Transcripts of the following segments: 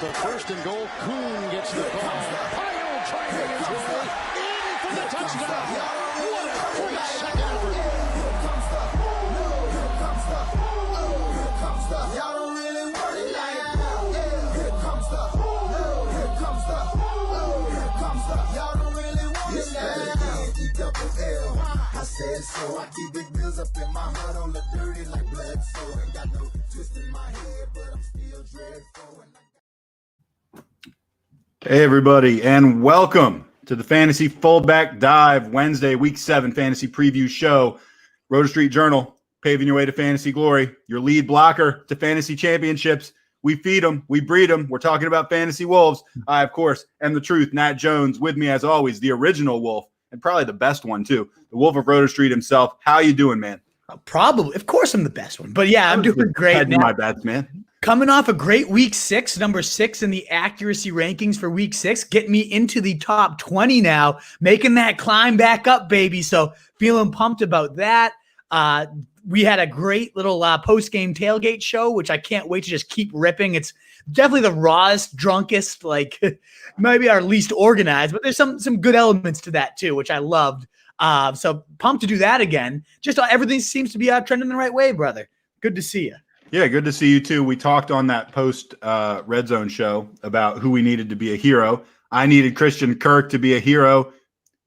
with the first and goal. Kuhn gets the call. Pyle trying to his way in for the touchdown. What a great second effort. Y'all don't really want it like that. Here comes the here comes the here comes the y'all don't really want it now. E-double-L. I said so. I keep big bills up in my heart on the dirty like blood. So ain't got no twist in my head, but I'm still dreadful. Hey, everybody, and welcome to the Fantasy Fullback Dive Wednesday, Week 7 Fantasy Preview Show. Roto Street Journal, paving your way to fantasy glory, your lead blocker to fantasy championships. We feed them, we breed them. We're talking about fantasy wolves. I, of course, am the truth, Nat Jones. With me, as always, the original wolf, and probably the best one, too, the wolf of Roto Street himself. How you doing, man? Probably. Of course I'm the best one. But, yeah, I'm doing great. Hedging my bets, man. Coming off a great week 6, number 6 in the accuracy rankings for week 6, getting me into the top 20 now, making that climb back up, baby. So feeling pumped about that. We had a great little post-game tailgate show, which I can't wait to just keep ripping. It's definitely the rawest, drunkest, like maybe our least organized, but there's some good elements to that too, which I loved. So pumped to do that again. Just everything seems to be trending the right way, brother. Good to see you. Yeah, good to see you too. We talked on that post Red Zone show about who we needed to be a hero. I needed Christian Kirk to be a hero.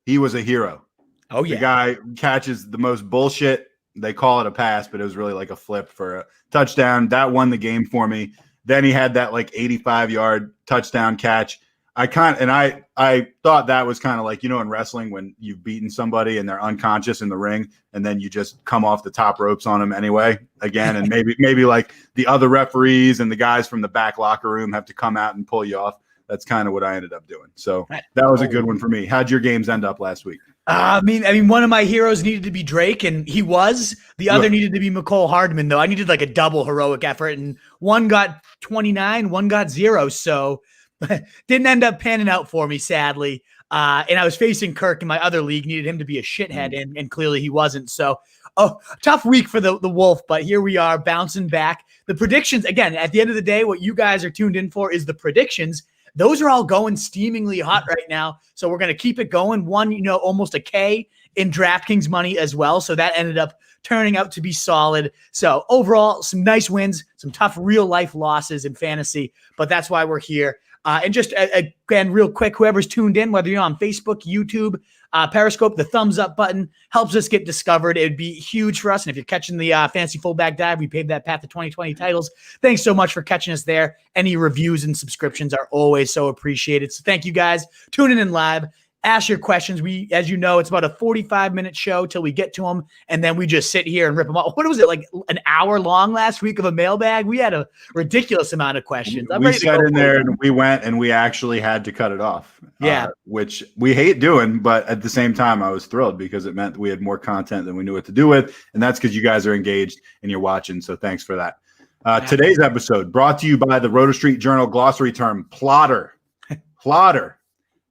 He was a hero. Oh, yeah. The guy catches the most bullshit. They call it a pass, but it was really like a flip for a touchdown. That won the game for me. Then he had that like 85-yard touchdown catch. I thought that was kind of like, in wrestling when you've beaten somebody and they're unconscious in the ring and then you just come off the top ropes on them anyway again. And maybe like the other referees and the guys from the back locker room have to come out and pull you off. That's kind of what I ended up doing. So that was a good one for me. How'd your games end up last week? I mean, one of my heroes needed to be Drake, and he was. The other needed to be McCole Hardman, though. I needed like a double heroic effort, and one got 29, one got 0. So didn't end up panning out for me, sadly. And I was facing Kirk in my other league, needed him to be a shithead, and clearly he wasn't. So, tough week for the Wolf, but here we are bouncing back. The predictions, again, at the end of the day, what you guys are tuned in for is the predictions. Those are all going steamingly hot right now. So we're going to keep it going. One, almost a K in DraftKings money as well. So that ended up turning out to be solid. So overall, some nice wins, some tough real life losses in fantasy, but that's why we're here. And just again, real quick, whoever's tuned in, whether you're on Facebook, YouTube, Periscope, the thumbs up button helps us get discovered. It would be huge for us. And if you're catching the Fantasy Fullback Dive, we paved that path to 2020 titles. Thanks so much for catching us there. Any reviews and subscriptions are always so appreciated. So thank you guys tuning in live. Ask your questions. We, as you know, it's about a 45-minute show till we get to them, and then we just sit here and rip them off. What was it, like an hour long last week of a mailbag? We had a ridiculous amount of questions. We sat in there and we went and we actually had to cut it off. Yeah. Which we hate doing, but at the same time, I was thrilled because it meant we had more content than we knew what to do with, and that's because you guys are engaged and you're watching, so thanks for that. Today's episode brought to you by the Roto Street Journal glossary term, plotter. Plotter.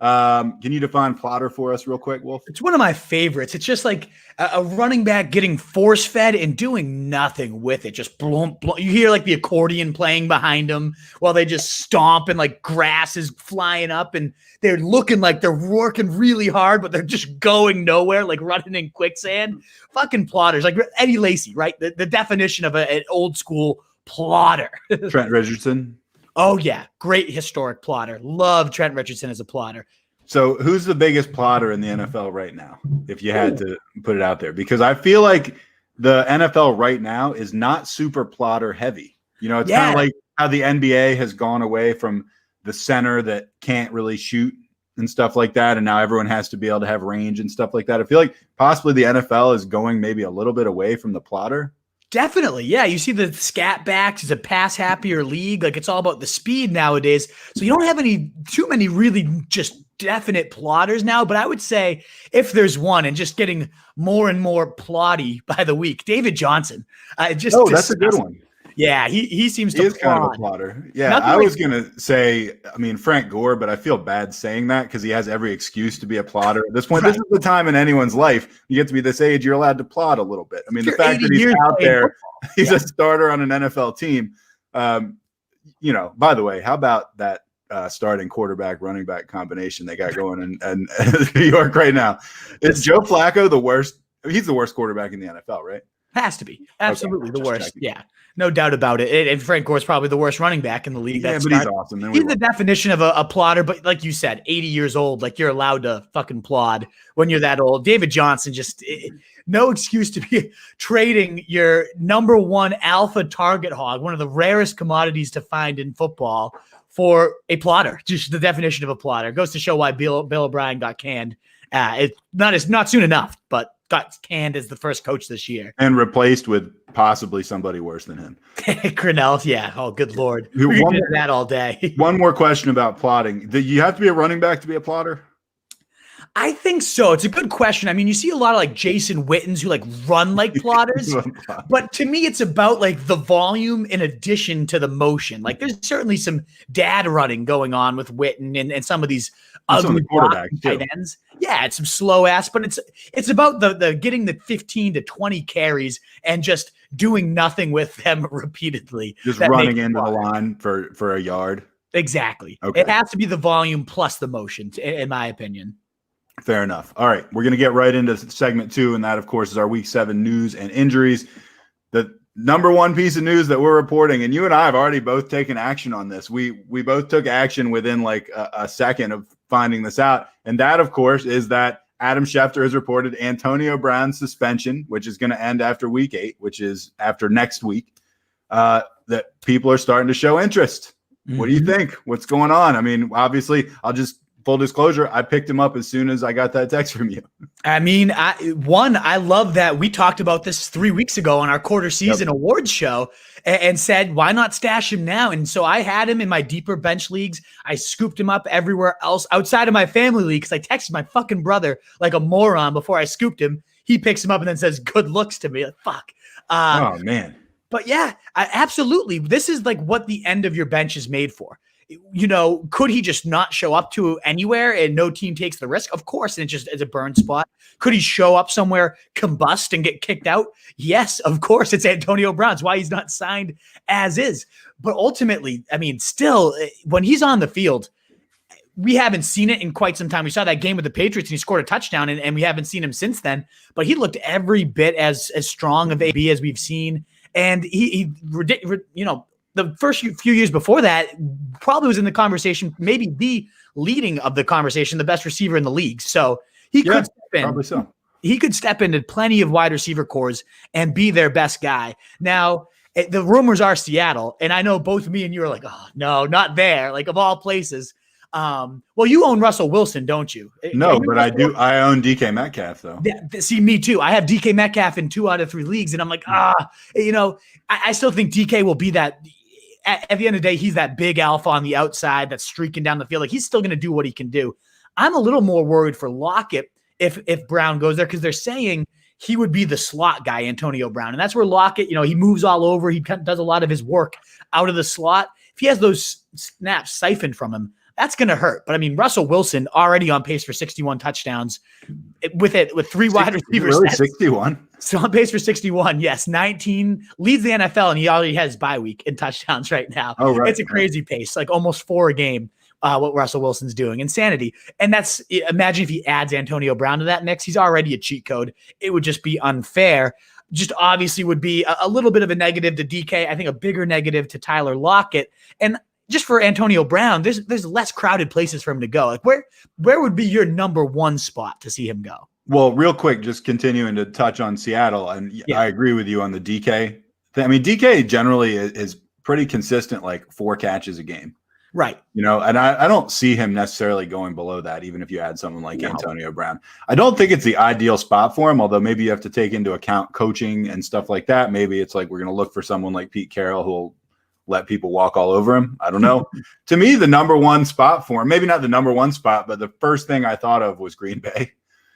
Can you define plotter for us real quick, Wolf? It's one of my favorites. It's just like a running back getting force fed and doing nothing with it. Just blump. You hear like the accordion playing behind them while they just stomp and like grass is flying up and they're looking like they're working really hard, but they're just going nowhere, like running in quicksand. Fucking plotters, like Eddie Lacy, right? The definition of an old school plotter. Trent Richardson. Oh, yeah. Great historic plotter. Love Trent Richardson as a plotter. So who's the biggest plotter in the NFL right now, if you had to put it out there? Because I feel like the NFL right now is not super plotter heavy. It's kind of like how the NBA has gone away from the center that can't really shoot and stuff like that, and now everyone has to be able to have range and stuff like that. I feel like possibly the NFL is going maybe a little bit away from the plotter. Definitely. Yeah. You see the scat backs. It's a pass happier league. Like it's all about the speed nowadays. So you don't have too many really just definite plotters now, but I would say if there's one and just getting more and more plotty by the week, David Johnson. That's a good one. Yeah, he seems to is kind of a plotter. Yeah, I was going to say, Frank Gore, but I feel bad saying that because he has every excuse to be a plotter. At this point, This is the time in anyone's life. You get to be this age, you're allowed to plot a little bit. The fact that he's out there, he's a starter on an NFL team. by the way, how about that starting quarterback running back combination they got going in New York right now? Is Joe Flacco the worst? He's the worst quarterback in the NFL, right? Has to be. Absolutely the worst. Checking. Yeah. No doubt about it. And Frank Gore's probably the worst running back in the league. Yeah, but he's awesome. He's the definition of a plodder, but like you said, 80 years old, like you're allowed to fucking plod when you're that old. David Johnson, no excuse to be trading your number one alpha target hog, one of the rarest commodities to find in football, for a plodder. Just the definition of a plodder. Goes to show why Bill O'Brien got canned. It's not soon enough, but got canned as the first coach this year. And replaced with possibly somebody worse than him. Grinnell, yeah. Oh, good Lord. We're going to do that all day. One more question about plotting. Do you have to be a running back to be a plotter? I think so. It's a good question. I mean, you see a lot of like Jason Wittens who like run like plotters, but to me, it's about like the volume in addition to the motion. Like there's certainly some dad running going on with Witten and some of these ugly tight ends. Yeah, it's some slow ass, but it's about the getting the 15 to 20 carries and just doing nothing with them repeatedly. Just running into the line for a yard. Exactly. Okay. It has to be the volume plus the motion, in my opinion. Fair enough. All right. We're going to get right into segment 2. And that, of course, is our week 7 news and injuries. The number one piece of news that we're reporting, and you and I have already both taken action on this. We both took action within like a second of finding this out. And that, of course, is that Adam Schefter has reported Antonio Brown's suspension, which is going to end after week 8, which is after next week, that people are starting to show interest. Mm-hmm. What do you think? What's going on? I mean, obviously, full disclosure, I picked him up as soon as I got that text from you. I mean, I love that we talked about this 3 weeks ago on our quarter season awards show and said, why not stash him now? And so I had him in my deeper bench leagues. I scooped him up everywhere else outside of my family league because I texted my fucking brother like a moron before I scooped him. He picks him up and then says, good looks to me. Like, fuck. Oh, man. But yeah, absolutely. This is like what the end of your bench is made for. Could he just not show up to anywhere and no team takes the risk? Of course, and it's just as a burn spot. Could he show up somewhere, combust, and get kicked out? Yes, of course. It's Antonio Brown. It's why he's not signed as is. But ultimately, I mean, still, when he's on the field, we haven't seen it in quite some time. We saw that game with the Patriots, and he scored a touchdown, and we haven't seen him since then. But he looked every bit as strong of AB as we've seen. And he the first few years before that probably was in the conversation, maybe the leading of the conversation, the best receiver in the league. So he could step in. Probably so. He could step into plenty of wide receiver cores and be their best guy. Now, the rumors are Seattle, and I know both me and you are like, oh, no, not there, like of all places. Well, you own Russell Wilson, don't you? No, but I do. I own DK Metcalf, though. Yeah, see, me too. I have DK Metcalf in 2 out of 3 leagues, and I'm like, I still think DK will be that. At the end of the day, he's that big alpha on the outside that's streaking down the field. Like he's still going to do what he can do. I'm a little more worried for Lockett if Brown goes there because they're saying he would be the slot guy, Antonio Brown. And that's where Lockett, he moves all over. He does a lot of his work out of the slot. If he has those snaps siphoned from him, that's going to hurt. But I mean, Russell Wilson already on pace for 61 touchdowns with 3 wide receivers. Really, 61? So on pace for 61. Yes. 19 leads the NFL, and he already has bye week in touchdowns right now. Oh, right. It's a crazy pace, like almost 4 a game, what Russell Wilson's doing. Insanity. And imagine if he adds Antonio Brown to that mix. He's already a cheat code. It would just be unfair. Just obviously would be a little bit of a negative to DK. I think a bigger negative to Tyler Lockett. And just for Antonio Brown, there's less crowded places for him to go. Like where would be your number 1 spot to see him go? Well, real quick, just continuing to touch on Seattle, and I agree with you on the DK. I mean, DK generally is pretty consistent, like 4 catches a game. Right. And I don't see him necessarily going below that, even if you add someone like Antonio Brown. I don't think it's the ideal spot for him, although maybe you have to take into account coaching and stuff like that. Maybe it's like we're going to look for someone like Pete Carroll who will let people walk all over him. I don't know. To me, the number 1 spot for him, maybe not the number 1 spot, but the first thing I thought of was Green Bay.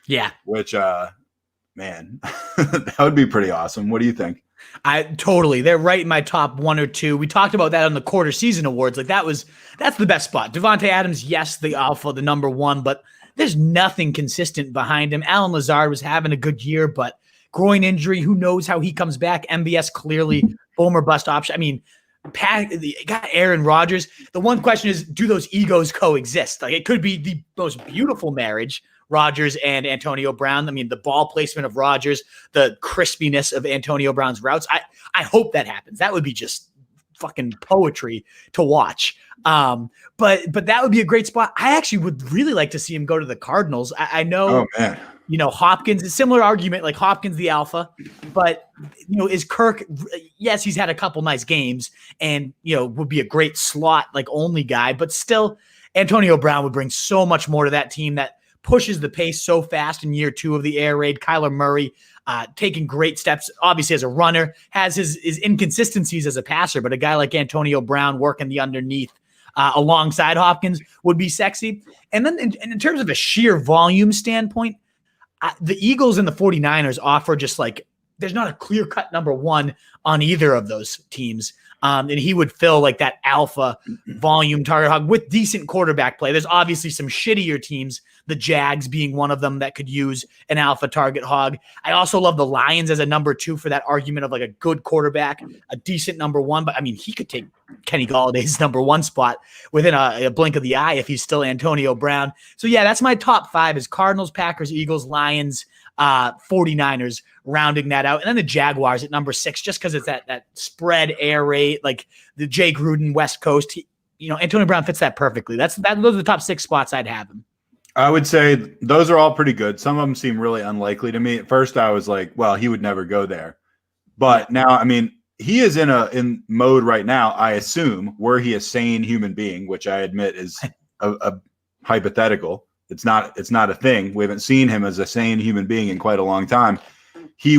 Yeah. Which, man, that would be pretty awesome. What do you think? They're right in my top 1 or 2. We talked about that on the quarter season awards. Like that's the best spot. Devonte Adams, yes, the alpha, the number 1, but there's nothing consistent behind him. Allen Lazard was having a good year, but groin injury, who knows how he comes back. MBS clearly boom or bust option. I mean, got Aaron Rodgers. The one question is, do those egos coexist? Like, it could be the most beautiful marriage, Rodgers and Antonio Brown. I mean, the ball placement of Rodgers, the crispiness of Antonio Brown's routes. I hope that happens. That would be just fucking poetry to watch. But that would be a great spot. I actually would really like to see him go to the Cardinals. I know. Oh man. Hopkins, a similar argument, like Hopkins, the alpha, but, is Kirk, yes, he's had a couple nice games and, would be a great slot, like only guy, but still Antonio Brown would bring so much more to that team that pushes the pace so fast in year 2 of the air raid. Kyler Murray, taking great steps, obviously as a runner, has his inconsistencies as a passer, but a guy like Antonio Brown working the underneath, alongside Hopkins would be sexy. And then in terms of a sheer volume standpoint, the Eagles and the 49ers offer just like, there's not a clear-cut number one on either of those teams. And he would fill like that alpha volume target hog with decent quarterback play. There's obviously some shittier teams, the Jags being one of them that could use an alpha target hog. I also love the Lions as a number 2 for that argument of like a good quarterback, a decent number 1. But I mean, he could take Kenny Galladay's number 1 spot within a blink of the eye if he's still Antonio Brown. So yeah, that's my top 5 is Cardinals, Packers, Eagles, Lions, 49ers, rounding that out. And then the Jaguars at number 6, just because it's that spread air raid, like the Jay Gruden West Coast. Antonio Brown fits that perfectly. Those are the top 6 spots I'd have him. I would say those are all pretty good. Some of them seem really unlikely to me. At first I was like, well, he would never go there. But now, I mean, he is in mode right now, I assume, were he a sane human being, which I admit is a hypothetical. It's not a thing. We haven't seen him as a sane human being in quite a long time. He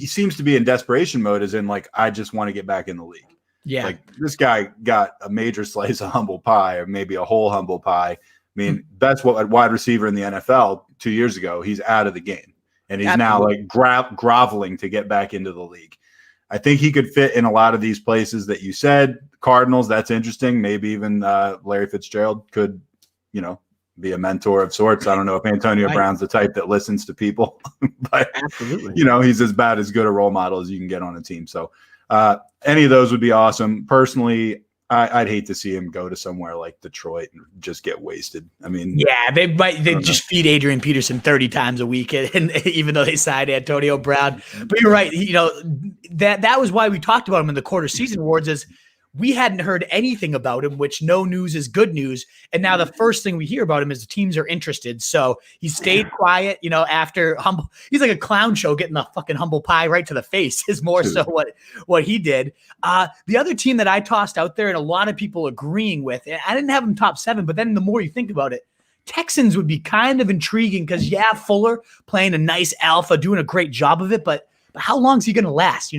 seems to be in desperation mode, as in like, I just want to get back in the league. Yeah. Like this guy got a major slice of humble pie, or maybe a whole humble pie. I mean, that's what a wide receiver in the NFL 2 years ago, he's out of the game and he's now like groveling to get back into the league. I think he could fit in a lot of these places that you said. Cardinals, that's interesting. Maybe even Larry Fitzgerald could, be a mentor of sorts. I don't know if Antonio Brown's the type that listens to people, but absolutely, he's as good a role model as you can get on a team. So any of those would be awesome. Personally, I'd hate to see him go to somewhere like Detroit and just get wasted. I mean, yeah, they just feed Adrian Peterson 30 times a week, and even though they signed Antonio Brown. But you're right. That was why we talked about him in the quarter season awards, is we hadn't heard anything about him, which no news is good news. And now the first thing we hear about him is the teams are interested. So he stayed quiet, after humble. He's like a clown show getting the fucking humble pie right to the face is more so what he did. The other team that I tossed out there and a lot of people agreeing with, and I didn't have him top 7, but then the more you think about it, Texans would be kind of intriguing because, Fuller playing a nice alpha, doing a great job of it, but how long is he going to last?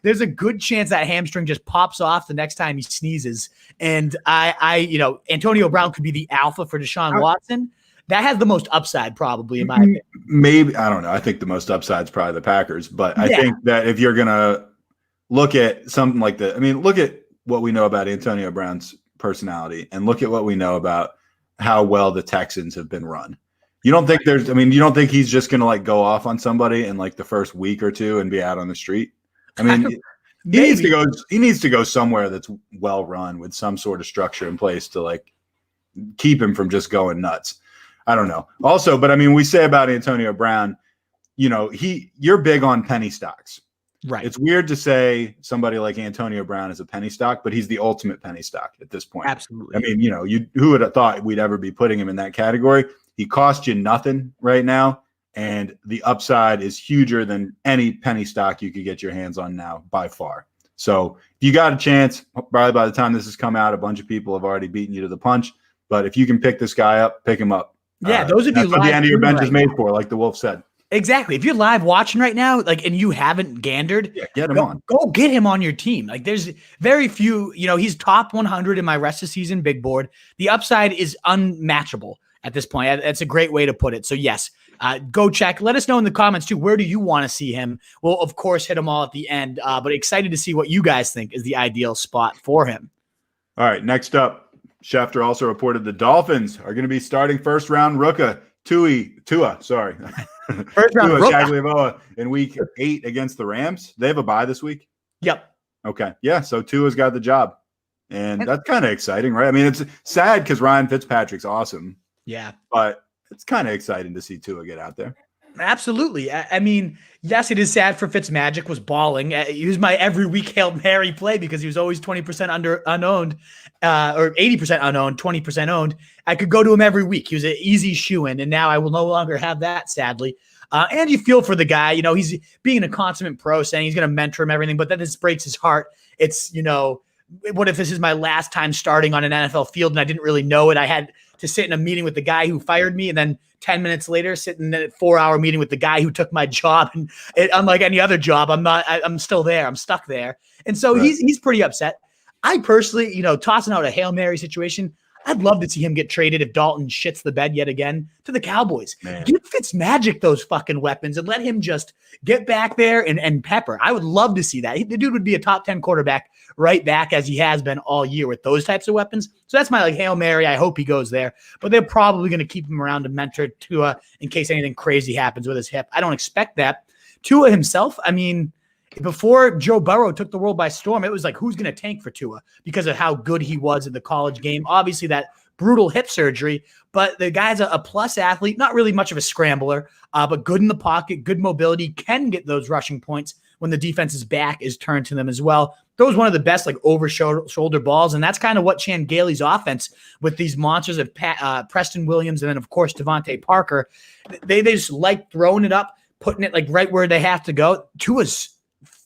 There's a good chance that hamstring just pops off the next time he sneezes. And Antonio Brown could be the alpha for Deshaun Watson. That has the most upside probably in my opinion. Maybe, I don't know. I think the most upside is probably the Packers, but I think that if you're going to look at something like that, I mean, look at what we know about Antonio Brown's personality and look at what we know about how well the Texans have been run. You don't think you don't think he's just going to like go off on somebody in like the first week or two and be out on the street? I mean, he needs to go somewhere that's well run with some sort of structure in place to like keep him from just going nuts. I don't know. Also, but I mean, we say about Antonio Brown, you're big on penny stocks. Right. It's weird to say somebody like Antonio Brown is a penny stock, but he's the ultimate penny stock at this point. Absolutely. I mean, who would have thought we'd ever be putting him in that category? He cost you nothing right now, and the upside is huger than any penny stock you could get your hands on now by far. So if you got a chance, probably by the time this has come out, a bunch of people have already beaten you to the punch. But if you can pick this guy up, pick him up. Yeah, those would be that's what the end of your bench is made for, like the Wolf said. Exactly. If you're live watching right now, and you haven't gandered, get him on. Go get him on your team. Like there's very few, he's top 100 in my rest of season big board. The upside is unmatchable at this point. That's a great way to put it. So yes, go check. Let us know in the comments too. Where do you want to see him? We'll of course hit them all at the end, but excited to see what you guys think is the ideal spot for him. All right. Next up, Schefter also reported the Dolphins are going to be starting first round Tua. Sorry. First round Tagovailoa in week 8 against the Rams. They have a bye this week. Yep. Okay. Yeah. So Tua's got the job. And that's kind of exciting, right? I mean, it's sad because Ryan Fitzpatrick's awesome. Yeah. But it's kind of exciting to see Tua get out there. Absolutely. I mean, yes, it is sad for Fitzmagic was balling. He was my every week Hail Mary play because he was always 20% unowned, or 80% unowned, 20% owned. I could go to him every week. He was an easy shoe-in, and now I will no longer have that, sadly. And you feel for the guy. You know, he's being a consummate pro, saying he's going to mentor him, everything, but then this breaks his heart. It's, you know, what if this is my last time starting on an NFL field and I didn't really know it? I had to sit in a meeting with the guy who fired me, and then 10 minutes later, sitting in a 4-hour meeting with the guy who took my job. And unlike any other job, I'm still there. I'm stuck there. And so he's pretty upset. I personally, you know, tossing out a Hail Mary situation, I'd love to see him get traded if Dalton shits the bed yet again to the Cowboys. Man. Give Fitzmagic those fucking weapons and let him just get back there and pepper. I would love to see that. The dude would be a top 10 quarterback right back as he has been all year with those types of weapons. So that's my like Hail Mary. I hope he goes there, but they're probably going to keep him around to mentor Tua in case anything crazy happens with his hip. I don't expect that. Tua himself, I mean, before Joe Burrow took the world by storm, it was like, who's going to tank for Tua because of how good he was in the college game? Obviously that brutal hip surgery, but the guy's a plus athlete, not really much of a scrambler, but good in the pocket, good mobility, can get those rushing points when the defense's back is turned to them as well. Throws one of the best like over shoulder balls, and that's kind of what Chan Gailey's offense with these monsters of Preston Williams and then of course Devontae Parker. They just like throwing it up, putting it like right where they have to go. Tua's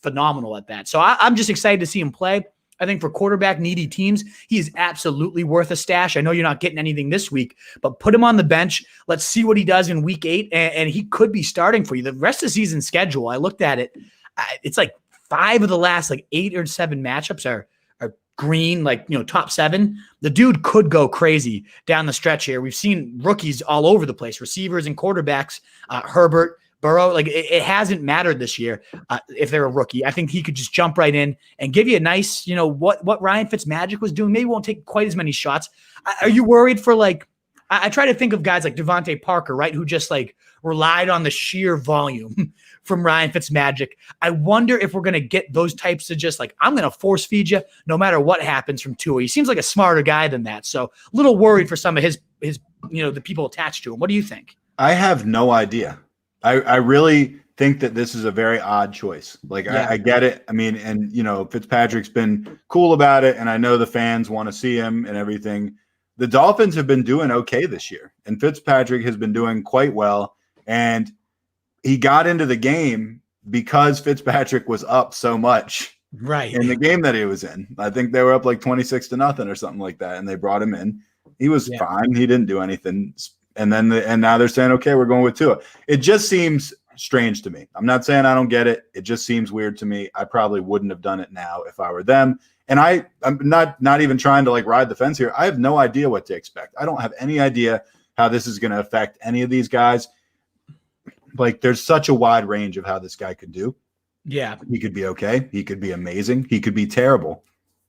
phenomenal at that. So I'm just excited to see him play. I think for quarterback needy teams, he is absolutely worth a stash. I know you're not getting anything this week, but put him on the bench. Let's see what he does in week 8. And he could be starting for you. The rest of the season schedule, I looked at it. It's like 5 of the last like 8 or 7 matchups are green, like, you know, top 7. The dude could go crazy down the stretch here. We've seen rookies all over the place, receivers and quarterbacks, Herbert, Burrow, like it hasn't mattered this year if they're a rookie. I think he could just jump right in and give you a nice, you know, what Ryan Fitzmagic was doing. Maybe won't take quite as many shots. Are you worried for like, I try to think of guys like Devontae Parker, right, who just like relied on the sheer volume from Ryan Fitzmagic. I wonder if we're going to get those types of just like, I'm going to force feed you no matter what happens from Tua. He seems like a smarter guy than that. So a little worried for some of his, you know, the people attached to him. What do you think? I have no idea. I really think that this is a very odd choice. Like, I get it. I mean, and, you know, Fitzpatrick's been cool about it, and I know the fans want to see him and everything. The Dolphins have been doing okay this year, and Fitzpatrick has been doing quite well, and he got into the game because Fitzpatrick was up so much right in the game that he was in. I think they were up like 26-0 or something like that, and they brought him in. He was fine. He didn't do anything. And then and now they're saying, okay, we're going with Tua. It just seems strange to me. I'm not saying I don't get it. It just seems weird to me. I probably wouldn't have done it now if I were them. And I'm not even trying to like ride the fence here. I have no idea what to expect. I don't have any idea how this is going to affect any of these guys. Like, there's such a wide range of how this guy could do. Yeah. He could be okay. He could be amazing. He could be terrible.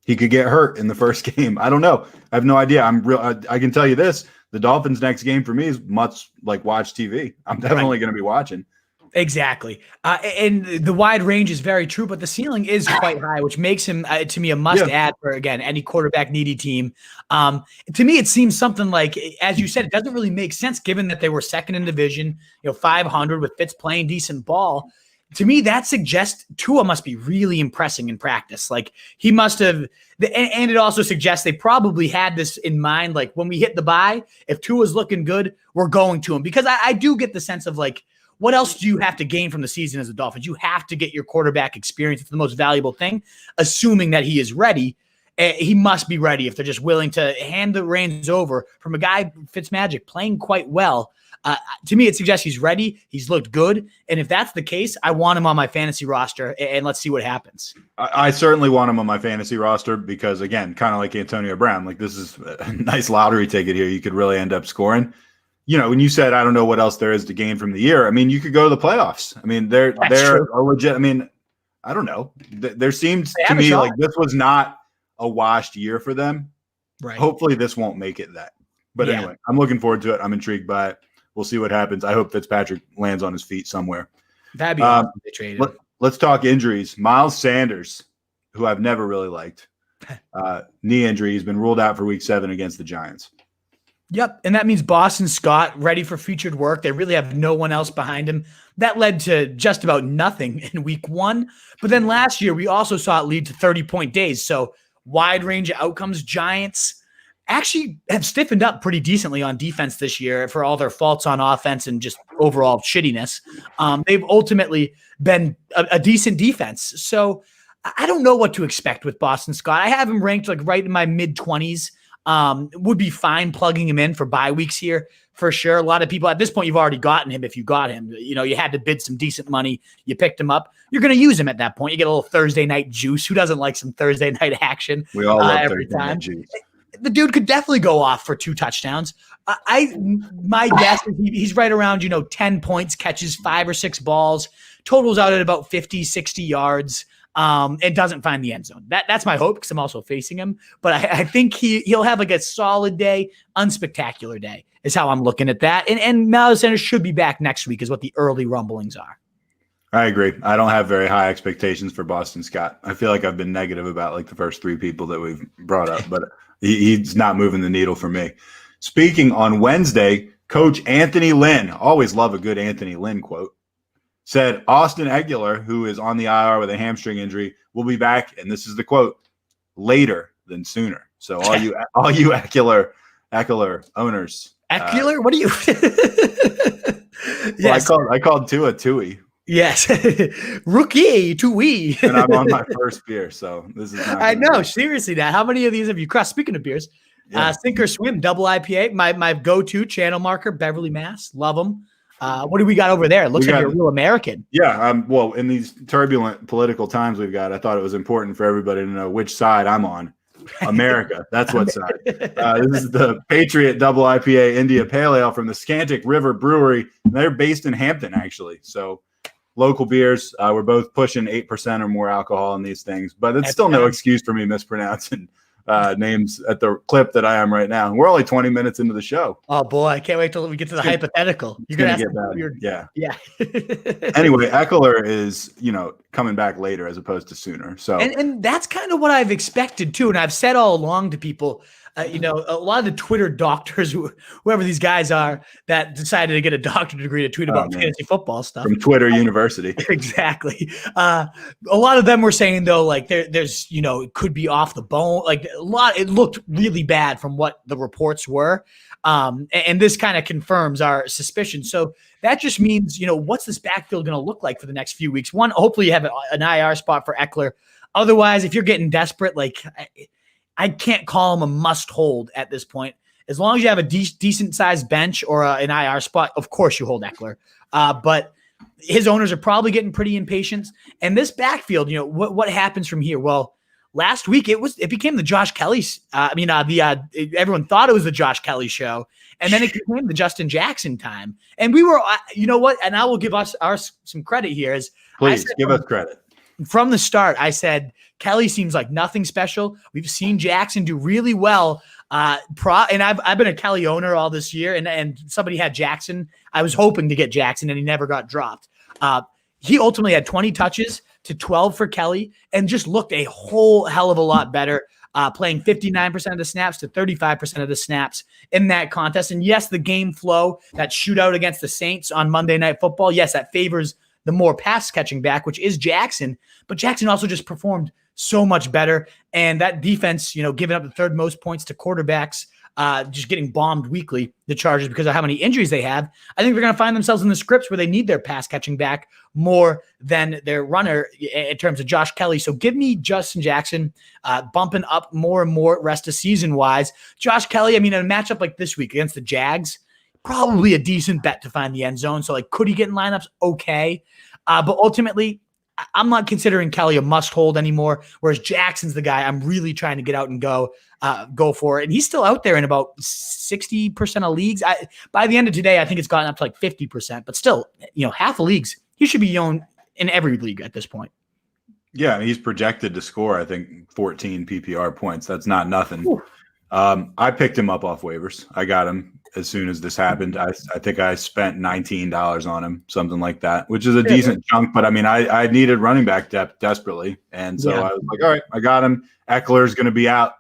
He could get hurt in the first game. I don't know. I have no idea. I can tell you this. The Dolphins' next game for me is much like watch TV. I'm definitely going to be watching. Exactly. And the wide range is very true, but the ceiling is quite high, which makes him, to me, a must-add for, again, any quarterback-needy team. To me, it seems something like, as you said, it doesn't really make sense given that they were second in division, 500 with Fitz playing decent ball. To me, that suggests Tua must be really impressing in practice. Like, he must have, and it also suggests they probably had this in mind. Like, when we hit the bye, if Tua's looking good, we're going to him. Because I do get the sense of, like, what else do you have to gain from the season as a Dolphins? You have to get your quarterback experience. It's the most valuable thing, assuming that he is ready. He must be ready if they're just willing to hand the reins over from a guy, Fitzmagic, playing quite well. To me, it suggests he's ready. He's looked good. And if that's the case, I want him on my fantasy roster, and let's see what happens. I certainly want him on my fantasy roster because, again, kind of like Antonio Brown, like this is a nice lottery ticket here. You could really end up scoring. When you said, I don't know what else there is to gain from the year, I mean, you could go to the playoffs. I mean, they're a legit. I mean, I don't know. There seems to me like this was not a washed year for them. Right. Hopefully this won't make it that. But anyway, I'm looking forward to it. I'm intrigued by it. We'll see what happens. I hope Fitzpatrick lands on his feet somewhere. That'd be awesome if they traded him. Let's talk injuries. Miles Sanders who I've never really liked. Knee injury. He's been ruled out for week 7 against the Giants. Yep. And that means Boston Scott ready for featured work. They really have no one else behind him. That led to just about nothing in week 1. But then last year, we also saw it lead to 30-point days. So wide range of outcomes. Giants actually have stiffened up pretty decently on defense this year for all their faults on offense and just overall shittiness. They've ultimately been a decent defense. So I don't know what to expect with Boston Scott. I have him ranked like right in my mid-20s. Would be fine plugging him in for bye weeks here for sure. A lot of people at this point, you've already gotten him. If you got him, you had to bid some decent money. You picked him up. You're going to use him at that point. You get a little Thursday night juice. Who doesn't like some Thursday night action? We all love every Thursday time. night juice. The dude could definitely go off for 2 touchdowns. My guess is he's right around, 10 points, catches 5 or 6 balls, totals out at about 50, 60 yards. And doesn't find the end zone. That's my hope because I'm also facing him. But I think he'll have like a solid day, unspectacular day is how I'm looking at that. And Miles Sanders should be back next week is what the early rumblings are. I agree. I don't have very high expectations for Boston Scott. I feel like I've been negative about like the first 3 people that we've brought up, but he's not moving the needle for me. Speaking on Wednesday, Coach Anthony Lynn, always love a good Anthony Lynn quote, said Austin Eckler, who is on the IR with a hamstring injury, will be back, and this is the quote, later than sooner. So all you Eckler owners. Eckler? What are you? Yes. Well, I called Tua Tui. Yes. Rookie Tui. And I'm on my first beer, so this is not I know, seriously, now. How many of these have you crossed? Speaking of beers, Sink or Swim, double IPA, my go-to channel marker, Beverly, Mass. Love them. What do we got over there? It looks like you're a real American. Yeah. Well, in these turbulent political times we've got, I thought it was important for everybody to know which side I'm on. America. That's what side. This is the Patriot Double IPA India Pale Ale from the Scantic River Brewery. They're based in Hampton, actually. So local beers. We're both pushing 8% or more alcohol in these things, but it's still no excuse for me mispronouncing names at the clip that I am right now. We're only 20 minutes into the show. Oh boy, I can't wait till we get to the hypothetical. You're gonna get that. Yeah. Anyway, Eckler is coming back later as opposed to sooner. So and that's kind of what I've expected too. And I've said all along to people, a lot of the Twitter doctors, whoever these guys are, that decided to get a doctorate degree to tweet about fantasy football stuff from Twitter University. Exactly. A lot of them were saying though, like there's it could be off the bone. Like it looked really bad from what the reports were. And this kind of confirms our suspicion. So that just means, what's this backfield going to look like for the next few weeks? One, hopefully you have an IR spot for Eckler. Otherwise, if you're getting desperate, like I can't call him a must hold at this point. As long as you have a decent sized bench or an IR spot, of course you hold Eckler. But his owners are probably getting pretty impatient. And this backfield, what happens from here? Well, last week it became the Josh Kelly. Everyone thought it was the Josh Kelly show, and then it became the Justin Jackson time. And we were, and I will give us some credit here. Please give us credit. From the start, I said Kelly seems like nothing special. We've seen Jackson do really well. And I've been a Kelly owner all this year, and somebody had Jackson. I was hoping to get Jackson, and he never got dropped. He ultimately had 20 touches to 12 for Kelly and just looked a whole hell of a lot better, playing 59% of the snaps to 35% of the snaps in that contest. And yes, the game flow, that shootout against the Saints on Monday Night Football, yes, that favors the more pass catching back, which is Jackson. But Jackson also just performed so much better. And that defense, giving up the 3rd most points to quarterbacks, just getting bombed weekly, the Chargers, because of how many injuries they have. I think they're going to find themselves in the scripts where they need their pass catching back more than their runner in terms of Josh Kelly. So give me Justin Jackson bumping up more and more rest of season wise. Josh Kelly, in a matchup like this week against the Jags, probably a decent bet to find the end zone. So could he get in lineups? Okay. But ultimately, I'm not considering Kelly a must hold anymore, whereas Jackson's the guy I'm really trying to get out and go for it. And he's still out there in about 60% of leagues. By the end of today, I think it's gotten up to like 50%, but still, half of leagues, he should be owned in every league at this point. Yeah, he's projected to score, I think, 14 PPR points. That's not nothing. I picked him up off waivers. I got him as soon as this happened. I think I spent $19 on him, something like that, which is a decent chunk. But I mean, I needed running back depth desperately. And so I was like, all right, I got him. Eckler's going to be out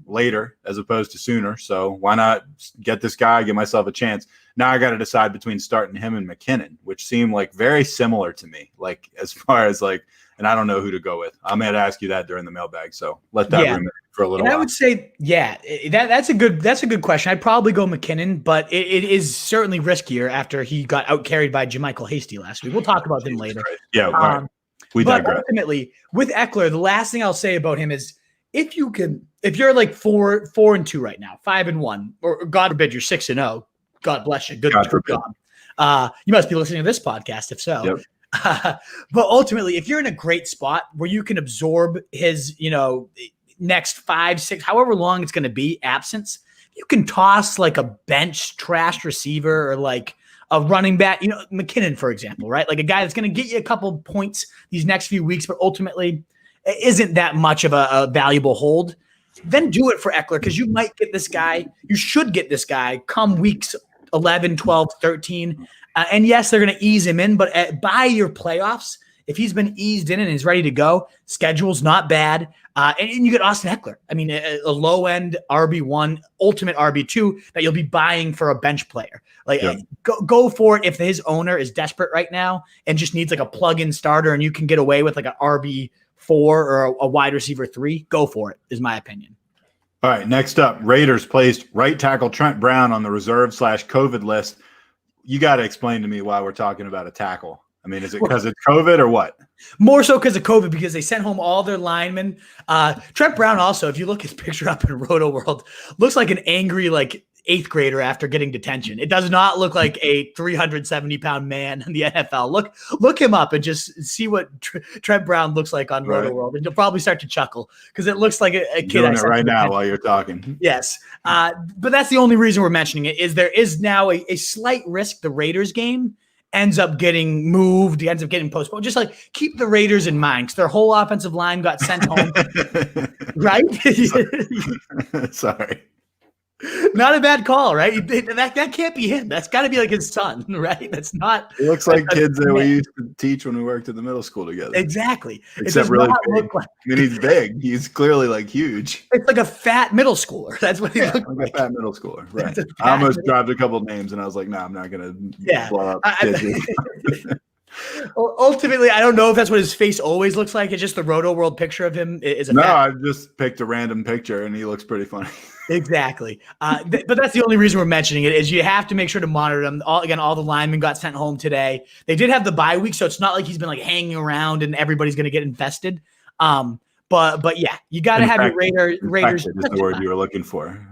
later as opposed to sooner. So why not get this guy, give myself a chance? Now I got to decide between starting him and McKinnon, which seem like very similar to me, like as far as like, and I don't know who to go with. I'm going to ask you that during the mailbag. So let that ruminate for a little while. I would say, that's a good question. I'd probably go McKinnon, but it is certainly riskier after he got out carried by JaMychal Hasty last week. We'll talk about him later. Christ. Yeah. Right. But ultimately with Heckler, the last thing I'll say about him is if you're like 4-2 right now, 5-1, or God forbid you're 6-0, God bless you. Good job. You must be listening to this podcast if so. Yep. But ultimately, if you're in a great spot where you can absorb his, next 5, 6, however long it's going to be absence, you can toss like a bench trash receiver or like a running back, McKinnon, for example, right? Like a guy that's going to get you a couple points these next few weeks, but ultimately isn't that much of a valuable hold. Then do it for Heckler because you might get this guy. You should get this guy come weeks 11, 12, 13. And yes, they're going to ease him in, but by your playoffs, if he's been eased in and is ready to go, schedule's not bad. And you get Austin Heckler. I mean, a low-end RB1, ultimate RB2 that you'll be buying for a bench player. Like, go for it if his owner is desperate right now and just needs like a plug-in starter and you can get away with like an RB4 or a wide receiver 3. Go for it, is my opinion. All right, next up, Raiders placed right tackle Trent Brown on the reserve/COVID list. You got to explain to me why we're talking about a tackle. I mean, is it because it's COVID or what? More so because of COVID, because they sent home all their linemen. Trent Brown also, if you look his picture up in Roto World, looks like an angry like 8th grader after getting detention. It does not look like a 370-pound man in the NFL. Look him up and just see what Trent Brown looks like on Roto World, and you'll probably start to chuckle because it looks like a kid. Doing it right now while you're talking. Yes, but that's the only reason we're mentioning it. Is there is now a slight risk the Raiders game ends up getting moved, ends up getting postponed. Just like keep the Raiders in mind because their whole offensive line got sent home. Right? Sorry. Not a bad call, right? That can't be him. That's got to be like his son, right? That's not. It looks like kids that we used to teach when we worked in the middle school together. Exactly. Except really big. I mean, he's big. He's clearly like huge. It's like a fat middle schooler. That's what he looks like. A fat middle schooler, right? I almost dropped a couple of names, and I was like, "No, I'm not going to blow up kids." Ultimately, I don't know if that's what his face always looks like. It's just the Roto World picture of him is a I just picked a random picture, and he looks pretty funny. Exactly. But that's the only reason we're mentioning it is you have to make sure to monitor them. All the linemen got sent home today. They did have the bye week, so it's not like he's been like hanging around and everybody's going to get infested. But yeah, you got to have your Raiders. Is the word you were looking for.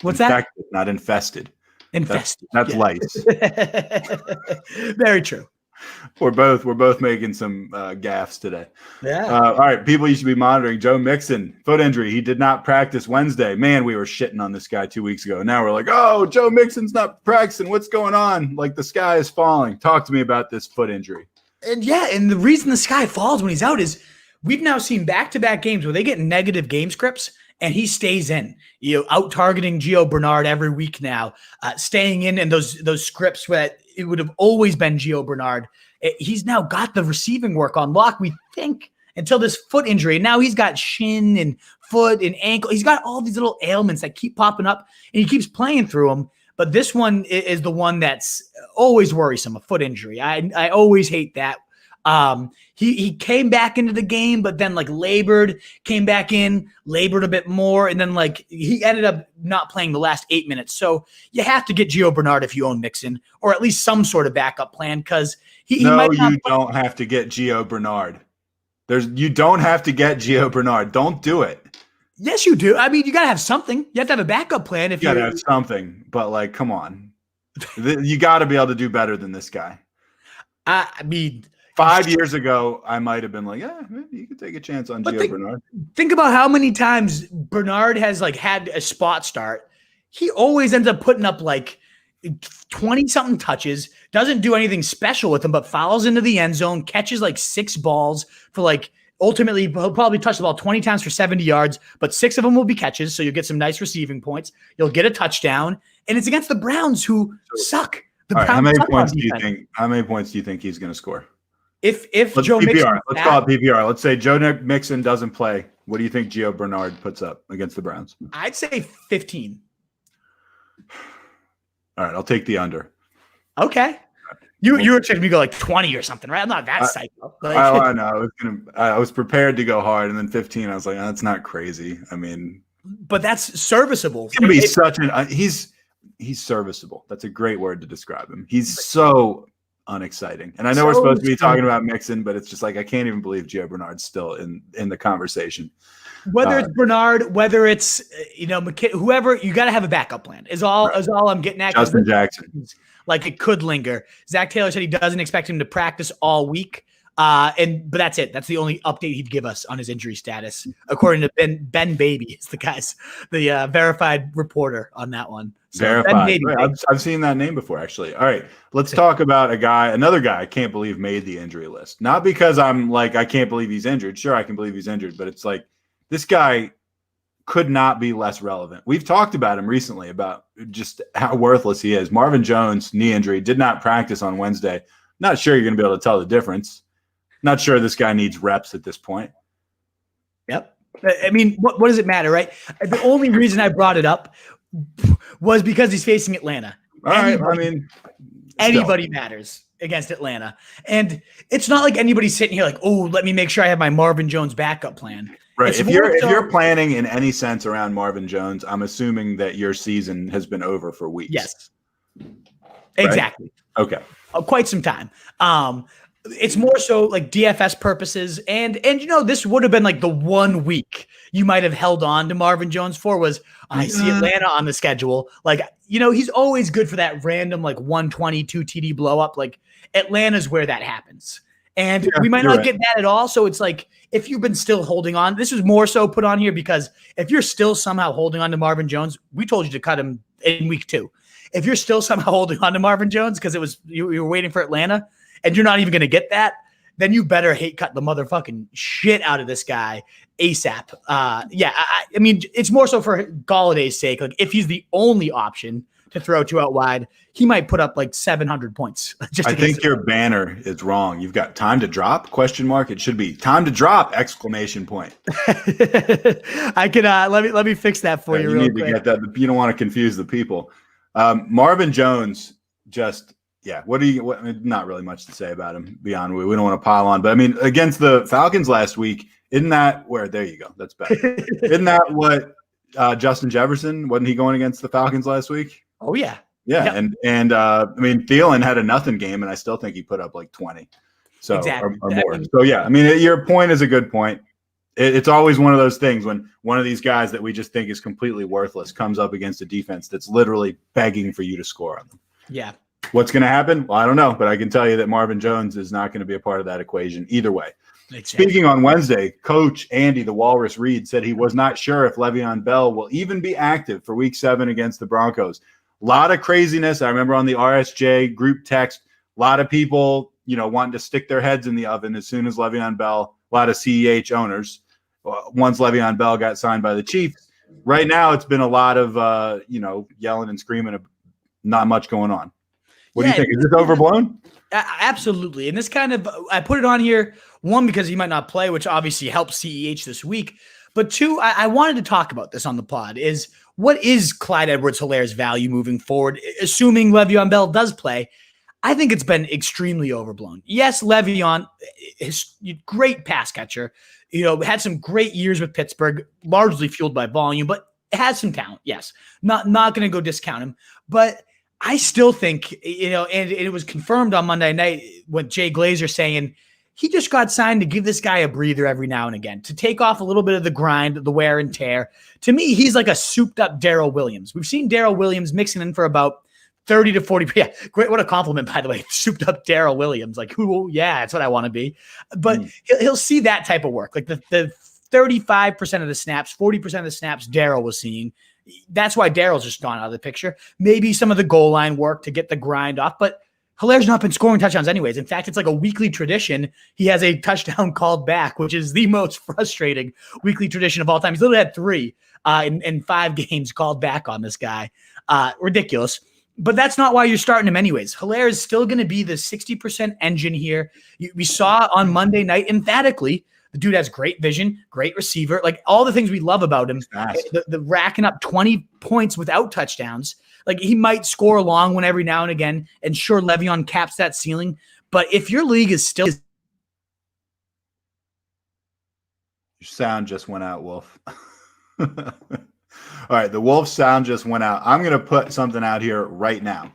What's infected, that? Not infested. Infested. That's lice. Very true. We're both making some gaffes today. Yeah. All right, people you should be monitoring. Joe Mixon, foot injury. He did not practice Wednesday. Man, we were shitting on this guy 2 weeks ago. Now we're like, oh, Joe Mixon's not practicing. What's going on? Like the sky is falling. Talk to me about this foot injury. And the reason the sky falls when he's out is we've now seen back-to-back games where they get negative game scripts and he stays in, out targeting Gio Bernard every week now, staying in those scripts where it would have always been Gio Bernard. He's now got the receiving work on lock, we think, until this foot injury. And now he's got shin and foot and ankle. He's got all these little ailments that keep popping up, and he keeps playing through them. But this one is the one that's always worrisome, a foot injury. I always hate that. He came back into the game, but then labored, came back in, labored a bit more, and then he ended up not playing the last 8 minutes. So you have to get Gio Bernard if you own Mixon, or at least some sort of backup plan because he might not. You don't have to get Gio Bernard. You don't have to get Gio Bernard. Don't do it. Yes, you do. I mean, you got to have something. You have to have a backup plan. If you got to have something, but come on, you got to be able to do better than this guy. I mean. 5 years ago, I might have been like, yeah, maybe you could take a chance on Gio Bernard. Think about how many times Bernard has had a spot start. He always ends up putting up 20-something touches, doesn't do anything special with them, but fouls into the end zone, catches 6 balls for Ultimately, he'll probably touch the ball 20 times for 70 yards, but 6 of them will be catches, so you'll get some nice receiving points. You'll get a touchdown, and it's against the Browns, who suck. How many points do you think he's going to score? If Let's Joe Mixon, let's call it PPR. Let's say Joe Mixon doesn't play. What do you think Gio Bernard puts up against the Browns? I'd say 15. All right, I'll take the under. Okay. You were expecting me to go like 20 or something, right? I'm not that psycho. I know. I was prepared to go hard, and then 15. I was like, that's not crazy. I mean, but that's serviceable. It's gonna be he's serviceable. That's a great word to describe him. He's so unexciting. And I know we're supposed to be talking about Mixon, but it's just like I can't even believe Gio Bernard's still in the conversation. Whether it's Bernard, whether it's whoever, you got to have a backup plan. Is all I'm getting at. Justin Jackson. Like it could linger. Zach Taylor said he doesn't expect him to practice all week. But that's it. That's the only update he'd give us on his injury status, according to Ben Baby. It's the verified reporter on that one. So verified. Baby. I've seen that name before, actually. All right, let's talk about another guy I can't believe made the injury list. Not because I'm like I can't believe he's injured. Sure, I can believe he's injured, but it's like this guy could not be less relevant. We've talked about him recently about just how worthless he is. Marvin Jones, knee injury, did not practice on Wednesday. Not sure you're going to be able to tell the difference. Not sure this guy needs reps at this point. Yep. I mean, what does it matter, right? The only reason I brought it up was because he's facing Atlanta. All right. I mean, anybody matters against Atlanta. And it's not like anybody's sitting here like, oh, let me make sure I have my Marvin Jones backup plan. Right. If you're planning in any sense around Marvin Jones, I'm assuming that your season has been over for weeks. Yes. Exactly. Right? Okay. Quite some time. It's more so like DFS purposes. And this would have been like the 1 week you might have held on to Marvin Jones for was I see Atlanta on the schedule. Like, he's always good for that random like 122 TD blow up. Like Atlanta's where that happens. And we might not get that at all. So it's like, if you've been still holding on, this is more so put on here because if you're still somehow holding on to Marvin Jones, we told you to cut him in week 2. If you're still somehow holding on to Marvin Jones because you were waiting for Atlanta and you're not even going to get that, then you better hate cut the motherfucking shit out of this guy ASAP. I mean, it's more so for Galladay's sake. Like if he's the only option to throw 2 out wide, he might put up like 700 points. I think your banner is wrong. You've got time to drop ? It should be time to drop ! I can let me fix that for you. You need to get that. You don't want to confuse the people. Marvin Jones, not really much to say about him beyond we don't want to pile on. But I mean, against the Falcons last week, isn't that where? There you go. That's better. Isn't that what Justin Jefferson wasn't he going against the Falcons last week? Oh yeah. Yeah, yep. and I mean Thielen had a nothing game, and I still think he put up like 20, or more. So yeah, I mean your point is a good point. It's always one of those things when one of these guys that we just think is completely worthless comes up against a defense that's literally begging for you to score on them. Yeah, what's going to happen? Well, I don't know, but I can tell you that Marvin Jones is not going to be a part of that equation either way. Speaking on Wednesday, Coach Andy the Walrus Reed said he was not sure if Le'Veon Bell will even be active for Week 7 against the Broncos. A lot of craziness. I remember on the RSJ group text, a lot of people, wanting to stick their heads in the oven as soon as Le'Veon Bell, a lot of CEH owners, once Le'Veon Bell got signed by the Chiefs. Right now, it's been a lot of, yelling and screaming, not much going on. What do you think? Is this overblown? Absolutely. And this I put it on here, 1, because he might not play, which obviously helps CEH this week. But 2, I wanted to talk about this on the pod is what is Clyde Edwards-Hilaire's value moving forward, assuming Le'Veon Bell does play? I think it's been extremely overblown. Yes, Le'Veon is a great pass catcher, had some great years with Pittsburgh, largely fueled by volume, but has some talent. Yes, not going to go discount him, but I still think, and it was confirmed on Monday night with Jay Glazer saying he just got signed to give this guy a breather every now and again, to take off a little bit of the grind, the wear and tear. To me, he's like a souped-up Darrell Williams. We've seen Darrell Williams mixing in for about 30 to 40. Yeah, great. What a compliment, by the way. Souped-up Darrell Williams. Like, yeah, that's what I want to be. But he'll see that type of work. Like the 35% of the snaps, 40% of the snaps Darrell was seeing. That's why Darrell's just gone out of the picture. Maybe some of the goal line work to get the grind off, but Hilaire's not been scoring touchdowns anyways. In fact, it's like a weekly tradition. He has a touchdown called back, which is the most frustrating weekly tradition of all time. He's literally had 3 in 5 games called back on this guy. Ridiculous. But that's not why you're starting him anyways. Hilaire is still going to be the 60% engine here. We saw on Monday night emphatically, the dude has great vision, great receiver, like all the things we love about him. The racking up 20 points without touchdowns. Like he might score a long one every now and again, and sure, Le'Veon caps that ceiling. But if your league is still... Your sound just went out, Wolf. All right, the Wolf sound just went out. I'm going to put something out here right now.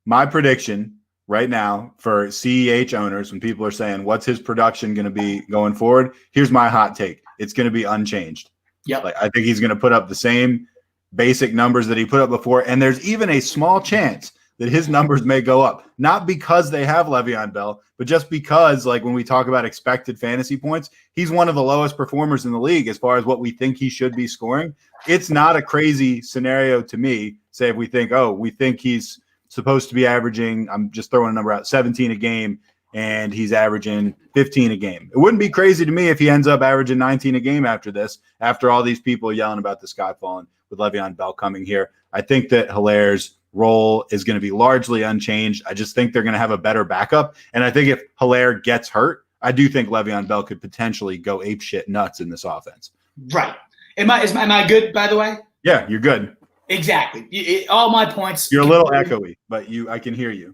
My prediction right now for CEH owners, when people are saying, what's his production going to be going forward? Here's my hot take. It's going to be unchanged. Yeah, like, I think he's going to put up the same basic numbers that he put up before. And there's even a small chance that his numbers may go up, not because they have Le'Veon Bell, but just because, like, when we talk about expected fantasy points, he's one of the lowest performers in the league as far as what we think he should be scoring. It's not a crazy scenario to me. Say if we think he's supposed to be averaging, I'm just throwing a number out, 17 a game, and he's averaging 15 a game. It wouldn't be crazy to me if he ends up averaging 19 a game after this, after all these people yelling about the sky falling with Le'Veon Bell coming here. I think that Hilaire's role is going to be largely unchanged. I just think they're going to have a better backup. And I think if Hilaire gets hurt, I do think Le'Veon Bell could potentially go apeshit nuts in this offense. Right. Am I good, by the way? Yeah, you're good. Exactly. All my points. You're a little echoey, but I can hear you.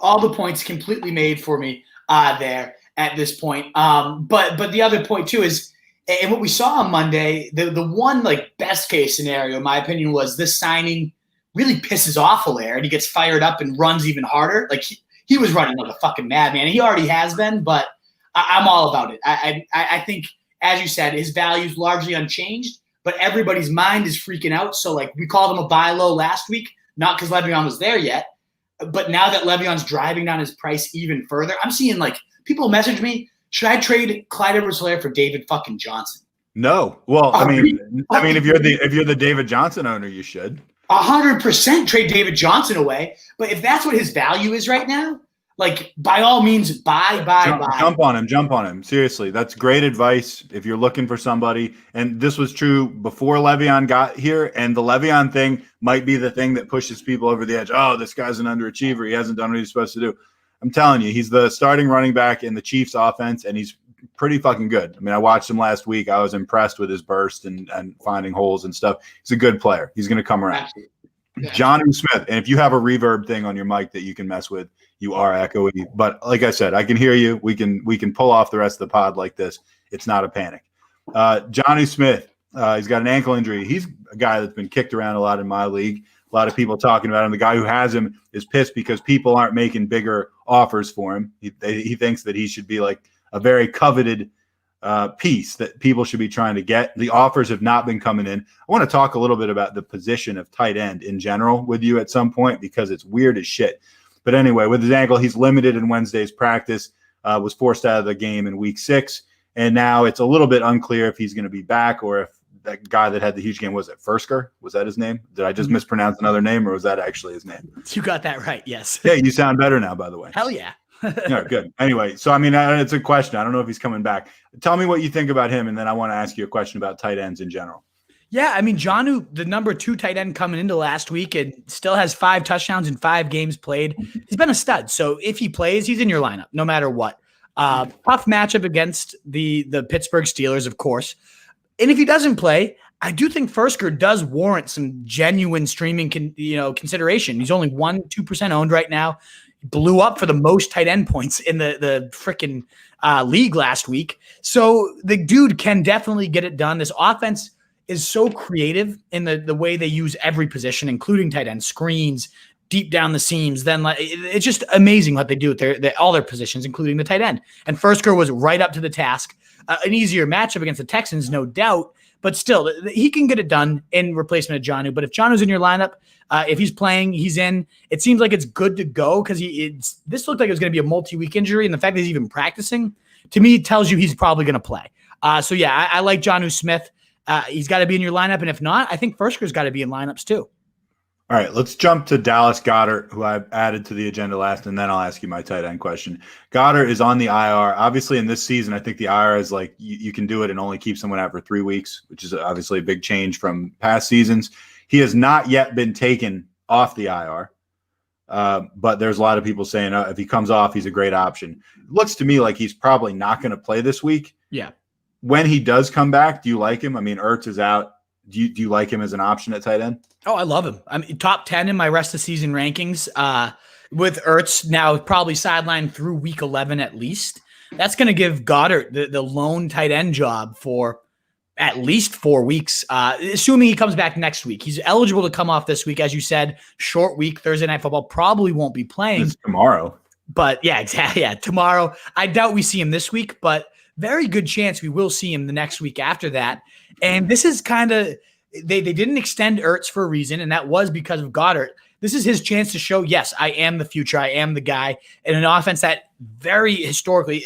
All the points completely made for me there at this point. But the other point too is, and what we saw on Monday, the one like best case scenario, in my opinion, was this signing really pisses off Hilaire and he gets fired up and runs even harder. Like he was running like a fucking madman. He already has been, but I'm all about it. I think, as you said, his value is largely unchanged, but everybody's mind is freaking out. So like we called him a buy low last week, not because Le'Veon was there yet, but now that Le'Veon's driving down his price even further, I'm seeing like people message me, should I trade Clyde Edwards-Helaire for David fucking Johnson? No. Well, I mean, if you're the David Johnson owner, you should 100% trade David Johnson away. But if that's what his value is right now, like by all means, buy. Jump on him. Seriously, that's great advice if you're looking for somebody. And this was true before Le'Veon got here. And the Le'Veon thing might be the thing that pushes people over the edge. Oh, this guy's an underachiever. He hasn't done what he's supposed to do. I'm telling you, he's the starting running back in the Chiefs offense, and he's pretty fucking good. I mean, I watched him last week. I was impressed with his burst and finding holes and stuff. He's a good player. He's going to come around. Yeah. Johnny Smith, and if you have a reverb thing on your mic that you can mess with, you are echoey. But like I said, I can hear you. We can pull off the rest of the pod like this. It's not a panic. Johnny Smith, he's got an ankle injury. He's a guy that's been kicked around a lot in my league. A lot of people talking about him. The guy who has him is pissed because people aren't making bigger offers for him. He thinks that he should be like a very coveted piece that people should be trying to get. The offers have not been coming in. I want to talk a little bit about the position of tight end in general with you at some point because it's weird as shit. But anyway, with his ankle, he's limited in Wednesday's practice, was forced out of the game in week 6. And now it's a little bit unclear if he's going to be back or if that guy that had the huge game, was it Fursker? Was that his name? Did I just mispronounce another name or was that actually his name? You got that right. Yes. Yeah. You sound better now, by the way. Hell yeah. No, good. Anyway, so I mean, it's a question. I don't know if he's coming back. Tell me what you think about him, and then I want to ask you a question about tight ends in general. Yeah, I mean, Jonnu, the number 2 tight end coming into last week, and still has 5 touchdowns in 5 games played. He's been a stud. So if he plays, he's in your lineup no matter what. Tough matchup against the Pittsburgh Steelers, of course. And if he doesn't play, I do think Fursker does warrant some genuine streaming consideration. He's only 1-2% owned right now. Blew up for the most tight end points in the freaking league last week. So the dude can definitely get it done. This offense is so creative in the way they use every position, including tight end screens, deep down the seams. Then it's just amazing what they do with all their positions, including the tight end. And Fursker was right up to the task. An easier matchup against the Texans, no doubt. But still, he can get it done in replacement of Jonnu. But if Jonnu's in your lineup, if he's playing, he's in. It seems like it's good to go because this looked like it was going to be a multi-week injury. And the fact that he's even practicing, to me, tells you he's probably going to play. So, yeah, I like Jonnu Smith. He's got to be in your lineup. And if not, I think Fursker's got to be in lineups too. All right, let's jump to Dallas Goddard, who I've added to the agenda last, and then I'll ask you my tight end question. Goddard is on the IR. Obviously, in this season, I think the IR is like you can do it and only keep someone out for 3 weeks, which is obviously a big change from past seasons. He has not yet been taken off the IR, but there's a lot of people saying if he comes off, he's a great option. It looks to me like he's probably not going to play this week. Yeah. When he does come back, do you like him? I mean, Ertz is out. Do you like him as an option at tight end? Oh, I love him. I mean, top 10 in my rest of season rankings. With Ertz now probably sidelined through week 11 at least. That's going to give Goddard the lone tight end job for at least 4 weeks, assuming he comes back next week. He's eligible to come off this week. As you said, short week, Thursday Night Football, probably won't be playing. It's tomorrow. But yeah, exactly. Yeah, tomorrow. I doubt we see him this week, but very good chance we will see him the next week after that. And this is kind of they didn't extend Ertz for a reason, and that was because of Goddard. This is his chance to show, yes, I am the future. I am the guy. In an offense that very historically,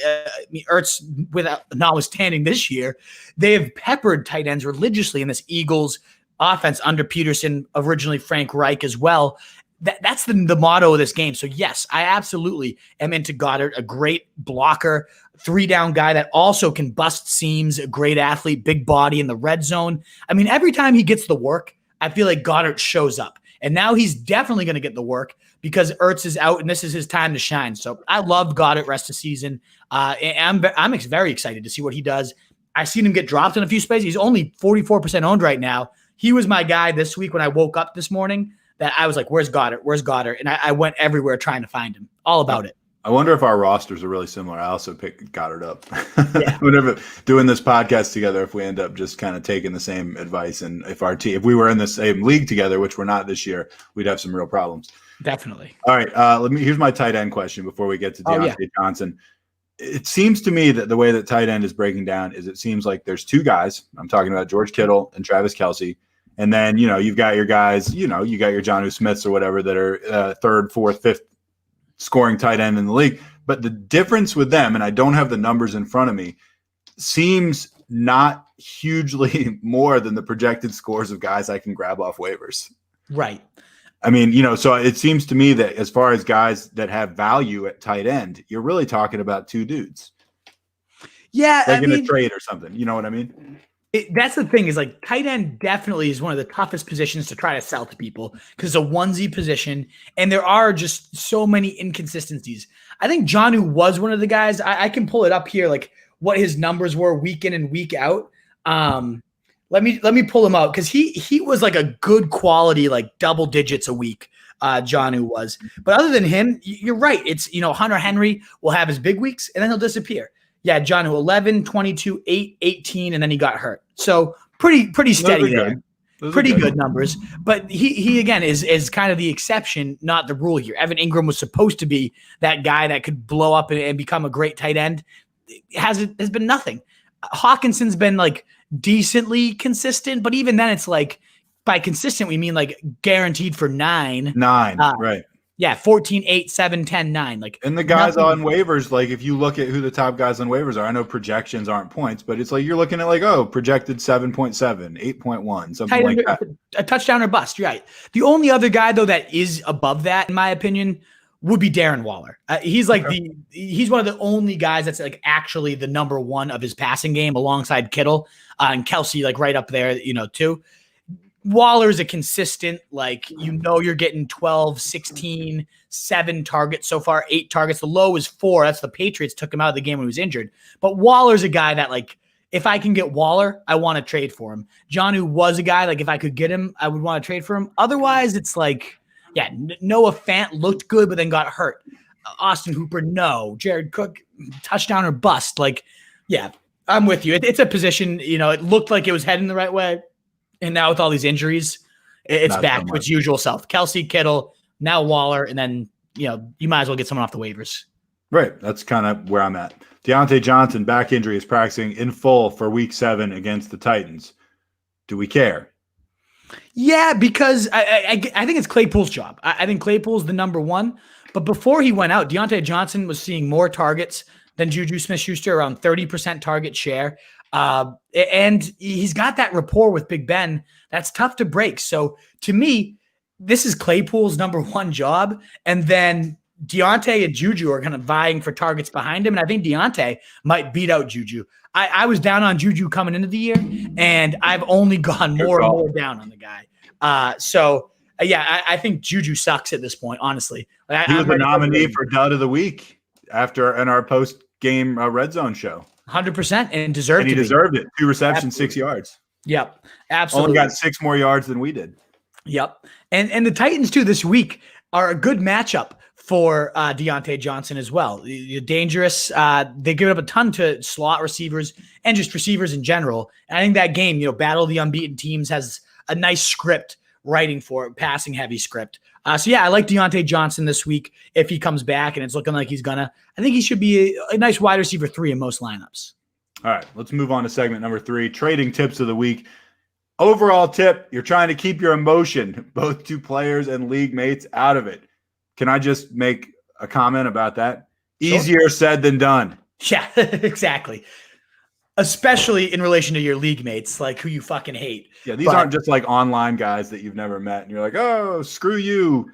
Ertz, without notwithstanding this year, they have peppered tight ends religiously in this Eagles offense under Peterson, originally Frank Reich as well. That's the motto of this game. So, yes, I absolutely am into Goddard, a great blocker, 3-down guy that also can bust seams, a great athlete, big body in the red zone. I mean, every time he gets the work, I feel like Goddard shows up. And now he's definitely going to get the work because Ertz is out, and this is his time to shine. So I love Goddard rest of season. I'm very excited to see what he does. I've seen him get dropped in a few spaces. He's only 44% owned right now. He was my guy this week when I woke up this morning that I was like, where's Goddard? Where's Goddard? And I went everywhere trying to find him. All about it. I wonder if our rosters are really similar. I also picked Goddard up. Yeah. Whenever doing this podcast together, if we end up just kind of taking the same advice, and if we were in the same league together, which we're not this year, we'd have some real problems. Definitely. All right. Here's my tight end question before we get to Deante Johnson. It seems to me that the way that tight end is breaking down is it seems like there's 2 guys. I'm talking about George Kittle and Travis Kelce. And then, you've got your guys, you got your Jonnu Smiths or whatever that are third, fourth, fifth scoring tight end in the league. But the difference with them, and I don't have the numbers in front of me, seems not hugely more than the projected scores of guys I can grab off waivers. Right. I mean, so it seems to me that as far as guys that have value at tight end, you're really talking about 2 dudes. Yeah. Like in a trade or something. You know what I mean? That's the thing is like tight end definitely is one of the toughest positions to try to sell to people because it's a onesie position and there are just so many inconsistencies. I think Jonnu was one of the guys. I can pull it up here, like what his numbers were week in and week out. Let me pull him out because he was like a good quality, like double digits a week. Jonnu was, but other than him, you're right. It's Hunter Henry will have his big weeks and then he'll disappear. Yeah, Jonnu 11, 22, 8, 18, and then he got hurt. So pretty steady there. Pretty good numbers. But he again is kind of the exception, not the rule here. Evan Ingram was supposed to be that guy that could blow up and become a great tight end. Has been nothing. Hawkinson's been like decently consistent, but even then it's like by consistent we mean like guaranteed for 9. Right. Yeah, 14, 8, 7, 10, 9. Like, and the guys on waivers, like if you look at who the top guys on waivers are, I know projections aren't points, but it's like you're looking at like, projected 7.7, 8.1, something like that. A touchdown or bust, right. The only other guy, though, that is above that, in my opinion, would be Darren Waller. He's like he's one of the only guys that's like actually the number 1 of his passing game alongside Kittle and Kelce, like right up there, too. Waller's a consistent, you're getting 12, 16, 7 targets so far, 8 targets. The low is 4. That's the Patriots took him out of the game when he was injured. But Waller's a guy that, if I can get Waller, I want to trade for him. Jonnu was a guy, if I could get him, I would want to trade for him. Otherwise, it's Noah Fant looked good, but then got hurt. Austin Hooper, no. Jared Cook, touchdown or bust. I'm with you. It's a position, it looked like it was heading the right way. And now with all these injuries, it's not back to its usual self. Kelce, Kittle, now Waller, and then, you might as well get someone off the waivers. Right. That's kind of where I'm at. Deante Johnson, back injury, is practicing in full for week 7 against the Titans. Do we care? Yeah, because I think it's Claypool's job. I think Claypool's the number 1. But before he went out, Deante Johnson was seeing more targets than Juju Smith-Schuster, around 30% target share. And he's got that rapport with Big Ben that's tough to break. So to me, this is Claypool's number one job. And then Deante and Juju are kind of vying for targets behind him. And I think Deante might beat out Juju. I was down on Juju coming into the year, and I've only gone more and more down on the guy. I think Juju sucks at this point, honestly. He was a nominee for Dud of the Week in our post-game Red Zone show. 100% and deserved it. And he deserved it. 2 receptions, absolutely. 6 yards. Yep, absolutely. Only got 6 more yards than we did. Yep. And the Titans, too, this week are a good matchup for Deante Johnson as well. You're dangerous. They give up a ton to slot receivers and just receivers in general. And I think that game, Battle of the Unbeaten Teams has a nice script writing for it, passing heavy script. I like Deante Johnson this week if he comes back, and it's looking like he's gonna. I think he should be a nice wide receiver 3 in most lineups. All right, let's move on to segment number 3, trading tips of the week. Overall tip, you're trying to keep your emotion, both to players and league mates, out of it. Can I just make a comment about that? Sure. Easier said than done. Yeah, exactly. Especially in relation to your league mates, like who you fucking hate. Yeah, these aren't just like online guys that you've never met. And you're like, oh, screw you,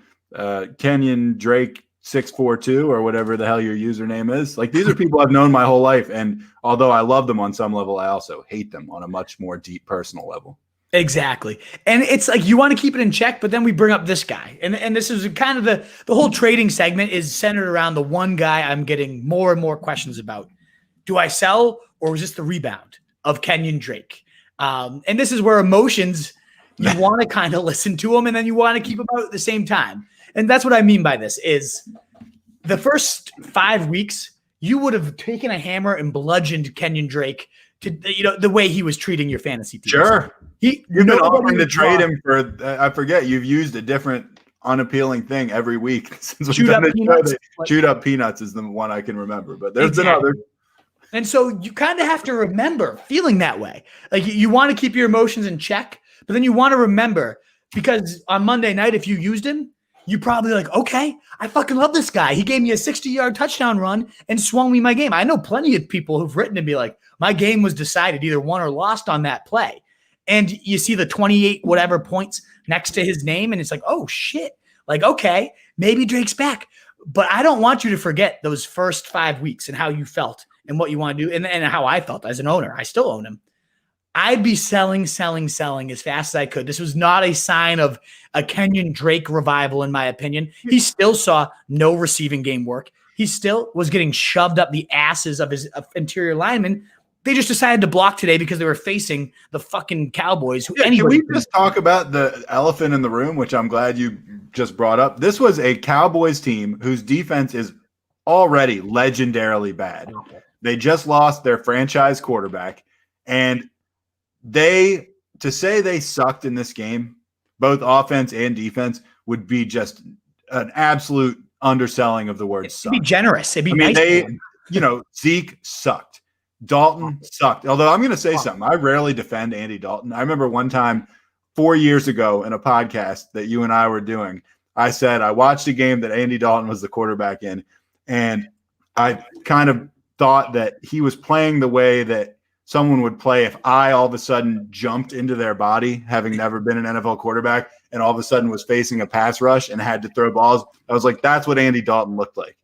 Kenyon Drake 642 or whatever the hell your username is. Like, these are people I've known my whole life. And although I love them on some level, I also hate them on a much more deep personal level. Exactly. And it's like you want to keep it in check, but then we bring up this guy. And this is kind of the whole trading segment is centered around the one guy I'm getting more and more questions about. Do I sell, or was this the rebound of Kenyon Drake? And this is where emotions, you want to kind of listen to them, and then you want to keep them out at the same time. And that's what I mean by this is the first 5 weeks, you would have taken a hammer and bludgeoned Kenyon Drake to, the way he was treating your fantasy team. Sure. You've been offering to trade him for, I forget, you've used a different unappealing thing every week since we've done this show. Chewed Up Peanuts is the one I can remember, but there's been others. And so you kind of have to remember feeling that way. Like you want to keep your emotions in check, but then you want to remember, because on Monday night, if you used him, you probably like, okay, I fucking love this guy. He gave me a 60-yard touchdown run and swung me my game. I know plenty of people who've written to be like, my game was decided, either won or lost on that play. And you see the 28 whatever points next to his name, and it's like, oh shit. Like, okay, maybe Drake's back. But I don't want you to forget those first 5 weeks and how you felt and what you want to do, and how I felt as an owner. I still own him. I'd be selling as fast as I could. This was not a sign of a Kenyon Drake revival, in my opinion. He still saw no receiving game work. He still was getting shoved up the asses of his interior linemen. They just decided to block today because they were facing the fucking Cowboys. Can we just talk about the elephant in the room, which I'm glad you just brought up? This was a Cowboys team whose defense is already legendarily bad. Okay. They just lost their franchise quarterback, and to say they sucked in this game, both offense and defense, would be just an absolute underselling of the word suck. It'd be generous. It'd be nice. Zeke sucked. Dalton sucked. Although I'm going to say something. I rarely defend Andy Dalton. I remember one time 4 years ago in a podcast that you and I were doing, I said I watched a game that Andy Dalton was the quarterback in, and I kind of thought that he was playing the way that someone would play if I all of a sudden jumped into their body, having never been an NFL quarterback, and all of a sudden was facing a pass rush and had to throw balls. I was like, that's what Andy Dalton looked like.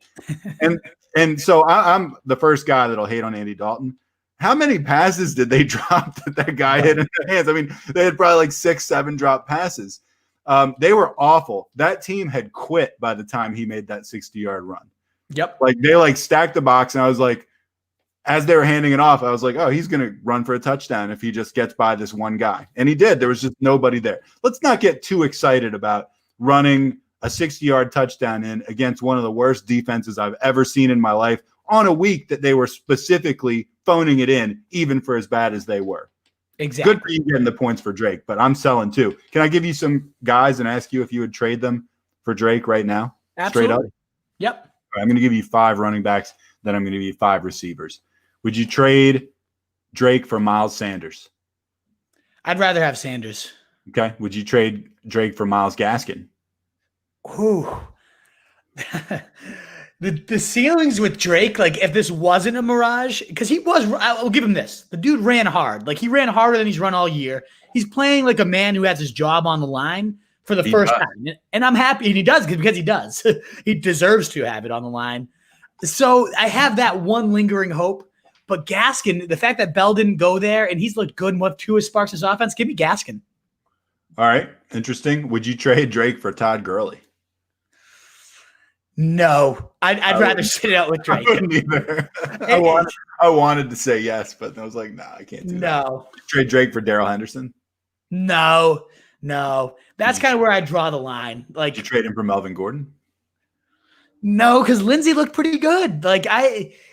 And so I'm the first guy that'll hate on Andy Dalton. How many passes did they drop that guy hit in the hands? I mean, they had probably like 6-7 drop passes. They were awful. That team had quit by the time he made that 60-yard run. Yep. Like they stacked the box, and I was like, as they were handing it off, I was like, oh, he's going to run for a touchdown if he just gets by this one guy. And he did. There was just nobody there. Let's not get too excited about running a 60-yard touchdown in against one of the worst defenses I've ever seen in my life on a week that they were specifically phoning it in, even for as bad as they were. Exactly. Good for you getting the points for Drake, but I'm selling too. Can I give you some guys and ask you if you would trade them for Drake right now? Absolutely. Straight up? Yep. All right, I'm going to give you 5 running backs, then I'm going to give you 5 receivers. Would you trade Drake for Miles Sanders? I'd rather have Sanders. Okay. Would you trade Drake for Myles Gaskin? Ooh. The ceilings with Drake, like if this wasn't a mirage, because I'll give him this. The dude ran hard. Like he ran harder than he's run all year. He's playing like a man who has his job on the line for the first time. And I'm happy. And he does because he does. He deserves to have it on the line. So I have that one lingering hope. But Gaskin, the fact that Bell didn't go there and he's looked good and what Tua sparks his offense, give me Gaskin. All right. Interesting. Would you trade Drake for Todd Gurley? No. I'd rather sit it out with Drake. I wouldn't either. I wanted to say yes, but I was like, nah, I can't do that. Trade Drake for Darrell Henderson? No. That's kind of where I draw the line. Like, you trade him for Melvin Gordon? No, because Lindsey looked pretty good.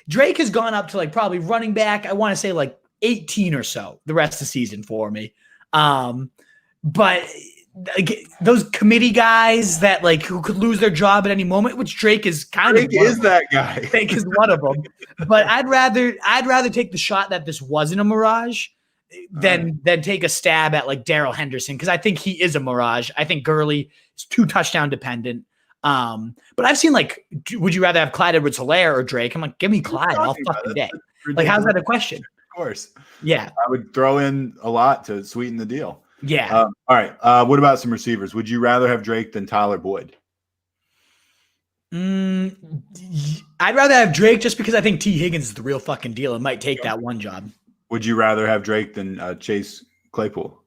Drake has gone up to like probably running back. I want to say like 18 or so the rest of the season for me. But those committee guys that like who could lose their job at any moment, which Drake is kind of that guy. Drake is one of them. But I'd rather take the shot that this wasn't a mirage than take a stab at like Darrell Henderson, because I think he is a mirage. I think Gurley is too touchdown dependent. But I've seen like, would you rather have Clyde Edwards-Helaire or Drake? I'm like, give me Clyde all fucking day. Like, how's that a question? Of course. Yeah. I would throw in a lot to sweeten the deal. Yeah. All right. What about some receivers? Would you rather have Drake than Tyler Boyd? I'd rather have Drake just because I think T. Higgins is the real fucking deal and might take that one job. Would you rather have Drake than Chase Claypool?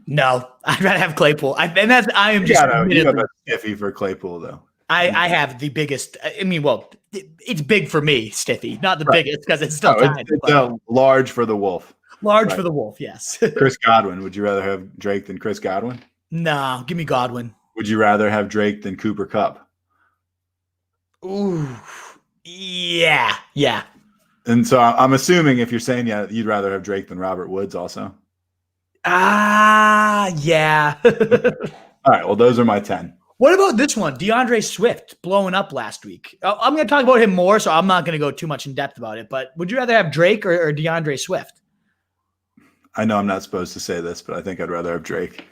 No, I'd rather have Claypool. I am just. You have a stiffy for Claypool, though. I have the biggest. I mean, well, it's big for me, stiffy, not the biggest because it's still tiny. It's large for the Wolf. Large for the Wolf, yes. Chris Godwin. Would you rather have Drake than Chris Godwin? No, give me Godwin. Would you rather have Drake than Cooper Kupp? Ooh, yeah. And so I'm assuming if you're saying you'd rather have Drake than Robert Woods also. Yeah. All right. Well, those are my 10. What about this one? DeAndre Swift blowing up last week. I'm going to talk about him more, so I'm not going to go too much in depth about it. But would you rather have Drake or DeAndre Swift? I know I'm not supposed to say this, but I think I'd rather have Drake.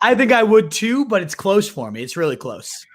I think I would too, but it's close for me. It's really close.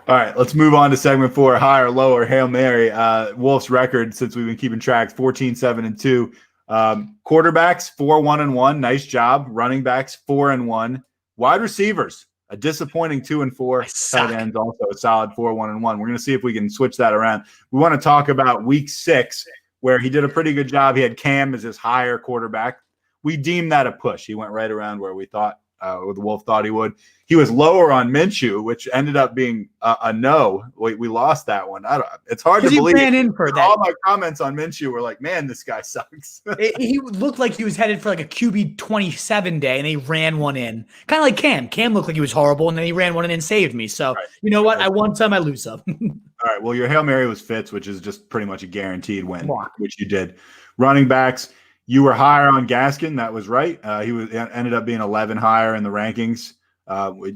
All right, let's move on to segment 4, high or low or Hail Mary. Wolf's record, since we've been keeping track, 14-7-2. Quarterbacks, 4-1-1. Nice job. Running backs, 4-1. Wide receivers, a disappointing 2-4. Tight ends, also a solid 4-1-1. We're going to see if we can switch that around. We want to talk about week 6, where he did a pretty good job. He had Cam as his higher quarterback. We deemed that a push. He went right around where we thought, or the Wolf thought he would. He was lower on Minshew, which ended up being a no. We lost that one. It's hard to believe. He ran in for that. All my comments on Minshew were like, man, this guy sucks. He looked like he was headed for like a QB 27 day, and he ran one in. Kind of like Cam. Cam looked like he was horrible, and then he ran one in and saved me. So, You know what? I won some, I lose some. All right. Well, your Hail Mary was Fitz, which is just pretty much a guaranteed win, which you did. Running backs, you were higher on Gaskin. That was right. He ended up being 11 higher in the rankings.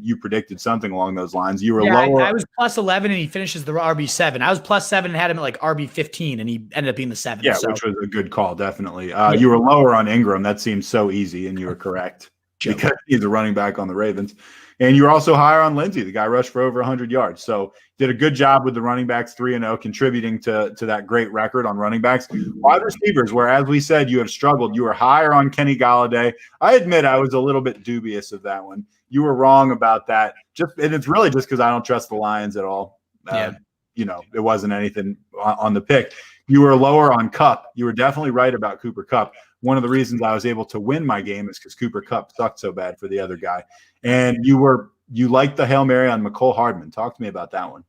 You predicted something along those lines. You were lower. I was plus 11, and he finishes the RB7. I was plus 7 and had him at like RB15, and he ended up being the 7. Yeah, which was a good call, definitely. You were lower on Ingram. That seems so easy, and you were correct because he's a running back on the Ravens. And you were also higher on Lindsey. The guy rushed for over 100 yards. So did a good job with the running backs, 3-0, contributing to that great record on running backs. Wide receivers, where, as we said, you have struggled. You were higher on Kenny Galladay. I admit I was a little bit dubious of that one. You were wrong about that. And it's really just because I don't trust the Lions at all. It wasn't anything on the pick. You were lower on Kupp. You were definitely right about Cooper Kupp. One of the reasons I was able to win my game is because Cooper Kupp sucked so bad for the other guy. And you liked the Hail Mary on McCole Hardman. Talk to me about that one.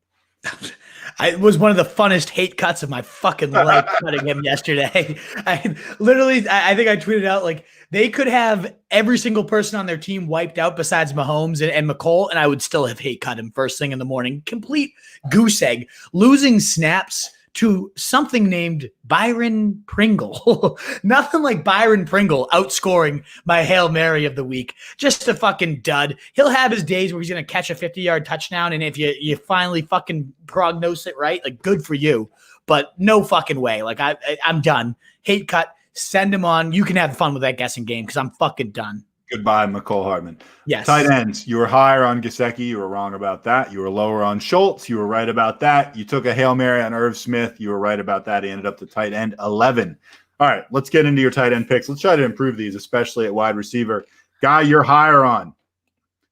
It was one of the funnest hate cuts of my fucking life cutting him yesterday. I think I tweeted out like they could have every single person on their team wiped out besides Mahomes and McCole, and I would still have hate cut him first thing in the morning. Complete goose egg. Losing snaps to something named Byron Pringle. Nothing like Byron Pringle outscoring my Hail Mary of the week. Just a fucking dud. He'll have his days where he's going to catch a 50-yard touchdown, and if you finally fucking prognose it right, like good for you. But no fucking way. Like I'm done. Hate cut. Send him on. You can have fun with that guessing game because I'm fucking done. Goodbye, McCole Hardman. Yes. Tight ends. You were higher on Gesicki. You were wrong about that. You were lower on Schultz. You were right about that. You took a Hail Mary on Irv Smith. You were right about that. He ended up to tight end 11. All right, let's get into your tight end picks. Let's try to improve these, especially at wide receiver. Guy you're higher on.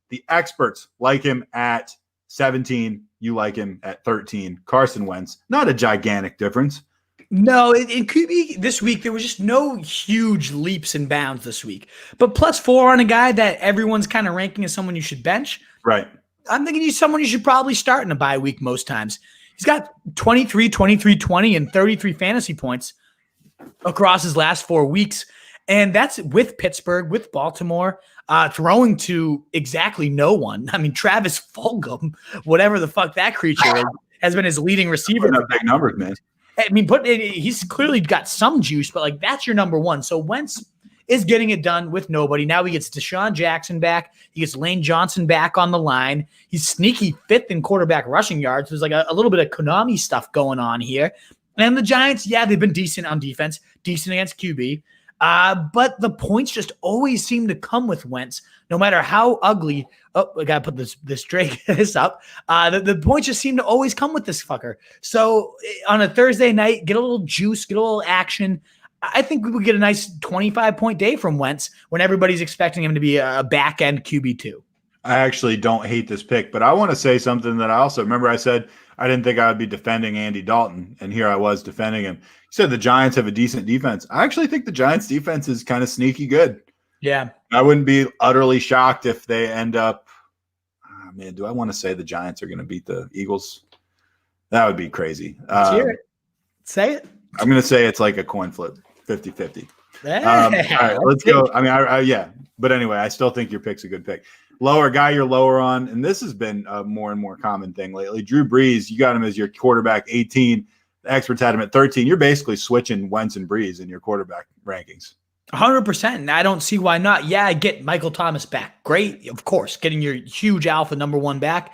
The experts like him at 17. You like him at 13. Carson Wentz. Not a gigantic difference. No, it could be this week. There was just no huge leaps and bounds this week. But +4 on a guy that everyone's kind of ranking as someone you should bench. Right. I'm thinking he's someone you should probably start in a bye week most times. He's got 23, 23, 20, and 33 fantasy points across his last 4 weeks. And that's with Pittsburgh, with Baltimore, throwing to exactly no one. I mean, Travis Fulgham, whatever the fuck that creature is, has been his leading receiver. Big numbers, man. I mean, he's clearly got some juice, but like that's your number one. So Wentz is getting it done with nobody. Now he gets Deshaun Jackson back. He gets Lane Johnson back on the line. He's sneaky 5th in quarterback rushing yards. There's like a little bit of Konami stuff going on here. And the Giants, yeah, they've been decent on defense, decent against QB. But the points just always seem to come with Wentz, no matter how ugly. Oh, I gotta put this up. The points just seem to always come with this fucker. So on a Thursday night, get a little juice, get a little action. I think we would get a nice 25-point day from Wentz when everybody's expecting him to be a back-end QB2. I actually don't hate this pick, but I want to say something that I also remember I said I didn't think I would be defending Andy Dalton, and here I was defending him. You said the Giants have a decent defense. I actually think the Giants defense is kind of sneaky good. Yeah. I wouldn't be utterly shocked if they end up do I want to say the Giants are going to beat the Eagles? That would be crazy. Let's hear it. Say it. I'm going to say it's like a coin flip, 50-50. Hey, all right, let's go. I mean, yeah. But anyway, I still think your pick's a good pick. Lower guy you're lower on, and this has been a more and more common thing lately. Drew Brees, you got him as your quarterback 18. The experts had him at 13. You're basically switching Wentz and Brees in your quarterback rankings. 100%. And I don't see why not. Yeah, I get Michael Thomas back. Great. Of course, getting your huge alpha number one back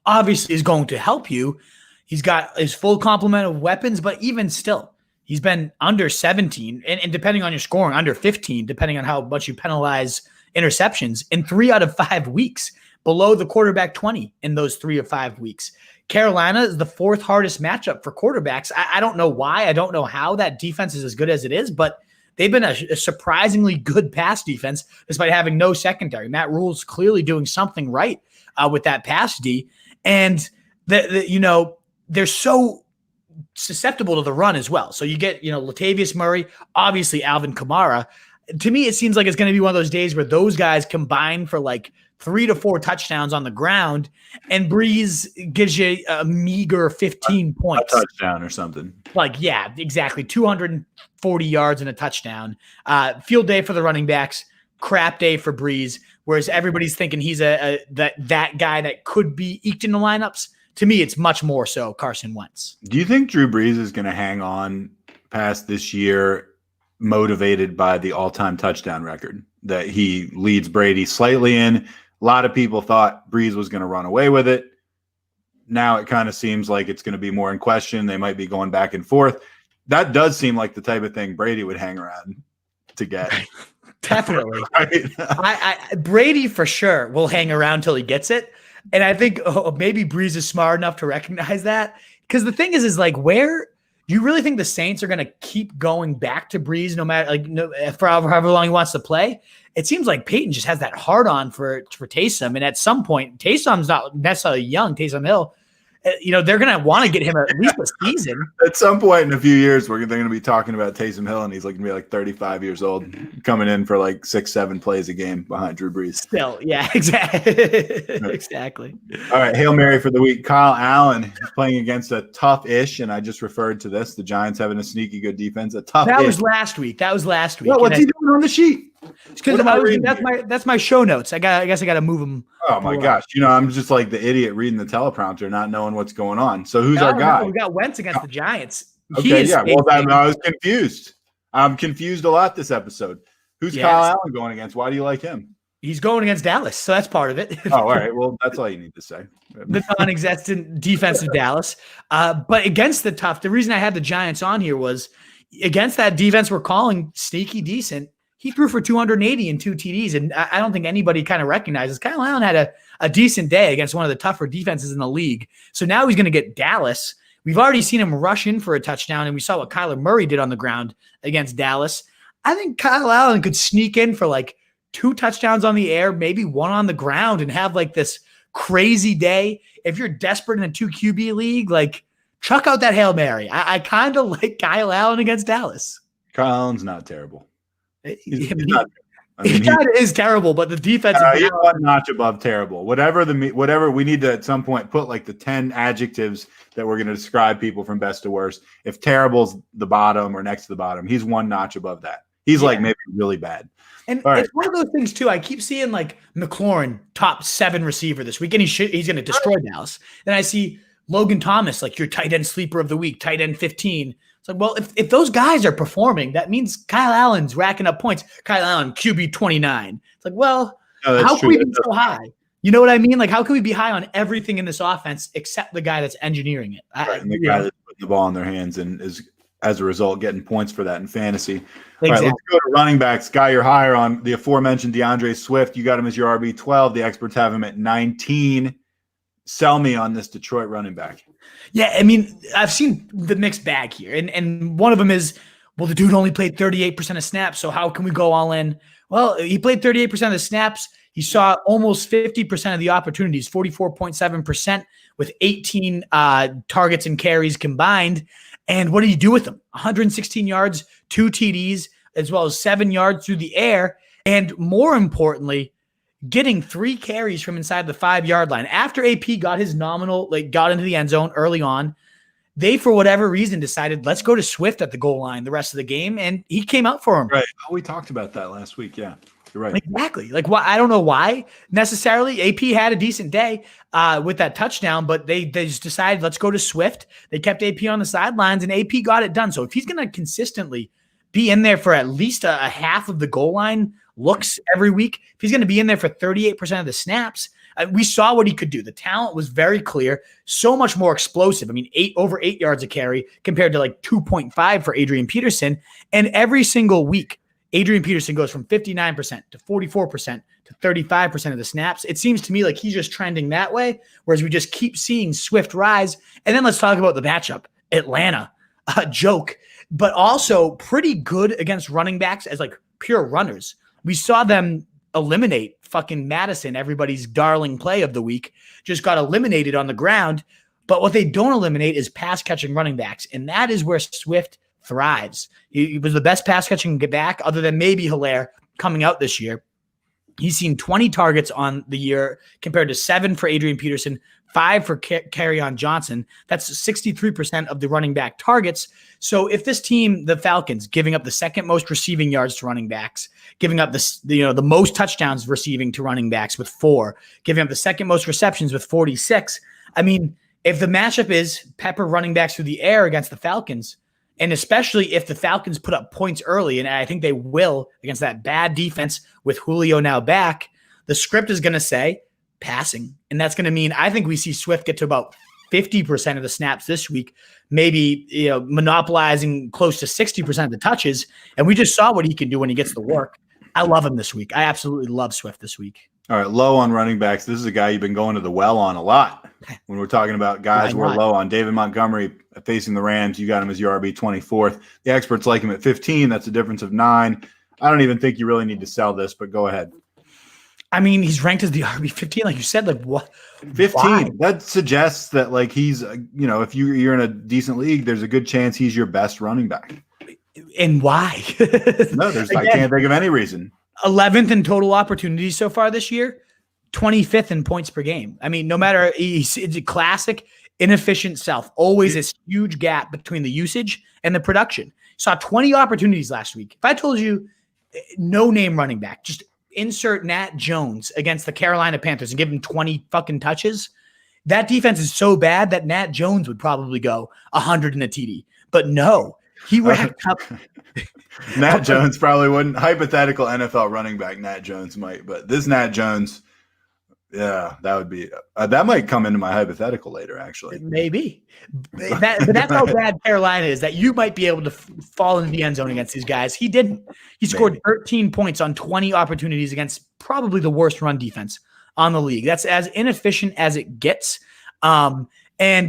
obviously is going to help you. He's got his full complement of weapons, but even still, he's been under 17 and depending on your scoring, under 15, depending on how much you penalize interceptions in 3 out of 5 weeks, below the quarterback 20 in those 3 of 5 weeks. Carolina is the 4th hardest matchup for quarterbacks. I don't know why. I don't know how that defense is as good as it is, but they've been a surprisingly good pass defense despite having no secondary. Matt Rule's clearly doing something right with that pass D. And they're so susceptible to the run as well. So you get, Latavius Murray, obviously Alvin Kamara. To me, it seems like it's going to be one of those days where those guys combine for like 3 to 4 touchdowns on the ground, and Brees gives you a meager 15 points. A touchdown or something. Like, yeah, exactly. 240 yards and a touchdown. Field day for the running backs, crap day for Brees, whereas everybody's thinking he's that guy that could be eked in the lineups. To me, it's much more so Carson Wentz. Do you think Drew Brees is going to hang on past this year motivated by the all-time touchdown record that he leads Brady slightly in? A lot of people thought Brees was going to run away with it. Now it kind of seems like it's going to be more in question. They might be going back and forth. That does seem like the type of thing Brady would hang around to get. Definitely. Right? Brady for sure will hang around till he gets it. And I think maybe Brees is smart enough to recognize that. Because the thing is like, where do you really think the Saints are going to keep going back to Brees no matter for however long he wants to play? It seems like Peyton just has that hard on for Taysom. And at some point, Taysom's not necessarily young, Taysom Hill. They're going to want to get him at least a season. At some point in a few years, they're going to be talking about Taysom Hill, and he's going to be like 35 years old, coming in for like 6-7 plays a game behind Drew Brees. Still, yeah, exactly. Exactly. All right, Hail Mary for the week. Kyle Allen is playing against a tough-ish, and I just referred to this, the Giants having a sneaky good defense. That was last week. Well, what's he doing on the sheet? Because that's my show notes. I guess I got to move them. Oh my gosh! I'm just like the idiot reading the teleprompter, not knowing what's going on. So who's our guy? We got Wentz against the Giants. Okay, yeah. Well, I was confused. I'm confused a lot this episode. Who's Kyle Allen going against? Why do you like him? He's going against Dallas, so that's part of it. Oh, all right. Well, that's all you need to say. The non-existent defense of Dallas, but against the reason I had the Giants on here was against that defense we're calling sneaky decent. He threw for 280 and 2 TDs, and I don't think anybody kind of recognizes Kyle Allen had a decent day against one of the tougher defenses in the league. So now he's going to get Dallas. We've already seen him rush in for a touchdown, and we saw what Kyler Murray did on the ground against Dallas. I think Kyle Allen could sneak in for like 2 touchdowns on the air, maybe 1 on the ground, and have like this crazy day. If you're desperate in a 2 QB league, like chuck out that Hail Mary. I kind of like Kyle Allen against Dallas. Kyle Allen's not terrible. He kind of is terrible, but the defense he's one notch above terrible. Whatever we need to at some point put like the 10 adjectives that we're going to describe people from best to worst. If terrible's the bottom or next to the bottom, he's one notch above that. He's like maybe really bad. And it's one of those things too. I keep seeing like McLaurin top 7 receiver this week, and he's going to destroy Dallas. Then I see Logan Thomas, like your tight end sleeper of the week, tight end 15. It's like, well, if those guys are performing, that means Kyle Allen's racking up points. Kyle Allen, QB 29. It's like, well, how can we be so high? You know what I mean? Like, how can we be high on everything in this offense except the guy that's engineering it? And the guy that's putting the ball in their hands and is, as a result, getting points for that in fantasy. Exactly. All right, let's go to running backs. Guy you're higher on, the aforementioned DeAndre Swift. You got him as your RB12. The experts have him at 19. Sell me on this Detroit running back. Yeah, I mean, I've seen the mixed bag here. And one of them is, well, the dude only played 38% of snaps, so how can we go all in? Well, he played 38% of the snaps. He saw almost 50% of the opportunities, 44.7% with 18 targets and carries combined. And what did he do with them? 116 yards, 2 TDs, as well as 7 yards through the air. And more importantly, getting 3 carries from inside the 5-yard line. After AP got his nominal, got into the end zone early on, they, for whatever reason, decided, let's go to Swift at the goal line the rest of the game, and he came out for him. Right. Oh, we talked about that last week. Yeah, you're right. Exactly. I don't know why necessarily. AP had a decent day with that touchdown, but they just decided, let's go to Swift. They kept AP on the sidelines, and AP got it done. So if he's going to consistently be in there for at least a half of the goal line looks every week, if he's going to be in there for 38% of the snaps, we saw what he could do. The talent was very clear, so much more explosive. I mean, over 8 yards a carry compared to 2.5 for Adrian Peterson. And every single week, Adrian Peterson goes from 59% to 44% to 35% of the snaps. It seems to me like he's just trending that way, whereas we just keep seeing Swift rise. And then let's talk about the matchup. Atlanta, a joke, but also pretty good against running backs as pure runners. We saw them eliminate fucking Madison, everybody's darling play of the week, just got eliminated on the ground. But what they don't eliminate is pass catching running backs. And that is where Swift thrives. He was the best pass catching back other than maybe Hilaire coming out this year. He's seen 20 targets on the year compared to 7 for Adrian Peterson, 5 for Kerryon Johnson. That's 63% of the running back targets. So if this team, the Falcons, giving up the second most receiving yards to running backs, giving up the most touchdowns receiving to running backs with 4, giving up the second most receptions with 46. I mean, if the matchup is pepper running backs through the air against the Falcons, and especially if the Falcons put up points early, and I think they will against that bad defense with Julio now back, the script is going to say passing. And that's going to mean I think we see Swift get to about 50% of the snaps this week, maybe monopolizing close to 60% of the touches. And we just saw what he can do when he gets the work. I love him this week. I absolutely love Swift this week. All right, low on running backs. This is a guy you've been going to the well on a lot when we're talking about guys we're low on. David Montgomery facing the Rams. You got him as your RB 24th. The experts like him at 15. That's a difference of 9. I don't even think you really need to sell this, but go ahead. I mean, he's ranked as the RB 15, like you said. What? 15. Why? That suggests that he's, if you're in a decent league, there's a good chance he's your best running back. And why? No, I can't think of any reason. 11th in total opportunities so far this year, 25th in points per game. I mean, no matter, it's a classic inefficient self. Always this huge gap between the usage and the production. Saw 20 opportunities last week. If I told you no name running back, just insert Nat Jones against the Carolina Panthers and give him 20 fucking touches, that defense is so bad that Nat Jones would probably go 100 in a TD. But no, he racked up. Nat Jones probably wouldn't. Hypothetical NFL running back Nat Jones might, but this Nat Jones, yeah, that would be that might come into my hypothetical later, actually. Maybe. But that's how bad Carolina is, that you might be able to fall into the end zone against these guys. He didn't. He scored 13 points on 20 opportunities against probably the worst run defense on the league. That's as inefficient as it gets. And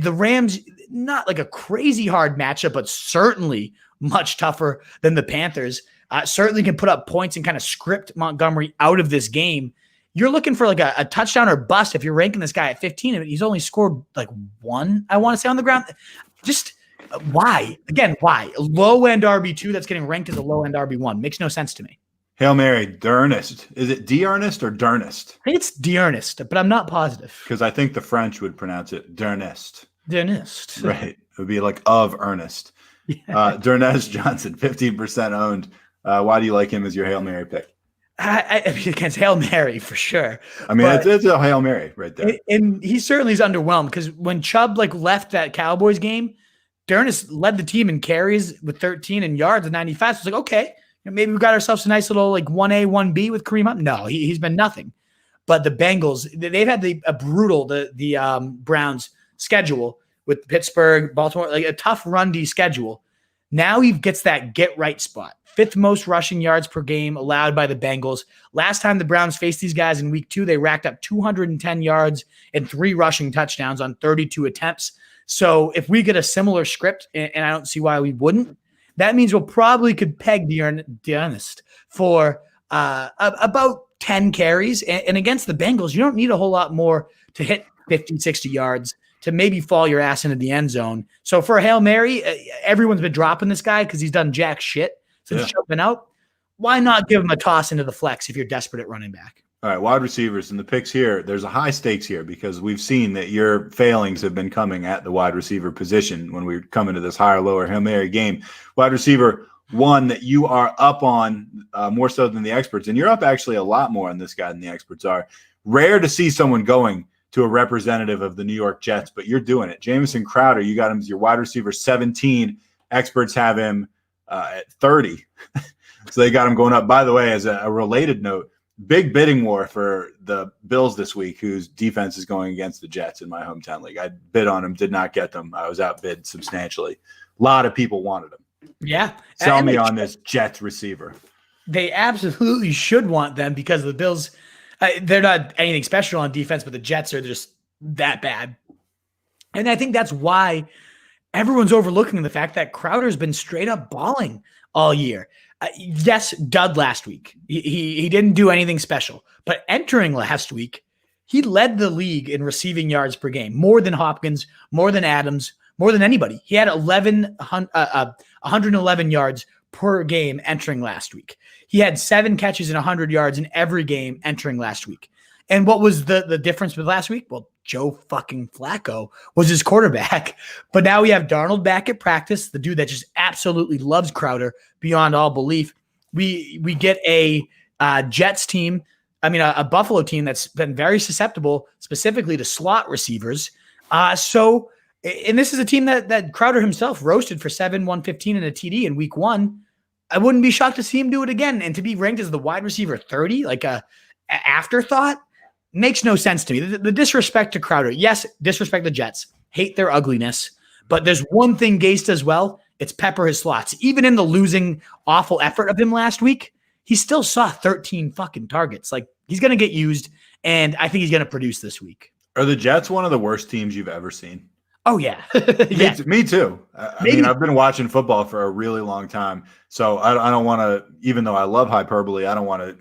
the Rams, not like a crazy hard matchup, but certainly much tougher than the Panthers. Certainly can put up points and kind of script Montgomery out of this game. You're looking for like a touchdown or bust if you're ranking this guy at 15. He's only scored like one, I want to say, on the ground. Just why? Again, why? Low-end RB2 that's getting ranked as a low-end RB1. Makes no sense to me. Hail Mary, D'Ernest. Is it D'Ernest or D'Ernest? I think it's D'Ernest, but I'm not positive. Because I think the French would pronounce it D'Ernest. D'Ernest. Right. It would be like of Ernest. Yeah. Deante Johnson, 15% owned. Why do you like him as your Hail Mary pick? I mean, against Hail Mary for sure. I mean, it's a Hail Mary right there. And he certainly is underwhelmed because when Chubb left that Cowboys game, D'Ernest led the team in carries with 13 and yards at 95. So it's like, okay, maybe we got ourselves a nice little like 1A, 1B with Kareem Hunt. No, he's been nothing. But the Bengals, they've had a brutal Browns schedule with Pittsburgh, Baltimore, like a tough run D schedule. Now he gets that get right spot. 5th most rushing yards per game allowed by the Bengals. Last time the Browns faced these guys in week 2, they racked up 210 yards and 3 rushing touchdowns on 32 attempts. So if we get a similar script, and I don't see why we wouldn't, that means we'll probably could peg D'Ernest for about 10 carries. And against the Bengals, you don't need a whole lot more to hit 50, 60 yards to maybe fall your ass into the end zone. So for a Hail Mary, everyone's been dropping this guy because he's done jack shit since jumping out. Why not give him a toss into the flex if you're desperate at running back? All right, wide receivers and the picks here. There's a high stakes here because we've seen that your failings have been coming at the wide receiver position when we come into this higher, lower Hail Mary game. Wide receiver, one that you are up on more so than the experts, and you're up actually a lot more on this guy than the experts are. Rare to see someone going to a representative of the New York Jets, but you're doing it. Jamison Crowder, you got him as your wide receiver 17. Experts have him at 30. So they got him going up. By the way, as a related note, big bidding war for the Bills this week, whose defense is going against the Jets in my hometown league. I bid on them, did not get them. I was outbid substantially. A lot of people wanted them. Yeah. Sell me on this Jets receiver. They absolutely should want them because the Bills, they're not anything special on defense, but the Jets are just that bad. And I think that's why everyone's overlooking the fact that Crowder's been straight up balling all year. Yes, dud last week. He didn't do anything special. But entering last week, he led the league in receiving yards per game, more than Hopkins, more than Adams, more than anybody. He had 111 yards per game entering last week. He had 7 catches and 100 yards in every game entering last week. And what was the difference with last week? Well, Joe fucking Flacco was his quarterback. But now we have Darnold back at practice, the dude that just absolutely loves Crowder beyond all belief. We get a Jets team, a Buffalo team that's been very susceptible specifically to slot receivers. And this is a team that Crowder himself roasted for 115 and a TD in week 1. I wouldn't be shocked to see him do it again. And to be ranked as the wide receiver 30, like a afterthought, makes no sense to me. The disrespect to Crowder. Yes, disrespect the Jets. Hate their ugliness. But there's one thing Gase does well. It's pepper his slots. Even in the losing awful effort of him last week, he still saw 13 fucking targets. Like, he's going to get used, and I think he's going to produce this week. Are the Jets one of the worst teams you've ever seen? Oh, yeah. Yeah. Me too. I mean, I've been watching football for a really long time, so I don't want to, even though I love hyperbole, I don't want to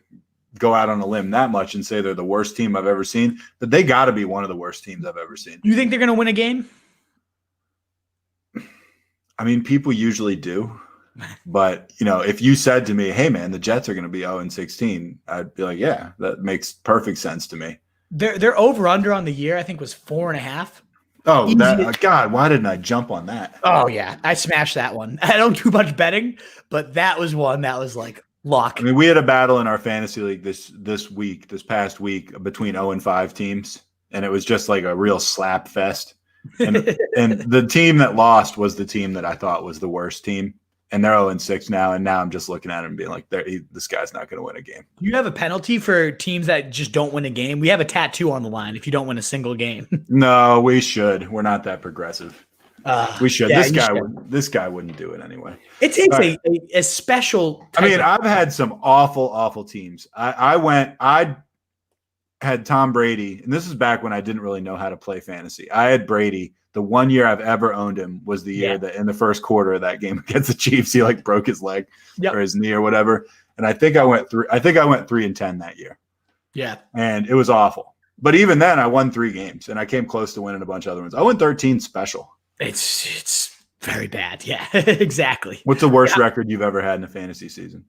go out on a limb that much and say they're the worst team I've ever seen, but they got to be one of the worst teams I've ever seen. You think they're going to win a game? I mean, people usually do, but if you said to me, hey man, the Jets are going to be 0-16, I'd be like, yeah, that makes perfect sense to me. Their over under on the year, I think, was 4.5. Oh, God, why didn't I jump on that? Oh yeah. I smashed that one. I don't do much betting, but that was one that was like, lock. I mean, we had a battle in our fantasy league this past week between 0-5 teams, and it was just like a real slap fest. And the team that lost was the team that I thought was the worst team, and they're 0-6 now. And now I'm just looking at him and being like, this guy's not going to win a game. Do you have a penalty for teams that just don't win a game? We have a tattoo on the line if you don't win a single game. No, we should. We're not that progressive. We should. Yeah, this guy wouldn't do it anyway. It's a special. I mean, I've had some awful teams. I had Tom Brady, and this is back when I didn't really know how to play fantasy. I had Brady The one year I've ever owned him was the year that in the first quarter of that game against the Chiefs, he like broke his leg or his knee or whatever. And I think I went 3-10 that year. Yeah. And it was awful. But even then I won 3 games and I came close to winning a bunch of other ones. I went 13 special. It's very bad. Yeah, exactly. What's the worst record you've ever had in a fantasy season?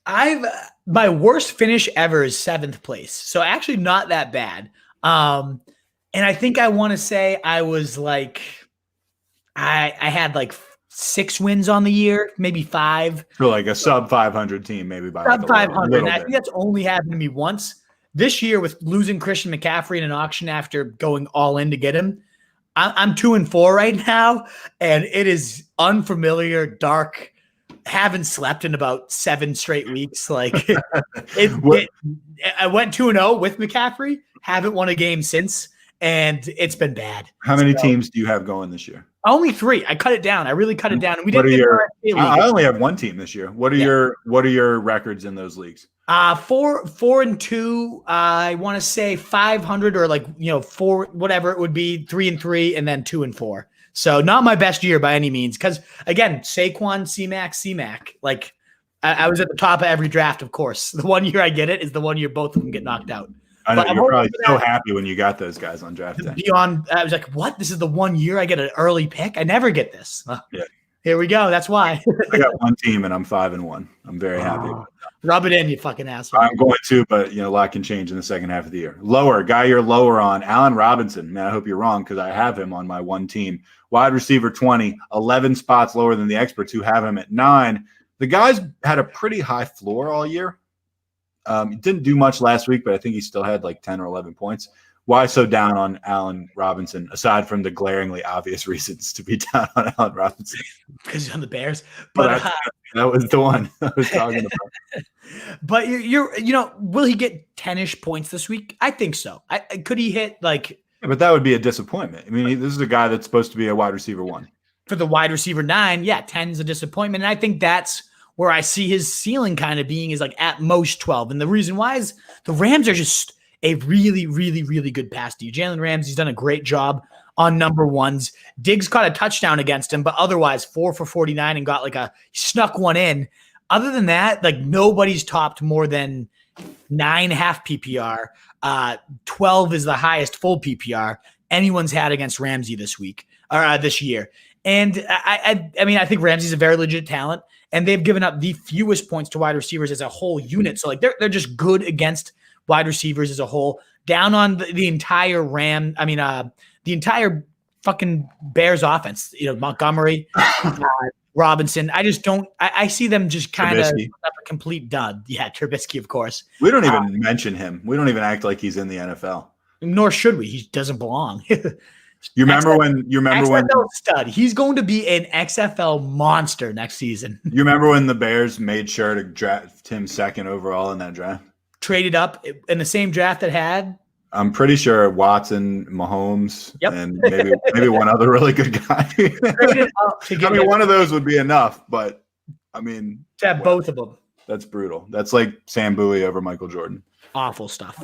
My worst finish ever is 7th place. So actually not that bad. And I think I want to say I was like, I had like 6 wins on the year, maybe 5. For like a sub 500 team, maybe by sub like 500. And I think that's only happened to me once this year with losing Christian McCaffrey in an auction after going all in to get him. I'm 2-4 right now, and it is unfamiliar, dark. Haven't slept in about 7 straight weeks. Like I went 2-0 with McCaffrey. Haven't won a game since, and it's been bad. How many teams do you have going this year? Only 3. I cut it down. I really cut it down. And we I only have 1 team this year. What are your records in those leagues? 4-2. I want to say 500 or 4, whatever it would be. 3-3, and then 2-4. So not my best year by any means. Because again, Saquon, C-Mac. Like I was at the top of every draft, of course. The one year I get it is the one year both of them get knocked out. I know you're probably so happy when you got those guys on draft day. I was like, what? This is the one year I get an early pick? I never get this. Yeah. Here we go. That's why. I got 1 team and I'm 5-1. I'm very happy. Rub it in, you fucking asshole. I'm going to, but a lot can change in the second half of the year. Guy you're lower on, Allen Robinson. Man, I hope you're wrong because I have him on my 1 team. Wide receiver 20, 11 spots lower than the experts who have him at 9. The guy's had a pretty high floor all year. He didn't do much last week, but I think he still had like 10 or 11 points. Why so down on Allen Robinson, aside from the glaringly obvious reasons to be down on Allen Robinson? Because he's on the Bears. But that was the one I was talking about. But will he get 10-ish points this week? I think so. Could he hit like? Yeah, but that would be a disappointment. I mean, this is a guy that's supposed to be a wide receiver 1. For the wide receiver 9, 10's a disappointment. And I think that's where I see his ceiling kind of being is like at most 12. And the reason why is the Rams are just a really, really, really good pass to you. Jalen Ramsey's done a great job on number 1s. Diggs caught a touchdown against him, but otherwise 4 for 49 and got snuck one in. Other than that, nobody's topped more than 9 half PPR. 12 is the highest full PPR anyone's had against Ramsey this week or this year. And I think Ramsey's a very legit talent, and they've given up the fewest points to wide receivers as a whole unit. So they're just good against wide receivers as a whole. Down on the entire the entire fucking Bears offense. Montgomery, Robinson. I just don't. I see them just kind of a complete dud. Yeah, Trubisky, of course. We don't even mention him. We don't even act like he's in the NFL. Nor should we. He doesn't belong. You remember when stud. He's going to be an XFL monster next season. You remember when the Bears made sure to draft him 2nd overall in that draft? Traded up in the same draft that had. I'm pretty sure Watson, Mahomes, yep. and maybe one other really good guy. One of those would be enough, but to have both of them. That's brutal. That's like Sam Bowie over Michael Jordan. Awful stuff.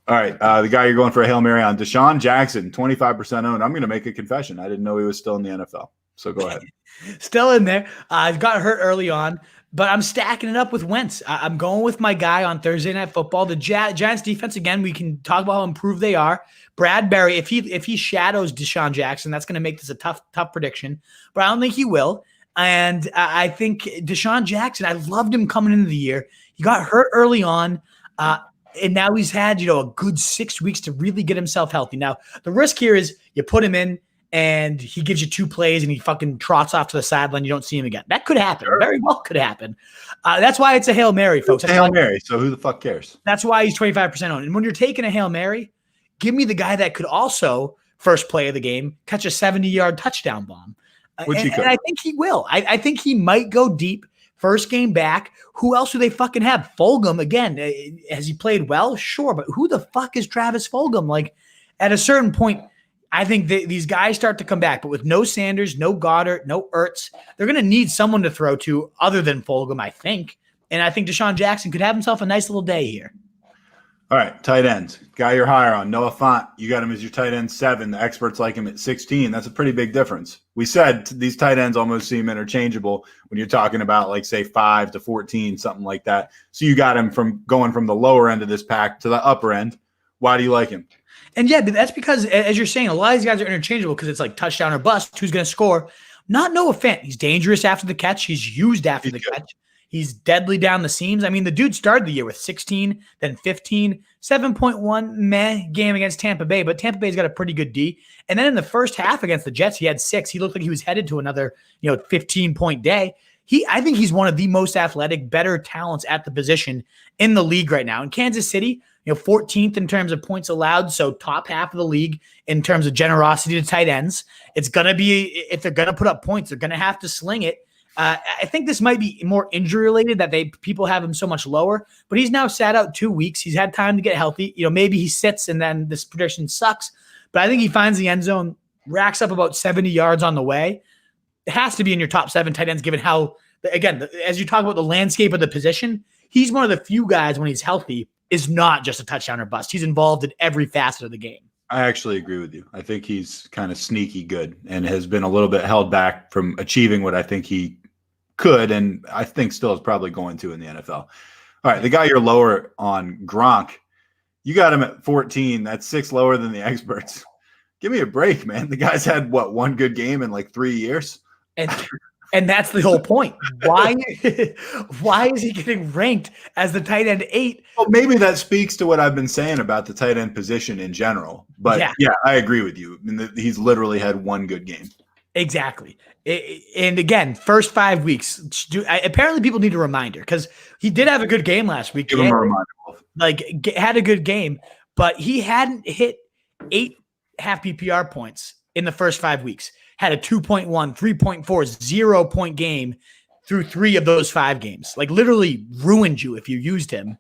All right, the guy you're going for a Hail Mary on, Deshaun Jackson, 25% owned. I'm going to make a confession. I didn't know he was still in the NFL. So go ahead. Still in there. I got hurt early on, but I'm stacking it up with Wentz. I'm going with my guy on Thursday Night Football. The Giants defense, again, we can talk about how improved they are. Bradbury, if he shadows Deshaun Jackson, that's going to make this a tough prediction, but I don't think he will. And I think Deshaun Jackson, I loved him coming into the year. He got hurt early on. And now he's had, a good 6 weeks to really get himself healthy. Now, the risk here is you put him in and he gives you 2 plays and he fucking trots off to the sideline. You don't see him again. That could happen. Sure. Very well could happen. That's why it's a Hail Mary, folks. It's a Hail Mary, so who the fuck cares? That's why he's 25% owned. And when you're taking a Hail Mary, give me the guy that could also, first play of the game, catch a 70-yard touchdown bomb. And I think he will. I think he might go deep. First game back. Who else do they fucking have? Fulgham, again, has he played well? Sure, but who the fuck is Travis Fulgham? At a certain point, I think these guys start to come back, but with no Sanders, no Goddard, no Ertz, they're going to need someone to throw to other than Fulgham, I think. And I think Deshaun Jackson could have himself a nice little day here. All right, tight ends. Guy you're higher on, Noah Fant. You got him as your tight end 7. The experts like him at 16. That's a pretty big difference. We said these tight ends almost seem interchangeable when you're talking about, like, say, 5 to 14, something like that. So you got him from going from the lower end of this pack to the upper end. Why do you like him? And yeah, but that's because, as you're saying, a lot of these guys are interchangeable because it's like touchdown or bust. Who's going to score? Not Noah Fant. He's dangerous after the catch. He's used after the catch. He's deadly down the seams. I mean, the dude started the year with 16, then 15, 7.1 meh game against Tampa Bay, but Tampa Bay's got a pretty good D. And then in the first half against the Jets, he had 6. He looked like he was headed to another, 15-point day. I think he's one of the most athletic, better talents at the position in the league right now. In Kansas City, 14th in terms of points allowed, so top half of the league in terms of generosity to tight ends. It's going to be, if they're going to put up points, they're going to have to sling it. I think this might be more injury related that people have him so much lower, but he's now sat out 2 weeks. He's had time to get healthy. Maybe he sits and then this prediction sucks, but I think he finds the end zone, racks up about 70 yards on the way. It has to be in your top 7 tight ends, given how, again, as you talk about the landscape of the position, he's one of the few guys when he's healthy is not just a touchdown or bust. He's involved in every facet of the game. I actually agree with you. I think he's kind of sneaky good and has been a little bit held back from achieving what I think he could, and I think still is probably going to in the NFL. All right, the guy you're lower on, Gronk, you got him at 14. That's 6 lower than the experts. Give me a break, man. The guy's had, one good game in like 3 years? And that's the whole point. Why is he getting ranked as the tight end 8? Well, maybe that speaks to what I've been saying about the tight end position in general. But yeah I agree with you. I mean, he's literally had 1 good game. Exactly. And again, first 5 weeks, apparently people need a reminder because he did have a good game last week. Give him a reminder. Had a good game, but he hadn't hit 8 half PPR points in the first 5 weeks. Had a 2.1, 3.4, 0-point game through 3 of those 5 games. Like literally ruined you if you used him.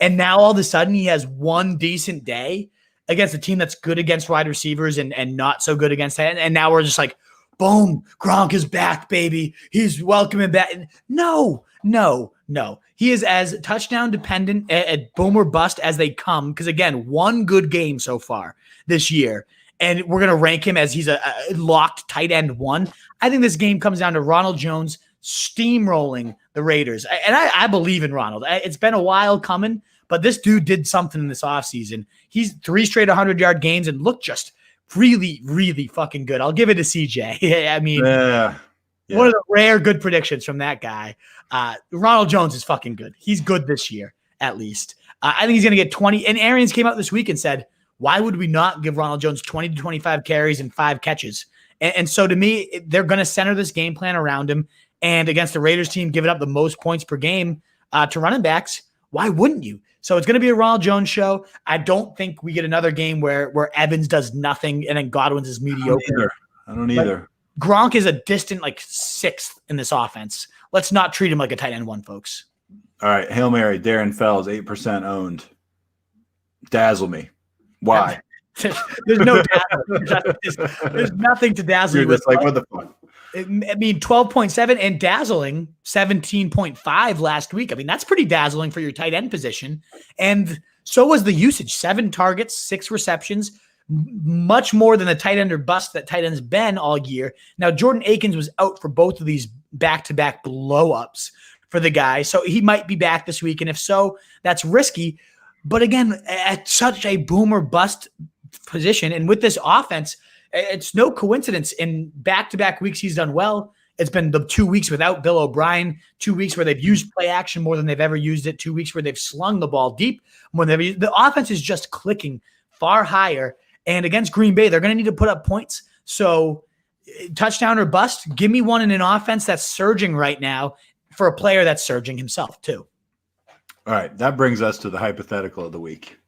And now all of a sudden he has 1 decent day against a team that's good against wide receivers and not so good against that. And now we're just like, boom, Gronk is back, baby. He's welcoming back. No. He is as touchdown dependent at boom or bust as they come. Because again, 1 good game so far this year. And we're going to rank him as he's a locked tight end 1. I think this game comes down to Ronald Jones steamrolling the Raiders. And I believe in Ronald. It's been a while coming, but this dude did something in this offseason. He's 3 straight 100-yard games and looked just really, really fucking good. I'll give it to CJ. I mean, one of the rare good predictions from that guy. Ronald Jones is fucking good. He's good this year, at least. I think he's going to get 20. And Arians came out this week and said, why would we not give Ronald Jones 20 to 25 carries and 5 catches? And so to me, they're going to center this game plan around him. And against the Raiders team, giving up the most points per game to running backs, why wouldn't you? So it's going to be a Ronald Jones show. I don't think we get another game where Evans does nothing and then Godwin's is mediocre. I don't either. But Gronk is a distant 6th in this offense. Let's not treat him like a tight end 1, folks. All right, Hail Mary, Darren Fells, 8% owned. Dazzle me. Why? There's no dazzle. There's nothing to dazzle you with. Like, what the fuck? I mean, 12.7 and dazzling 17.5 last week. I mean, that's pretty dazzling for your tight end position. And so was the usage. 7 targets, 6 receptions, much more than the tight end or bust that tight end's been all year. Now, Jordan Akins was out for both of these back-to-back blow-ups for the guy. So he might be back this week. And if so, that's risky. But again, at such a boom or bust position, and with this offense, it's no coincidence in back-to-back weeks he's done well. It's been the 2 weeks without Bill O'Brien, 2 weeks where they've used play action more than they've ever used it, 2 weeks where they've slung the ball deep more than they've used. The offense is just clicking far higher. And against Green Bay, they're going to need to put up points. So touchdown or bust, give me one in an offense that's surging right now for a player that's surging himself too. All right, that brings us to the hypothetical of the week.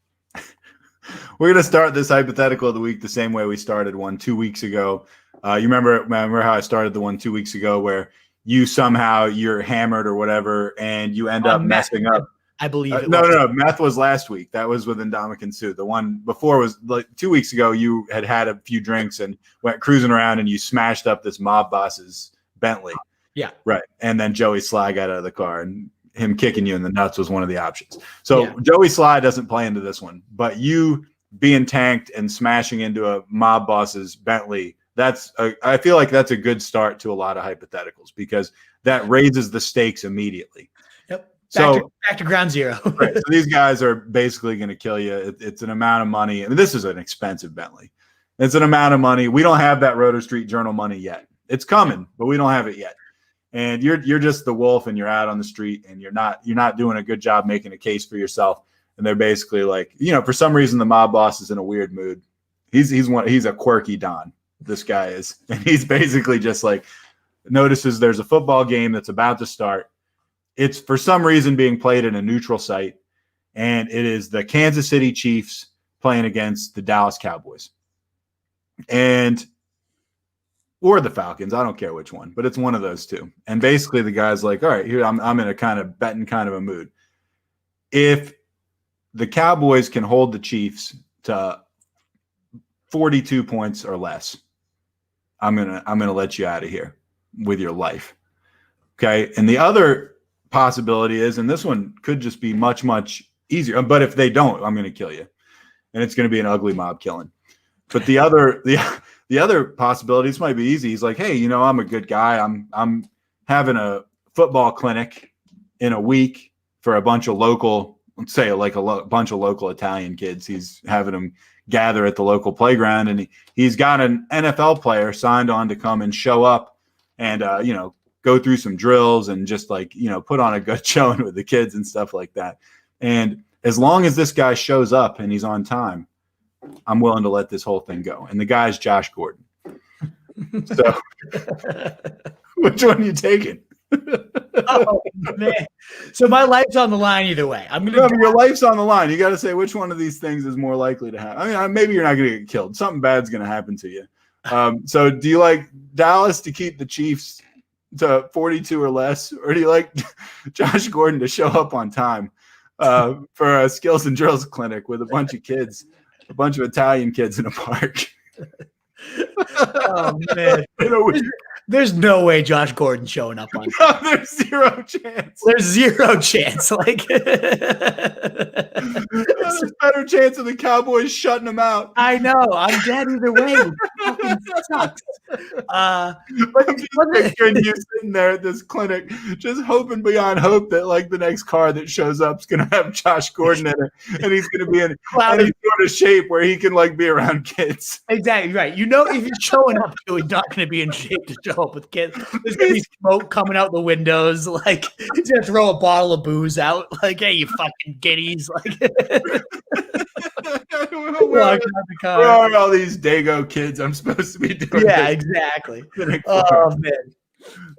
We're going to start this hypothetical of the week the same way we started one 2 weeks ago. You remember how I started the one 2 weeks ago where you're hammered or whatever and you end up messing up. I believe No. Meth was last week. That was with Ndamukong Suh. The one before was like 2 weeks ago. You had a few drinks and went cruising around and you smashed up this mob boss's Bentley. Yeah. Right. And then Joey Sly got out of the car and him kicking you in the nuts was one of the options. So Joey Sly doesn't play into this one, but you being tanked and smashing into a mob boss's Bentley, I feel like that's a good start to a lot of hypotheticals because that raises the stakes immediately. Yep. Back to ground zero. Right, so these guys are basically going to kill you. It's an amount of money. I mean, this is an expensive Bentley. It's an amount of money. We don't have that Roto Street Journal money yet. It's coming, but we don't have it yet. And you're just the wolf, and you're out on the street, and you're not doing a good job making a case for yourself. And they're basically like, for some reason the mob boss is in a weird mood. He's a quirky Don. This guy is, and he's basically just like notices there's a football game that's about to start. It's for some reason being played in a neutral site, and it is the Kansas City Chiefs playing against the Dallas Cowboys. Or the Falcons. I don't care which one, but it's one of those two. And basically the guy's like, all right, here I'm in a kind of betting kind of a mood. If the Cowboys can hold the Chiefs to 42 points or less, I'm gonna let you out of here with your life. Okay. And the other possibility is, and this one could just be much, much easier, but if they don't, I'm gonna kill you. And it's gonna be an ugly mob killing. But the other possibilities might be easy. He's like, hey, I'm a good guy. I'm having a football clinic in a week for a bunch of local, let's say like bunch of local Italian kids. He's having them gather at the local playground, and he's got an NFL player signed on to come and show up and, go through some drills and just like, put on a good showing with the kids and stuff like that. And as long as this guy shows up and he's on time, I'm willing to let this whole thing go. And the guy's Josh Gordon. So which one are you taking? Oh, man. So my life's on the line either way. Your life's on the line. You got to say which one of these things is more likely to happen. I mean, maybe you're not going to get killed. Something bad's going to happen to you. So do you like Dallas to keep the Chiefs to 42 or less, or do you like Josh Gordon to show up on time for a skills and drills clinic with a bunch of kids? A bunch of Italian kids in a park. Oh, man. There's no way Josh Gordon's showing up on time. No, there's zero chance. There's zero chance. Like, there's a better chance of the Cowboys shutting him out. I know. I'm dead either way. It fucking sucks. I'm just picturing you sitting there at this clinic, just hoping beyond hope that like the next car that shows up is going to have Josh Gordon in it, and he's going to be in any sort of shape where he can like be around kids. Exactly right. If he's showing up, he's not going to be in shape to show up with kids. There's going to be smoke coming out the windows. Like he's going to throw a bottle of booze out. Like, hey, you fucking giddies. Like, where are all these Dago kids I'm supposed to be doing? Yeah, exactly. Oh man.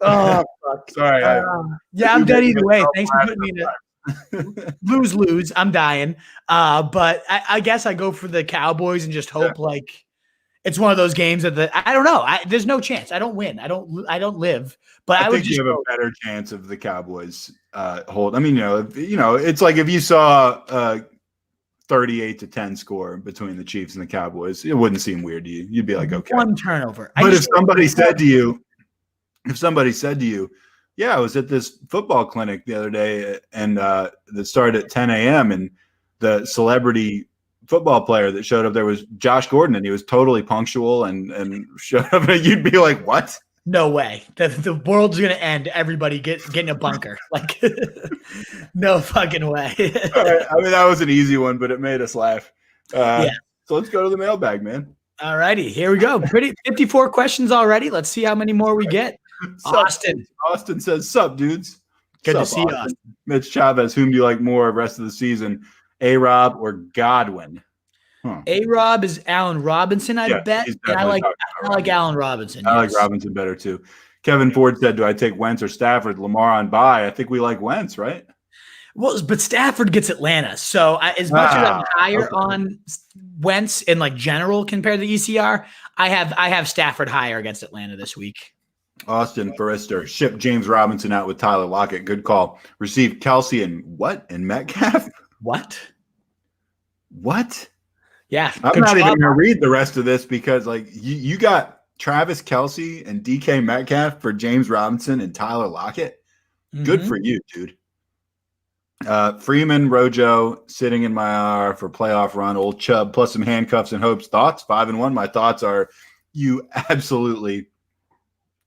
Oh fuck. Sorry. I'm dead either way. Thanks for putting me in lose. I'm dying. But I guess I go for the Cowboys and just hope like it's one of those games that I don't know. There's no chance. I don't win. I don't live. But I would think you have a better chance of the Cowboys hold. I mean, it's like if you saw 38-10 score between the Chiefs and the Cowboys, it wouldn't seem weird to you. You'd be like, okay. One turnover. But if somebody said to you, yeah, I was at this football clinic the other day and that started at 10 a.m. and the celebrity football player that showed up there was Josh Gordon, and he was totally punctual and showed up, and you'd be like, what? No way. The world's going to end. Everybody getting a bunker. Like, no fucking way. All right. I mean, that was an easy one, but it made us laugh. So let's go to the mailbag, man. All righty. Here we go. 54 questions already. Let's see how many more we get. Austin says, sup, dudes. Good to see you, Austin. Mitch Chavez, whom do you like more rest of the season, A-Rob or Godwin? A-Rob is Allen Robinson, I bet. And I like Allen Robinson. I like Robinson better too. Kevin Ford said, do I take Wentz or Stafford? Lamar on bye. I think we like Wentz, right? Well, but Stafford gets Atlanta. So as much as I'm higher on Wentz in like general compared to the ECR, I have Stafford higher against Atlanta this week. Austin Forrester, ship James Robinson out with Tyler Lockett. Good call. Receive Kelsey and what? And Metcalf? What? Yeah. I'm not even going to read the rest of this because like you got Travis Kelsey and DK Metcalf for James Robinson and Tyler Lockett. Mm-hmm. Good for you, dude. Freeman, Rojo sitting in my R for playoff run. Old Chubb plus some handcuffs and hopes. Thoughts? 5-1. My thoughts are you absolutely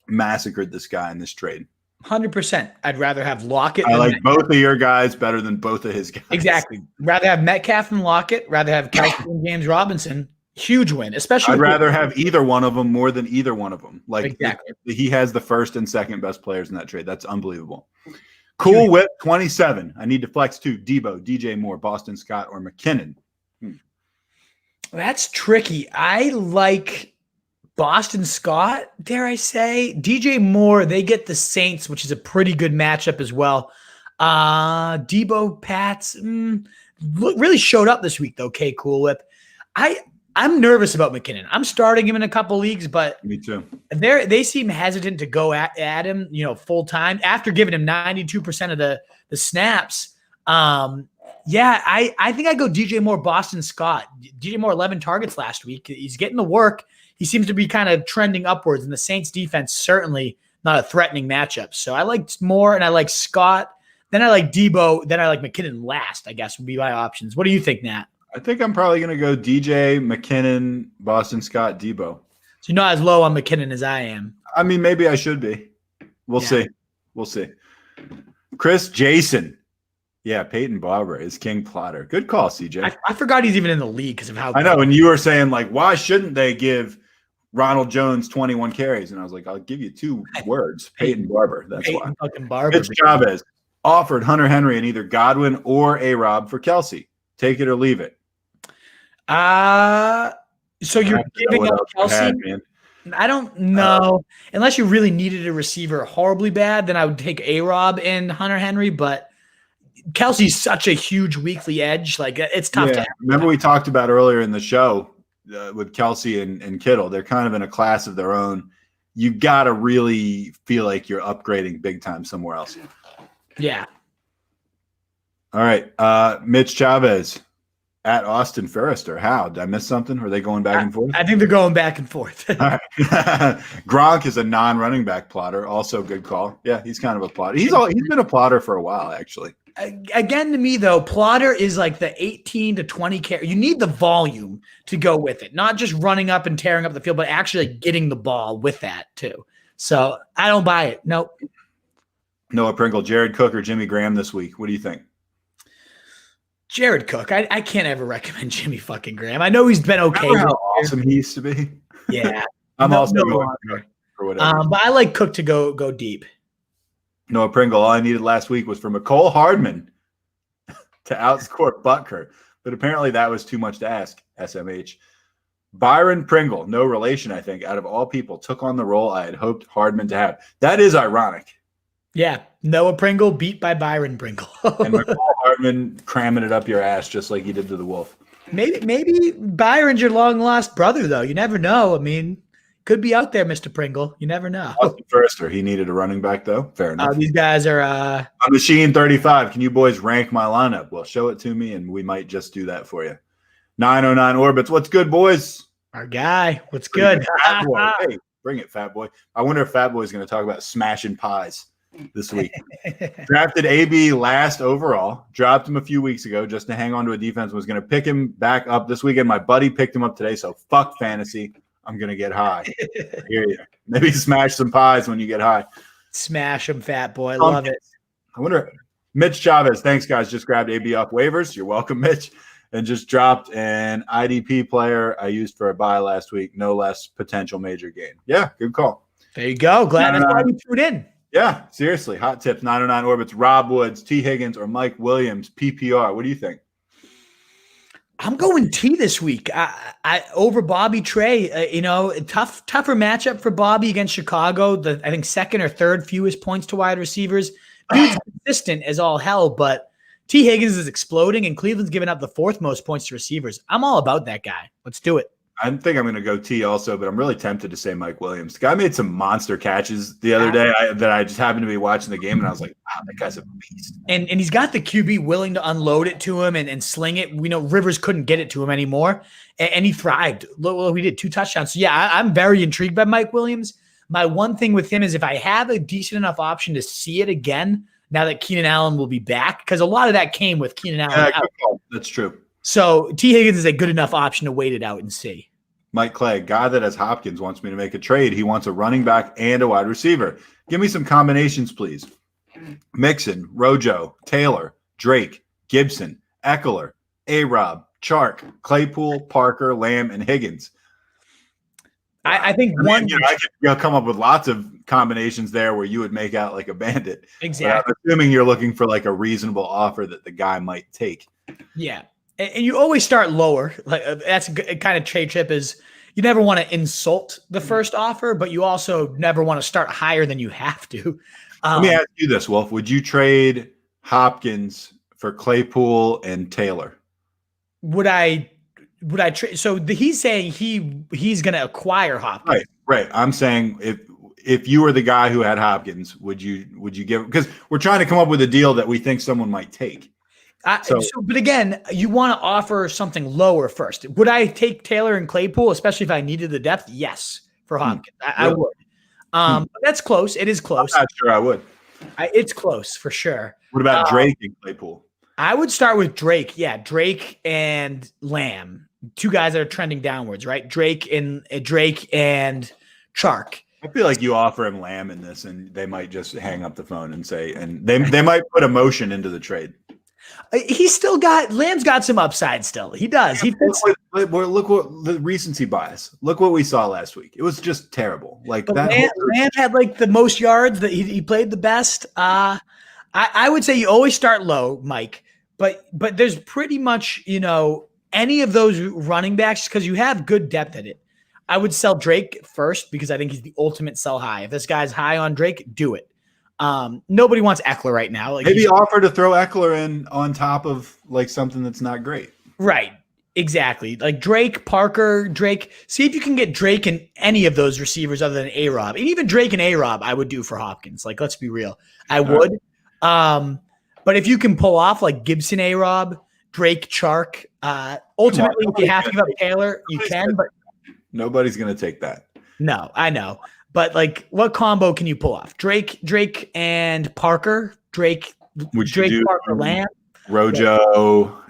massacred this guy in this trade. 100%. I'd rather have Lockett. I like Metcalf. both of your guys better than both of his guys. Exactly. Rather have Metcalf than Lockett. Rather have Kelsey and James Robinson. Huge win, especially. I'd rather have either one of them more than either one of them. Like exactly. He has the first and second best players in that trade. That's unbelievable. Cool Whip 27. I need to flex two. Debo, DJ Moore, Boston Scott, or McKinnon. That's tricky. I like Boston Scott, dare I say. DJ Moore, they get the Saints, which is a pretty good matchup as well. Debo, Pats, really showed up this week, though, K Cool Whip. I'm nervous about McKinnon. I'm starting him in a couple leagues, but me too. They seem hesitant to go at him, full time after giving him 92% of the snaps. I think I go DJ Moore, Boston Scott. DJ Moore 11 targets last week. He's getting the work. He seems to be kind of trending upwards, and the Saints defense certainly not a threatening matchup. So I like Moore and I like Scott. Then I like Debo. Then I like McKinnon last, I guess would be my options. What do you think, Nat? I think I'm probably going to go DJ, McKinnon, Boston Scott, Debo. So you're not as low on McKinnon as I am. I mean, maybe I should be. We'll see. We'll see. Chris Jason. Yeah, Peyton Barber is King Plotter. Good call, CJ. I forgot he's even in the league because of how I know. And you were saying, like, why shouldn't they give Ronald Jones 21 carries? And I was like, I'll give you two words. Peyton Barber. That's Peyton why. Fucking Barber. Mitch Chavez offered Hunter Henry and either Godwin or A-Rob for Kelsey. Take it or leave it. So you're giving up Kelsey? I don't know. Unless you really needed a receiver horribly bad, then I would take A-Rob and Hunter Henry, but Kelsey's such a huge weekly edge. Like, it's tough to have. Remember we talked about earlier in the show with Kelsey and Kittle. They're kind of in a class of their own. You got to really feel like you're upgrading big time somewhere else. Yeah. All right. Mitch Chavez. At Austin Ferrister. How? Did I miss something? Are they going back and forth? I think they're going back and forth. All right. Gronk is a non-running back plotter. Also good call. Yeah, he's kind of a plotter. He's been a plotter for a while, actually. Again, to me, though, plotter is like the 18 to 20 carry. You need the volume to go with it. Not just running up and tearing up the field, but actually getting the ball with that, too. So I don't buy it. Nope. Noah Pringle, Jared Cook, or Jimmy Graham this week. What do you think? Jared Cook. I can't ever recommend Jimmy fucking Graham. I know he's been okay. Remember how awesome he used to be? Yeah. I'm also going for whatever. But I like Cook to go deep. Noah Pringle, all I needed last week was for McCole Hardman to outscore Butker. But apparently that was too much to ask, SMH. Byron Pringle, no relation, I think, out of all people, took on the role I had hoped Hardman to have. That is ironic. Yeah, Noah Pringle beat by Byron Pringle. And McCall Hardman cramming it up your ass just like he did to the Wolf. Maybe Byron's your long-lost brother, though. You never know. I mean, could be out there, Mr. Pringle. You never know. First, or he needed a running back, though. Fair enough. These guys are on Machine 35. Can you boys rank my lineup? Well, show it to me, and we might just do that for you. 909 Orbits. What's good, boys? Our guy. What's good? Hey, bring it, Fat Boy. I wonder if Fat Boy's going to talk about smashing pies this week. Drafted AB last overall, dropped him a few weeks ago just to hang on to a defense, was going to pick him back up this weekend. My buddy picked him up today, so fuck fantasy. I'm going to get high. I hear you. Maybe smash some pies when you get high. Smash them, Fat Boy. Love it. I wonder, Mitch Chavez, thanks, guys. Just grabbed AB off waivers. You're welcome, Mitch. And just dropped an IDP player I used for a buy last week. No less potential major gain. Yeah, good call. There you go. Glad that's why you tuned in. Yeah, seriously. Hot tips, 909 Orbits, Rob Woods, T. Higgins, or Mike Williams, PPR. What do you think? I'm going T this week. I over Bobby Trey. Tougher matchup for Bobby against Chicago. I think second or third fewest points to wide receivers. Dude's consistent as all hell, but T. Higgins is exploding, and Cleveland's giving up the fourth most points to receivers. I'm all about that guy. Let's do it. I think I'm going to go T also, but I'm really tempted to say Mike Williams. The guy made some monster catches the other day that I just happened to be watching the game, and I was like, wow, that guy's a beast. And he's got the QB willing to unload it to him and sling it. We know Rivers couldn't get it to him anymore, and he thrived. Well, he did 2 touchdowns. So, yeah, I'm very intrigued by Mike Williams. My one thing with him is if I have a decent enough option to see it again, now that Keenan Allen will be back, because a lot of that came with Keenan Allen out. That's true. So T. Higgins is a good enough option to wait it out and see. Mike Clay, guy that has Hopkins, wants me to make a trade. He wants a running back and a wide receiver. Give me some combinations, please. Mixon, Rojo, Taylor, Drake, Gibson, Eckler, A-Rob, Chark, Claypool, Parker, Lamb, and Higgins. I think I could come up with lots of combinations there where you would make out like a bandit. Exactly. But I'm assuming you're looking for like a reasonable offer that the guy might take. Yeah. And you always start lower. Like that's a good kind of trade chip is you never want to insult the first offer, but you also never want to start higher than you have to. Let me ask you this, Wolf. Would you trade Hopkins for Claypool and Taylor? Would I trade? So he's saying he's going to acquire Hopkins. Right. I'm saying if you were the guy who had Hopkins, would you give? Because we're trying to come up with a deal that we think someone might take. But again, you want to offer something lower first. Would I take Taylor and Claypool, especially if I needed the depth? Yes, for Hopkins, I would. But that's close. It is close. I'm not sure I would. It's close for sure. What about Drake and Claypool? I would start with Drake. Yeah, Drake and Lamb, two guys that are trending downwards, right? Drake and Chark. I feel like you offer him Lamb in this, and they might just hang up the phone and say, and they might put emotion into the trade. He's still got Lamb's got some upside still. He does. He fits. Look what the recency bias. Look what we saw last week. It was just terrible. Like but that. Lamb had like the most yards. That he played the best. I would say you always start low, Mike. But there's pretty much any of those running backs because you have good depth at it. I would sell Drake first because I think he's the ultimate sell high. If this guy's high on Drake, do it. Nobody wants Eckler right now. Like maybe offer to throw Eckler in on top of like something that's not great. Right. Exactly. Like Drake, Parker, Drake. See if you can get Drake and any of those receivers other than A-Rob. And even Drake and A-Rob, I would do for Hopkins. Like, let's be real. I would. But if you can pull off like Gibson, A-Rob, Drake, Chark, ultimately, if you have to give up Taylor, you can. But nobody's going to take that. No, I know. But like, what combo can you pull off? Drake and Parker. Drake, Parker, Lamb. Rojo.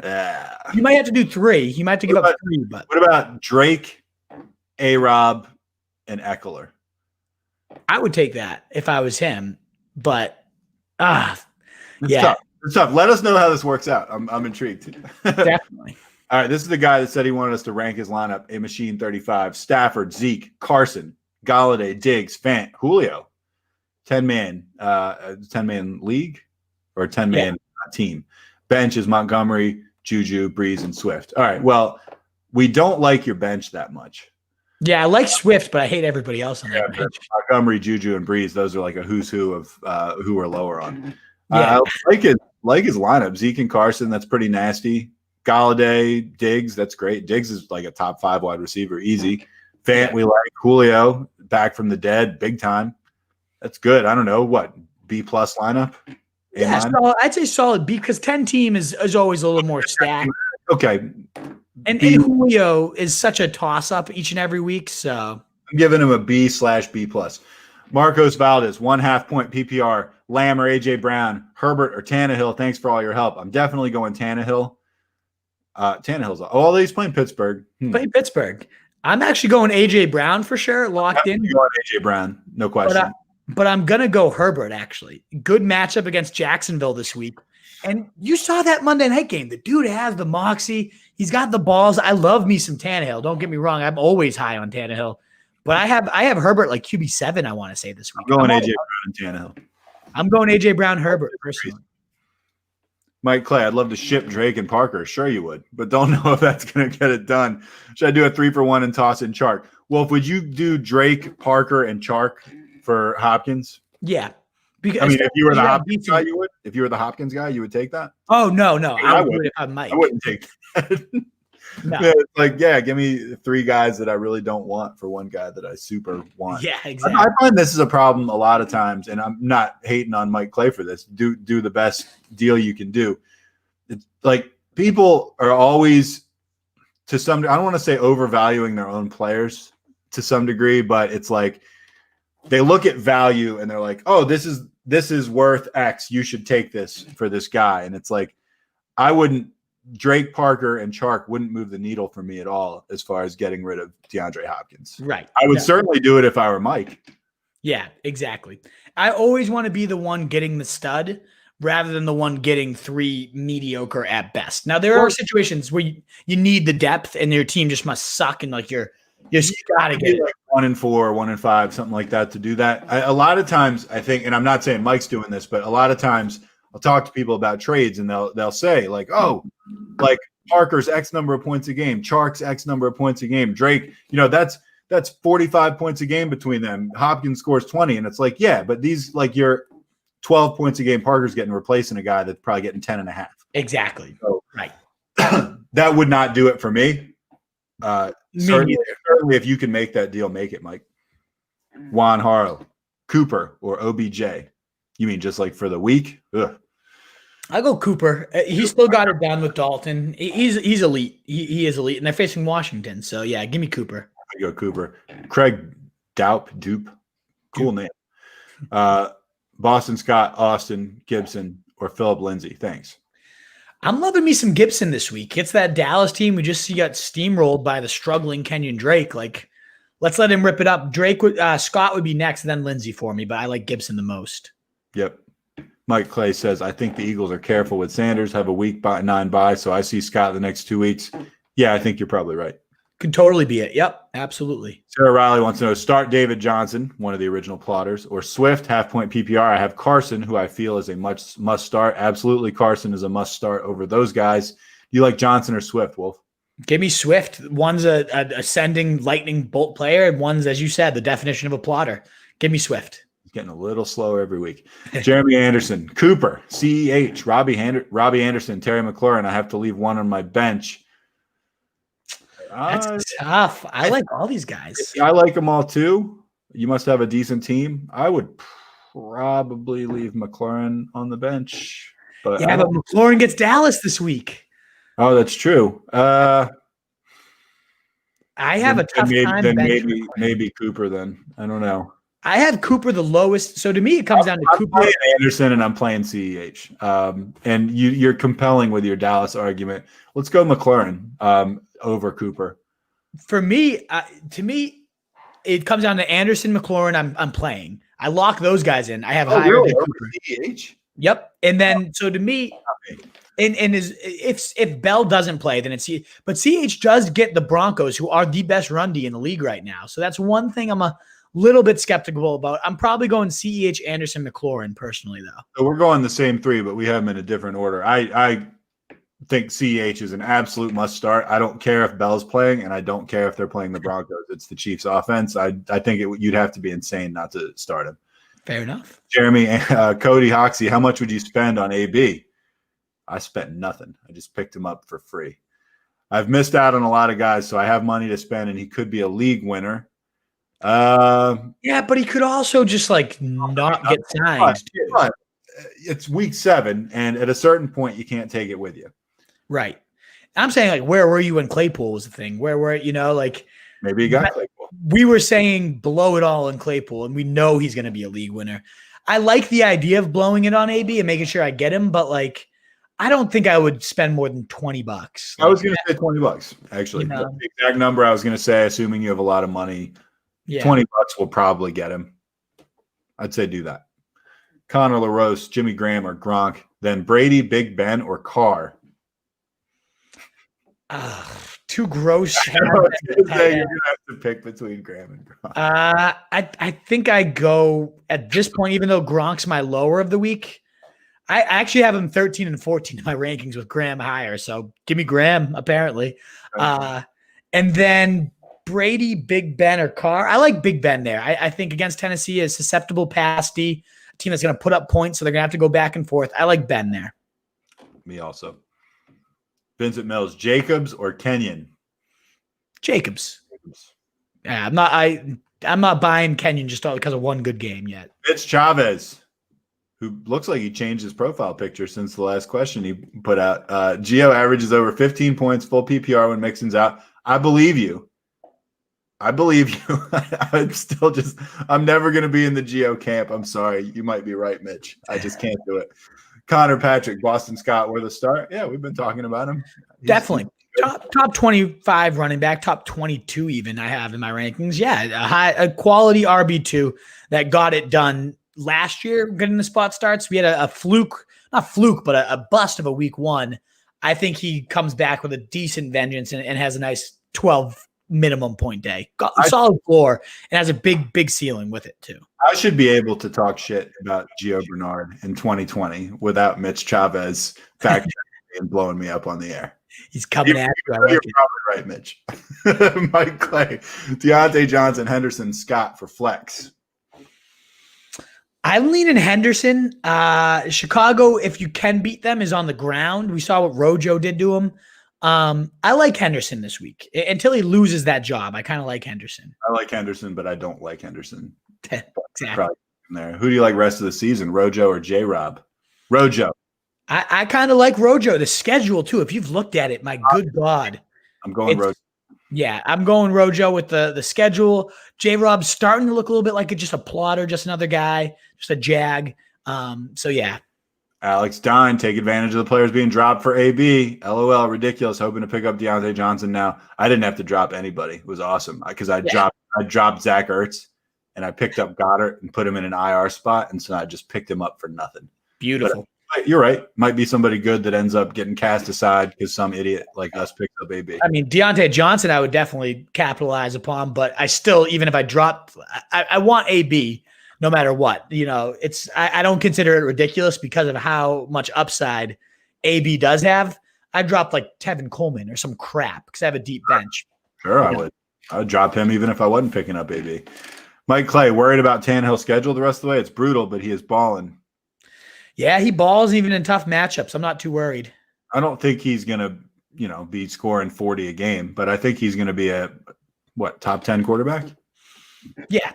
You might have to do three. You might have to give up three. But what about Drake, A-Rob, and Eckler? I would take that if I was him. But It's tough. It's tough. Let us know how this works out. I'm intrigued. Definitely. All right, this is the guy that said he wanted us to rank his lineup. A Machine 35, Stafford, Zeke, Carson, Galladay, Diggs, Fant, Julio. 10-man league or 10-man team. Bench is Montgomery, Juju, Brees, and Swift. All right, well, we don't like your bench that much. Yeah, I like Swift, but I hate everybody else on that bench. Montgomery, Juju, and Brees, those are like a who's who of who are lower on. Yeah. I like his lineup. Zeke and Carson, that's pretty nasty. Galladay, Diggs, that's great. Diggs is like a top 5 wide receiver, easy. Fant, we like. Julio, back from the dead, big time. That's good. I don't know, what, B+ lineup? Yeah, so I'd say solid B because 10 team is always a little more stacked. Okay. And Julio is such a toss-up each and every week, so. I'm giving him a B/B+. Marcos Valdez, 1/2 point PPR. Lamb or A.J. Brown, Herbert or Tannehill. Thanks for all your help. I'm definitely going Tannehill. Although he's playing Pittsburgh. Playing Pittsburgh. I'm actually going A.J. Brown for sure, locked in. You're going A.J. Brown, no question. But I'm going to go Herbert, actually. Good matchup against Jacksonville this week. And you saw that Monday night game. The dude has the moxie. He's got the balls. I love me some Tannehill. Don't get me wrong. I'm always high on Tannehill. But I have Herbert like QB7, I want to say, this week. I'm going A.J. Brown and Tannehill. I'm going A.J. Brown, Herbert, personally. Mike Clay, I'd love to ship Drake and Parker. Sure you would, but don't know if that's going to get it done. Should I do a 3-for-1 and toss in Chark? Wolf, would you do Drake, Parker, and Chark for Hopkins? Yeah. Because, if you were the Hopkins guy, you would? If you were the Hopkins guy, you would take that? Oh, no. I would if I'm Mike. I wouldn't take that. No. Give me 3 guys that I really don't want for one guy that I super want. Yeah, exactly. I find this is a problem a lot of times, and I'm not hating on Mike Clay for this. Do the best deal you can do. It's like people are always, to some, I don't want to say overvaluing their own players to some degree, but it's like they look at value and they're like, oh, this is worth X. You should take this for this guy. And it's like, Drake, Parker, and Chark wouldn't move the needle for me at all as far as getting rid of DeAndre Hopkins. Right. I would certainly do it if I were Mike. Yeah, exactly. I always want to be the one getting the stud rather than the one getting 3 mediocre at best. Now, there are situations where you need the depth and your team just must suck and like you just got to get it. Like 1-4, 1-5, something like that to do that. A lot of times I think, and I'm not saying Mike's doing this, but a lot of times I'll talk to people about trades and they'll say like, oh, like Parker's X number of points a game, Chark's X number of points a game, Drake, that's 45 points a game between them. Hopkins scores 20. And it's like, yeah, but these like you're 12 points a game. Parker's getting replacing a guy that's probably getting 10.5. Exactly. So, right. That would not do it for me. Certainly if you can make that deal, make it, Mike. Juan Harlow, Cooper, or OBJ. You mean just like for the week? Ugh. I go Cooper. He still got it down with Dalton. He's elite. He is elite, and they're facing Washington. So yeah, give me Cooper. I go Cooper. Craig Dupe. Cool name. Boston Scott, Austin Gibson, or Philip Lindsay. Thanks. I'm loving me some Gibson this week. It's that Dallas team we just see got steamrolled by the struggling Kenyon Drake. Like, let's let him rip it up. Scott would be next, and then Lindsay for me, but I like Gibson the most. Yep. Mike Clay says, I think the Eagles are careful with Sanders, have a week 9 bye, so I see Scott the next 2 weeks. Yeah, I think you're probably right. Could totally be it. Yep, absolutely. Sarah Riley wants to know, start David Johnson, one of the original plotters, or Swift, half-point PPR. I have Carson, who I feel is a must-start. Absolutely, Carson is a must-start over those guys. Do you like Johnson or Swift, Wolf? Give me Swift. One's a ascending lightning bolt player, and one's, as you said, the definition of a plotter. Give me Swift. He's getting a little slower every week. Jeremy Anderson, Cooper, CEH, Robbie Anderson, Terry McLaurin. I have to leave one on my bench. That's tough. I like all these guys. I like them all too. You must have a decent team. I would probably leave McLaurin on the bench. But yeah, but McLaurin gets Dallas this week. Oh, that's true. I have a tough time. Then maybe Cooper then. I don't know. I have Cooper the lowest. So to me, it comes down to Cooper. I'm playing Anderson and I'm playing CEH. And you're compelling with your Dallas argument. Let's go McLaurin over Cooper. For me, to me, it comes down to Anderson, McLaurin. I'm playing. I lock those guys in. I have higher than Cooper. CEH? Yep. And then so to me, if Bell doesn't play, then it's but CH does get the Broncos, who are the best run D in the league right now. So that's one thing I'm a little bit skeptical about. I'm probably going CEH, Anderson, McLaurin personally, though. So we're going the same 3, but we have them in a different order. I think CEH is an absolute must start. I don't care if Bell's playing, and I don't care if they're playing the Broncos. It's the Chiefs' offense. I think you'd have to be insane not to start him. Fair enough. Jeremy, Cody Hoxie, how much would you spend on AB? I spent nothing. I just picked him up for free. I've missed out on a lot of guys, so I have money to spend, and he could be a league winner. Yeah, but he could also just not get signed too. But it's week 7, and at a certain point, you can't take it with you. Right. I'm saying where were you when Claypool was the thing? Where were maybe he got Claypool. We were saying blow it all in Claypool, and we know he's going to be a league winner. I like the idea of blowing it on AB and making sure I get him, but I don't think I would spend more than $20. I was going to say $20, actually. That's the exact number I was going to say, assuming you have a lot of money. Yeah. $20 will probably get him. I'd say do that. Connor LaRose, Jimmy Graham, or Gronk. Then Brady, Big Ben, or Carr. Too gross. You're going to have to pick between Graham and Gronk. I think I go at this point, even though Gronk's my lower of the week. I actually have him 13 and 14 in my rankings with Graham higher. So give me Graham, apparently. And then Brady, Big Ben, or Carr. I like Big Ben there. I think against Tennessee is susceptible pass D, a team that's going to put up points, so they're going to have to go back and forth. I like Ben there. Me also. Vincent Mills, Jacobs or Kenyon? Jacobs. Yeah, I'm not buying Kenyon just because of one good game yet. Mitch Chavez, who looks like he changed his profile picture since the last question he put out. Gio averages over 15 points, full PPR when Mixon's out. I believe you. I believe you. I'm never going to be in the Geo camp. I'm sorry. You might be right, Mitch. I just can't do it. Connor Patrick, Boston Scott, where the start? Yeah, we've been talking about him. Definitely. Top 25 running back, top 22 even I have in my rankings. Yeah, a quality RB2 that got it done last year getting the spot starts. We had a fluke, not fluke, but a bust of a week 1. I think he comes back with a decent vengeance and has a nice 12 minimum point day. Got a solid floor and has a big ceiling with it too. I should be able to talk shit about Gio Bernard in 2020 without Mitch Chavez fact checking and blowing me up on the air. He's coming at you. You're probably right, Mitch. Mike Clay, Deante Johnson, Henderson, Scott for flex. I'm leaning Henderson. Chicago, if you can beat them, is on the ground. We saw what Rojo did to him. I like Henderson this week until he loses that job. I kind of like Henderson. I like Henderson, but I don't like Henderson. Exactly. There. Who do you like rest of the season, Rojo or J-Rob? Rojo. I kind of like Rojo. The schedule too. If you've looked at it, my good God, I'm going Rojo. Yeah, I'm going Rojo with the schedule. J-Rob's starting to look a little bit like just a plotter, just another guy, just a jag. So yeah. Alex Dine, take advantage of the players being dropped for AB. LOL, ridiculous. Hoping to pick up Deante Johnson now. I didn't have to drop anybody. It was awesome because I dropped Zach Ertz and I picked up Goddard and put him in an IR spot, and so I just picked him up for nothing. Beautiful. But you're right. Might be somebody good that ends up getting cast aside because some idiot like us picked up AB. I mean, Deante Johnson, I would definitely capitalize upon, but I still, even if I dropped, I want AB no matter what. You know, I don't consider it ridiculous because of how much upside AB does have. I dropped like Tevin Coleman or some crap because I have a deep bench. Sure, I would. I would drop him even if I wasn't picking up AB. Mike Clay, worried about Tannehill's schedule the rest of the way? It's brutal, but he is balling. Yeah, he balls even in tough matchups. I'm not too worried. I don't think he's going to, be scoring 40 a game, but I think he's going to be a, top 10 quarterback? Yeah.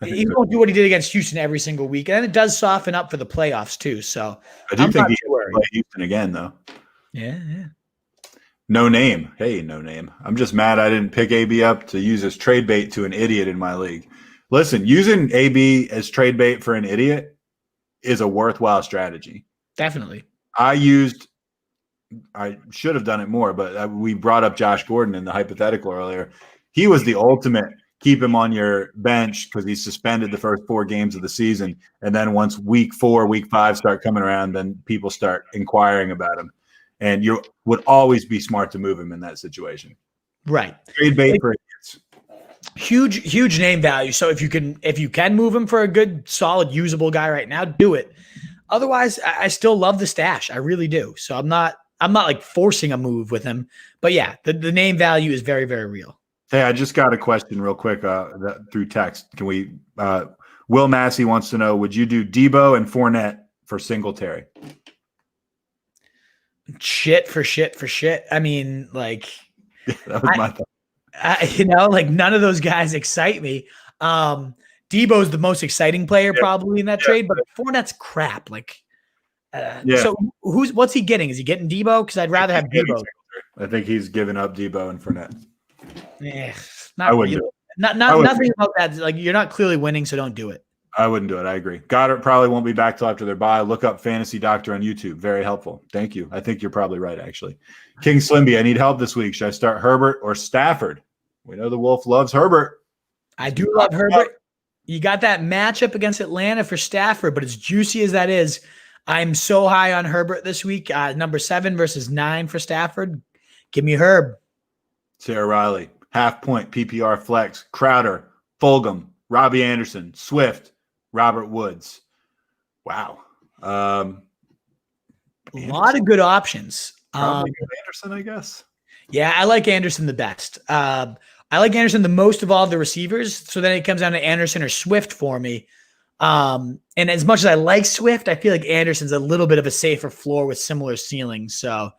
He won't do what he did against Houston every single week. And it does soften up for the playoffs too. So I do think he can play Houston again, though. Yeah. No name. Hey, no name. I'm just mad I didn't pick AB up to use as trade bait to an idiot in my league. Listen, using AB as trade bait for an idiot is a worthwhile strategy. Definitely. I should have done it more, but we brought up Josh Gordon in the hypothetical earlier. He was the ultimate keep him on your bench because he's suspended the first 4 games of the season. And then once week 4, week 5 start coming around, then people start inquiring about him. And you would always be smart to move him in that situation. Right. Trade bait for idiots. Huge name value. So if you can move him for a good, solid, usable guy right now, do it. Otherwise, I still love the stash. I really do. So I'm not like forcing a move with him. But yeah, the name value is very, very real. Hey, I just got a question real quick through text. Can we? Will Massey wants to know: would you do Debo and Fournette for Singletary? Shit for shit. I mean, like that was my thought. None of those guys excite me. Debo's the most exciting player probably in that trade, but Fournette's crap. So what's he getting? Is he getting Debo? Because I'd rather have Debo. I think he's given up Debo and Fournette. Yeah, I wouldn't do it. Nothing about that. Like, you're not clearly winning, so don't do it. I wouldn't do it. I agree. Goddard probably won't be back till after their bye. Look up Fantasy Doctor on YouTube. Very helpful. Thank you. I think you're probably right, actually. King Slimby, I need help this week. Should I start Herbert or Stafford? We know the Wolf loves Herbert. I do love Herbert. You got that matchup against Atlanta for Stafford, but as juicy as that is, I'm so high on Herbert this week. Number 7 versus 9 for Stafford. Give me Herb. Sarah Riley, half point PPR flex. Crowder, Fulgham, Robbie Anderson, Swift, Robert Woods. Wow. A lot of good options. Probably Anderson, I guess. Yeah, I like Anderson the best. I like Anderson the most of all of the receivers. So then it comes down to Anderson or Swift for me. And as much as I like Swift, I feel like Anderson's a little bit of a safer floor with similar ceilings. So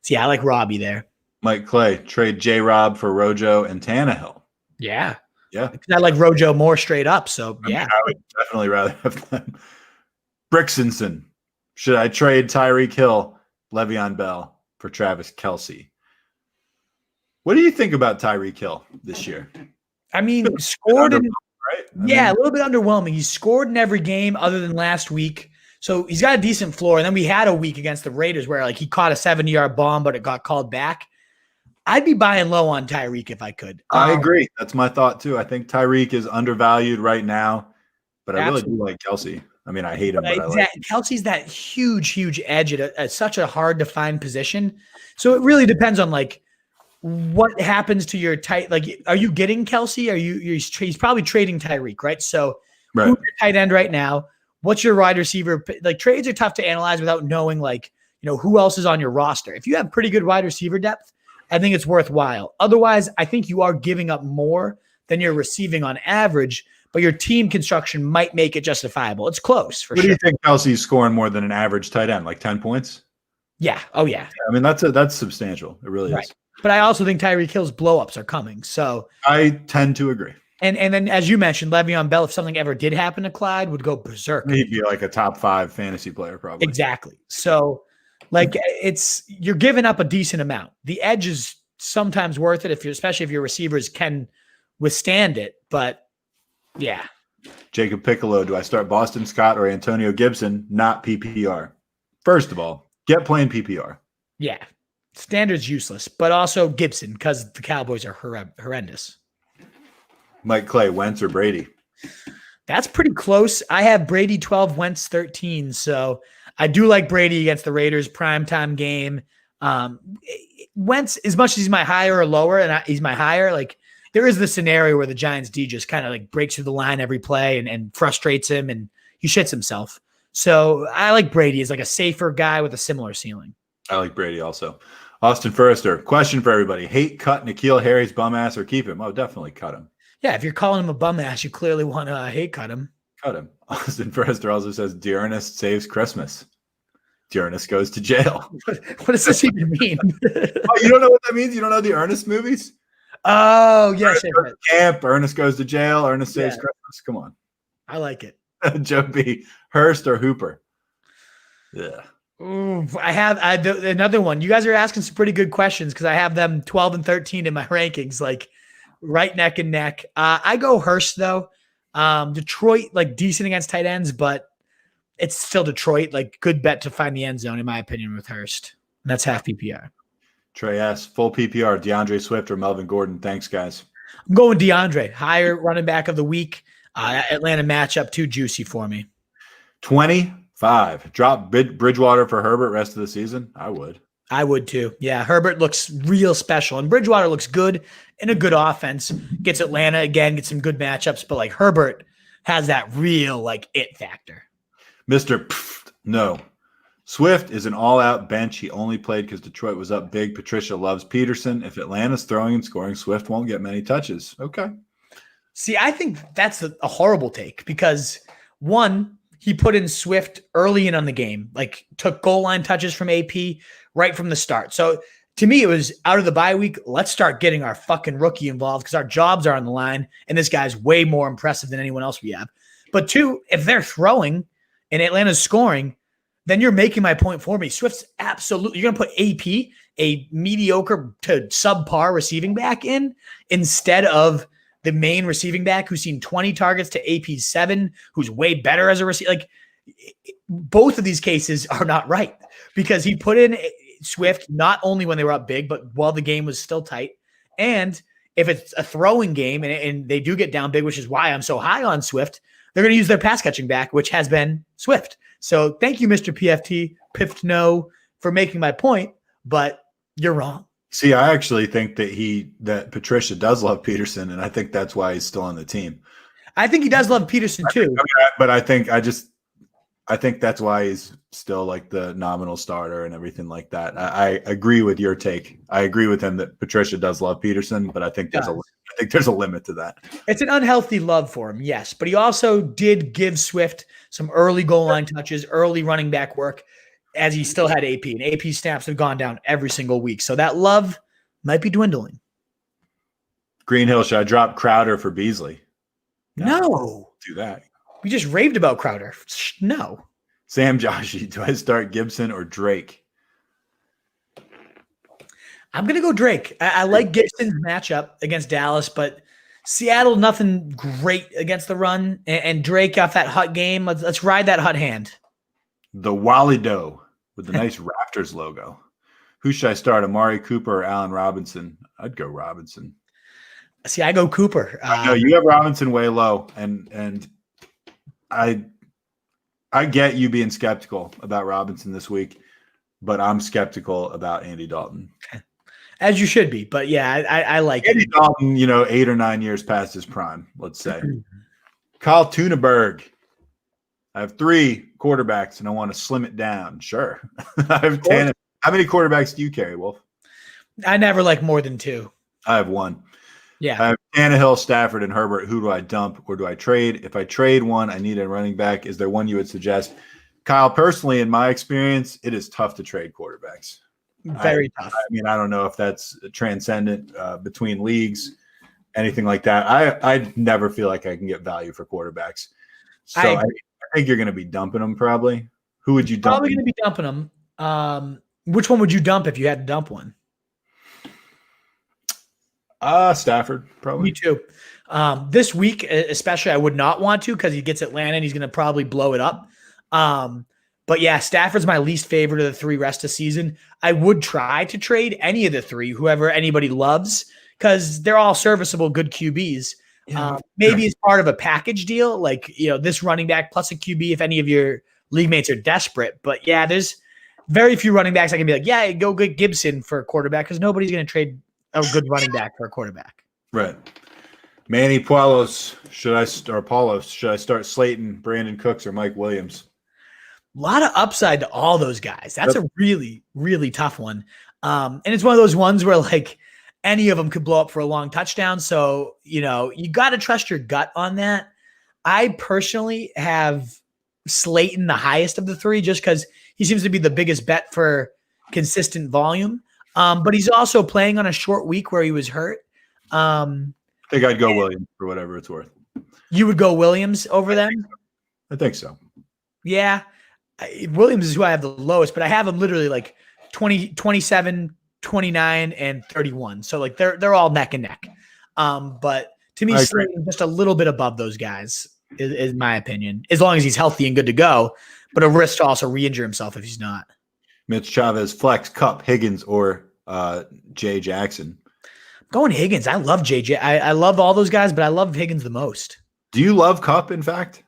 yeah, I like Robbie there. Mike Clay, trade J-Rob for Rojo and Tannehill. Yeah. Yeah. Because I like Rojo more straight up. So yeah. I would definitely rather have them. Brixenson. Should I trade Tyreek Hill, Le'Veon Bell for Travis Kelce? What do you think about Tyreek Hill this year? I mean, scored in right? a little bit underwhelming. He's scored in every game other than last week. So he's got a decent floor. And then we had a week against the Raiders where like he caught a 70-yard bomb, but it got called back. I'd be buying low on Tyreek if I could. I agree. That's my thought too. I think Tyreek is undervalued right now, but I really do like Kelsey. I mean, I hate him, but I like him. Kelsey's that huge edge at such a hard to find position. So it really depends on like what happens to your tight. Like, are you getting Kelsey? He's probably trading Tyreek, right? So who's your tight end right now? What's your wide receiver? Like trades are tough to analyze without knowing like, who else is on your roster. If you have pretty good wide receiver depth, I think it's worthwhile. Otherwise, I think you are giving up more than you're receiving on average, but your team construction might make it justifiable. It's close for sure. What do you think Kelsey's scoring more than an average tight end, like 10 points? Yeah. Oh, yeah. I mean, that's substantial. It really is. But I also think Tyreek Hill's blowups are coming. So I tend to agree. And then, as you mentioned, Le'Veon Bell, if something ever did happen to Clyde, would go berserk. He'd be like a top 5 fantasy player, probably. Exactly. So, like, you're giving up a decent amount. The edge is sometimes worth it, especially if your receivers can withstand it. But yeah. Jacob Piccolo, do I start Boston Scott or Antonio Gibson? Not PPR. First of all, get playing PPR. Yeah. Standard's useless, but also Gibson because the Cowboys are horrendous. Mike Clay, Wentz or Brady? That's pretty close. I have Brady 12, Wentz 13. So I do like Brady against the Raiders, primetime game. Wentz, as much as he's my higher or lower, and he's my higher, like there is the scenario where the Giants D just kind of like breaks through the line every play and frustrates him and he shits himself. So I like Brady as like a safer guy with a similar ceiling. I like Brady also. Austin Forrester, question for everybody. Hate cut N'Keal Harry's bum ass or keep him? Oh, definitely cut him. Yeah, if you're calling him a bum ass, you clearly want to hate cut him. Cut him. Austin Forrester also says, Dearness saves Christmas. Dearness goes to jail. What does this even mean? Oh, you don't know what that means? You don't know the Ernest movies? Oh, yes. Camp, Ernest goes to jail, Ernest saves Christmas. Come on. I like it. Joe B. Hurst or Hooper? Yeah. Ooh, I have another one. You guys are asking some pretty good questions because I have them 12 and 13 in my rankings, like right neck and neck. I go Hurst, though. Detroit, like decent against tight ends, but it's still Detroit. Like good bet to find the end zone, in my opinion, with Hurst. And that's half PPR. Trey S. Full PPR, DeAndre Swift or Melvin Gordon? Thanks, guys. I'm going DeAndre. Higher running back of the week. Atlanta matchup, too juicy for me. 25. Drop Bridgewater for Herbert rest of the season? I would. I would too. Yeah, Herbert looks real special. And Bridgewater looks good in a good offense. Gets Atlanta again, gets some good matchups. But like Herbert has that real like it factor. Mr. No. Swift is an all-out bench. He only played because Detroit was up big. Patricia loves Peterson. If Atlanta's throwing and scoring, Swift won't get many touches. Okay. See, I think that's a horrible take because, one, he put in Swift early in on the game, like took goal line touches from AP right from the start. So to me, it was out of the bye week. Let's start getting our fucking rookie involved because our jobs are on the line, and this guy's way more impressive than anyone else we have. But two, if they're throwing and Atlanta's scoring, then you're making my point for me. Swift's absolutely, you're going to put AP, a mediocre to subpar receiving back in instead of the main receiving back who's seen 20 targets to AP's 7, who's way better as a receiver. Like both of these cases are not right because he put in Swift not only when they were up big, but while the game was still tight. And if it's a throwing game and they do get down big, which is why I'm so high on Swift, they're going to use their pass catching back, which has been Swift. So thank you, Mr. PFT, Piftno, for making my point, but you're wrong. See, I actually think that Patricia does love Peterson, and I think that's why he's still on the team. I think he does love Peterson too. But I think that's why he's still like the nominal starter and everything like that. I agree with your take. I agree with him that Patricia does love Peterson, but I think there's a limit to that. It's an unhealthy love for him, yes, but he also did give Swift some early goal line touches, early running back work, as he still had AP, and AP snaps have gone down every single week. So that love might be dwindling. Greenhill, should I drop Crowder for Beasley? No. Do that. We just raved about Crowder. No. Sam Joshi, do I start Gibson or Drake? I'm going to go Drake. I like Gibson's matchup against Dallas, but Seattle, nothing great against the run, and Drake off that hot game. Let's ride that hot hand. The Wally Doe with the nice Raptors logo. Who should I start, Amari Cooper or Allen Robinson? I'd go Robinson. See, I go Cooper. No, you have Robinson way low, and I get you being skeptical about Robinson this week, but I'm skeptical about Andy Dalton. As you should be, but yeah, I like Andy Dalton, 8 or 9 years past his prime, let's say. Kyle Tuneberg. I have 3 quarterbacks, and I want to slim it down. Sure. I have 10. How many quarterbacks do you carry, Wolf? I never like more than 2. I have 1. Yeah. I have Tannehill, Stafford, and Herbert. Who do I dump or do I trade? If I trade one, I need a running back. Is there one you would suggest? Kyle, personally, in my experience, it is tough to trade quarterbacks. Very tough. I mean, I don't know if that's transcendent between leagues, anything like that. I never feel like I can get value for quarterbacks. So I think you're going to be dumping them probably. Who would you dump? Probably going to be dumping them. Which one would you dump if you had to dump one? Stafford, probably. Me too. This week, especially, I would not want to because he gets Atlanta and he's going to probably blow it up. But yeah, Stafford's my least favorite of the 3 rest of season. I would try to trade any of the 3, whoever anybody loves, because they're all serviceable, good QBs. Maybe it's part of a package deal, like this running back plus a QB if any of your league mates are desperate. But yeah, there's very few running backs I can be like, yeah, go get Gibson for a quarterback because nobody's going to trade a good running back for a quarterback. Right. Manny Paulos, should I start Slayton, Brandon Cooks, or Mike Williams? A lot of upside to all those guys. That's a really, really tough one. And it's one of those ones where like any of them could blow up for a long touchdown. So, you got to trust your gut on that. I personally have Slayton the highest of the 3 just because he seems to be the biggest bet for consistent volume. But he's also playing on a short week where he was hurt. I think I'd go Williams for whatever it's worth. You would go Williams over them? I think so. Yeah. Williams is who I have the lowest, but I have him literally like 20, 27, 29, and 31. So like they're all neck and neck. But to me, Slayton just a little bit above those guys is my opinion, as long as he's healthy and good to go, but a risk to also re-injure himself if he's not. Mitch Chavez, Flex, Cup, Higgins, or Jay Jackson. Going Higgins. I love JJ. I love all those guys, but I love Higgins the most. Do you love Cup, in fact?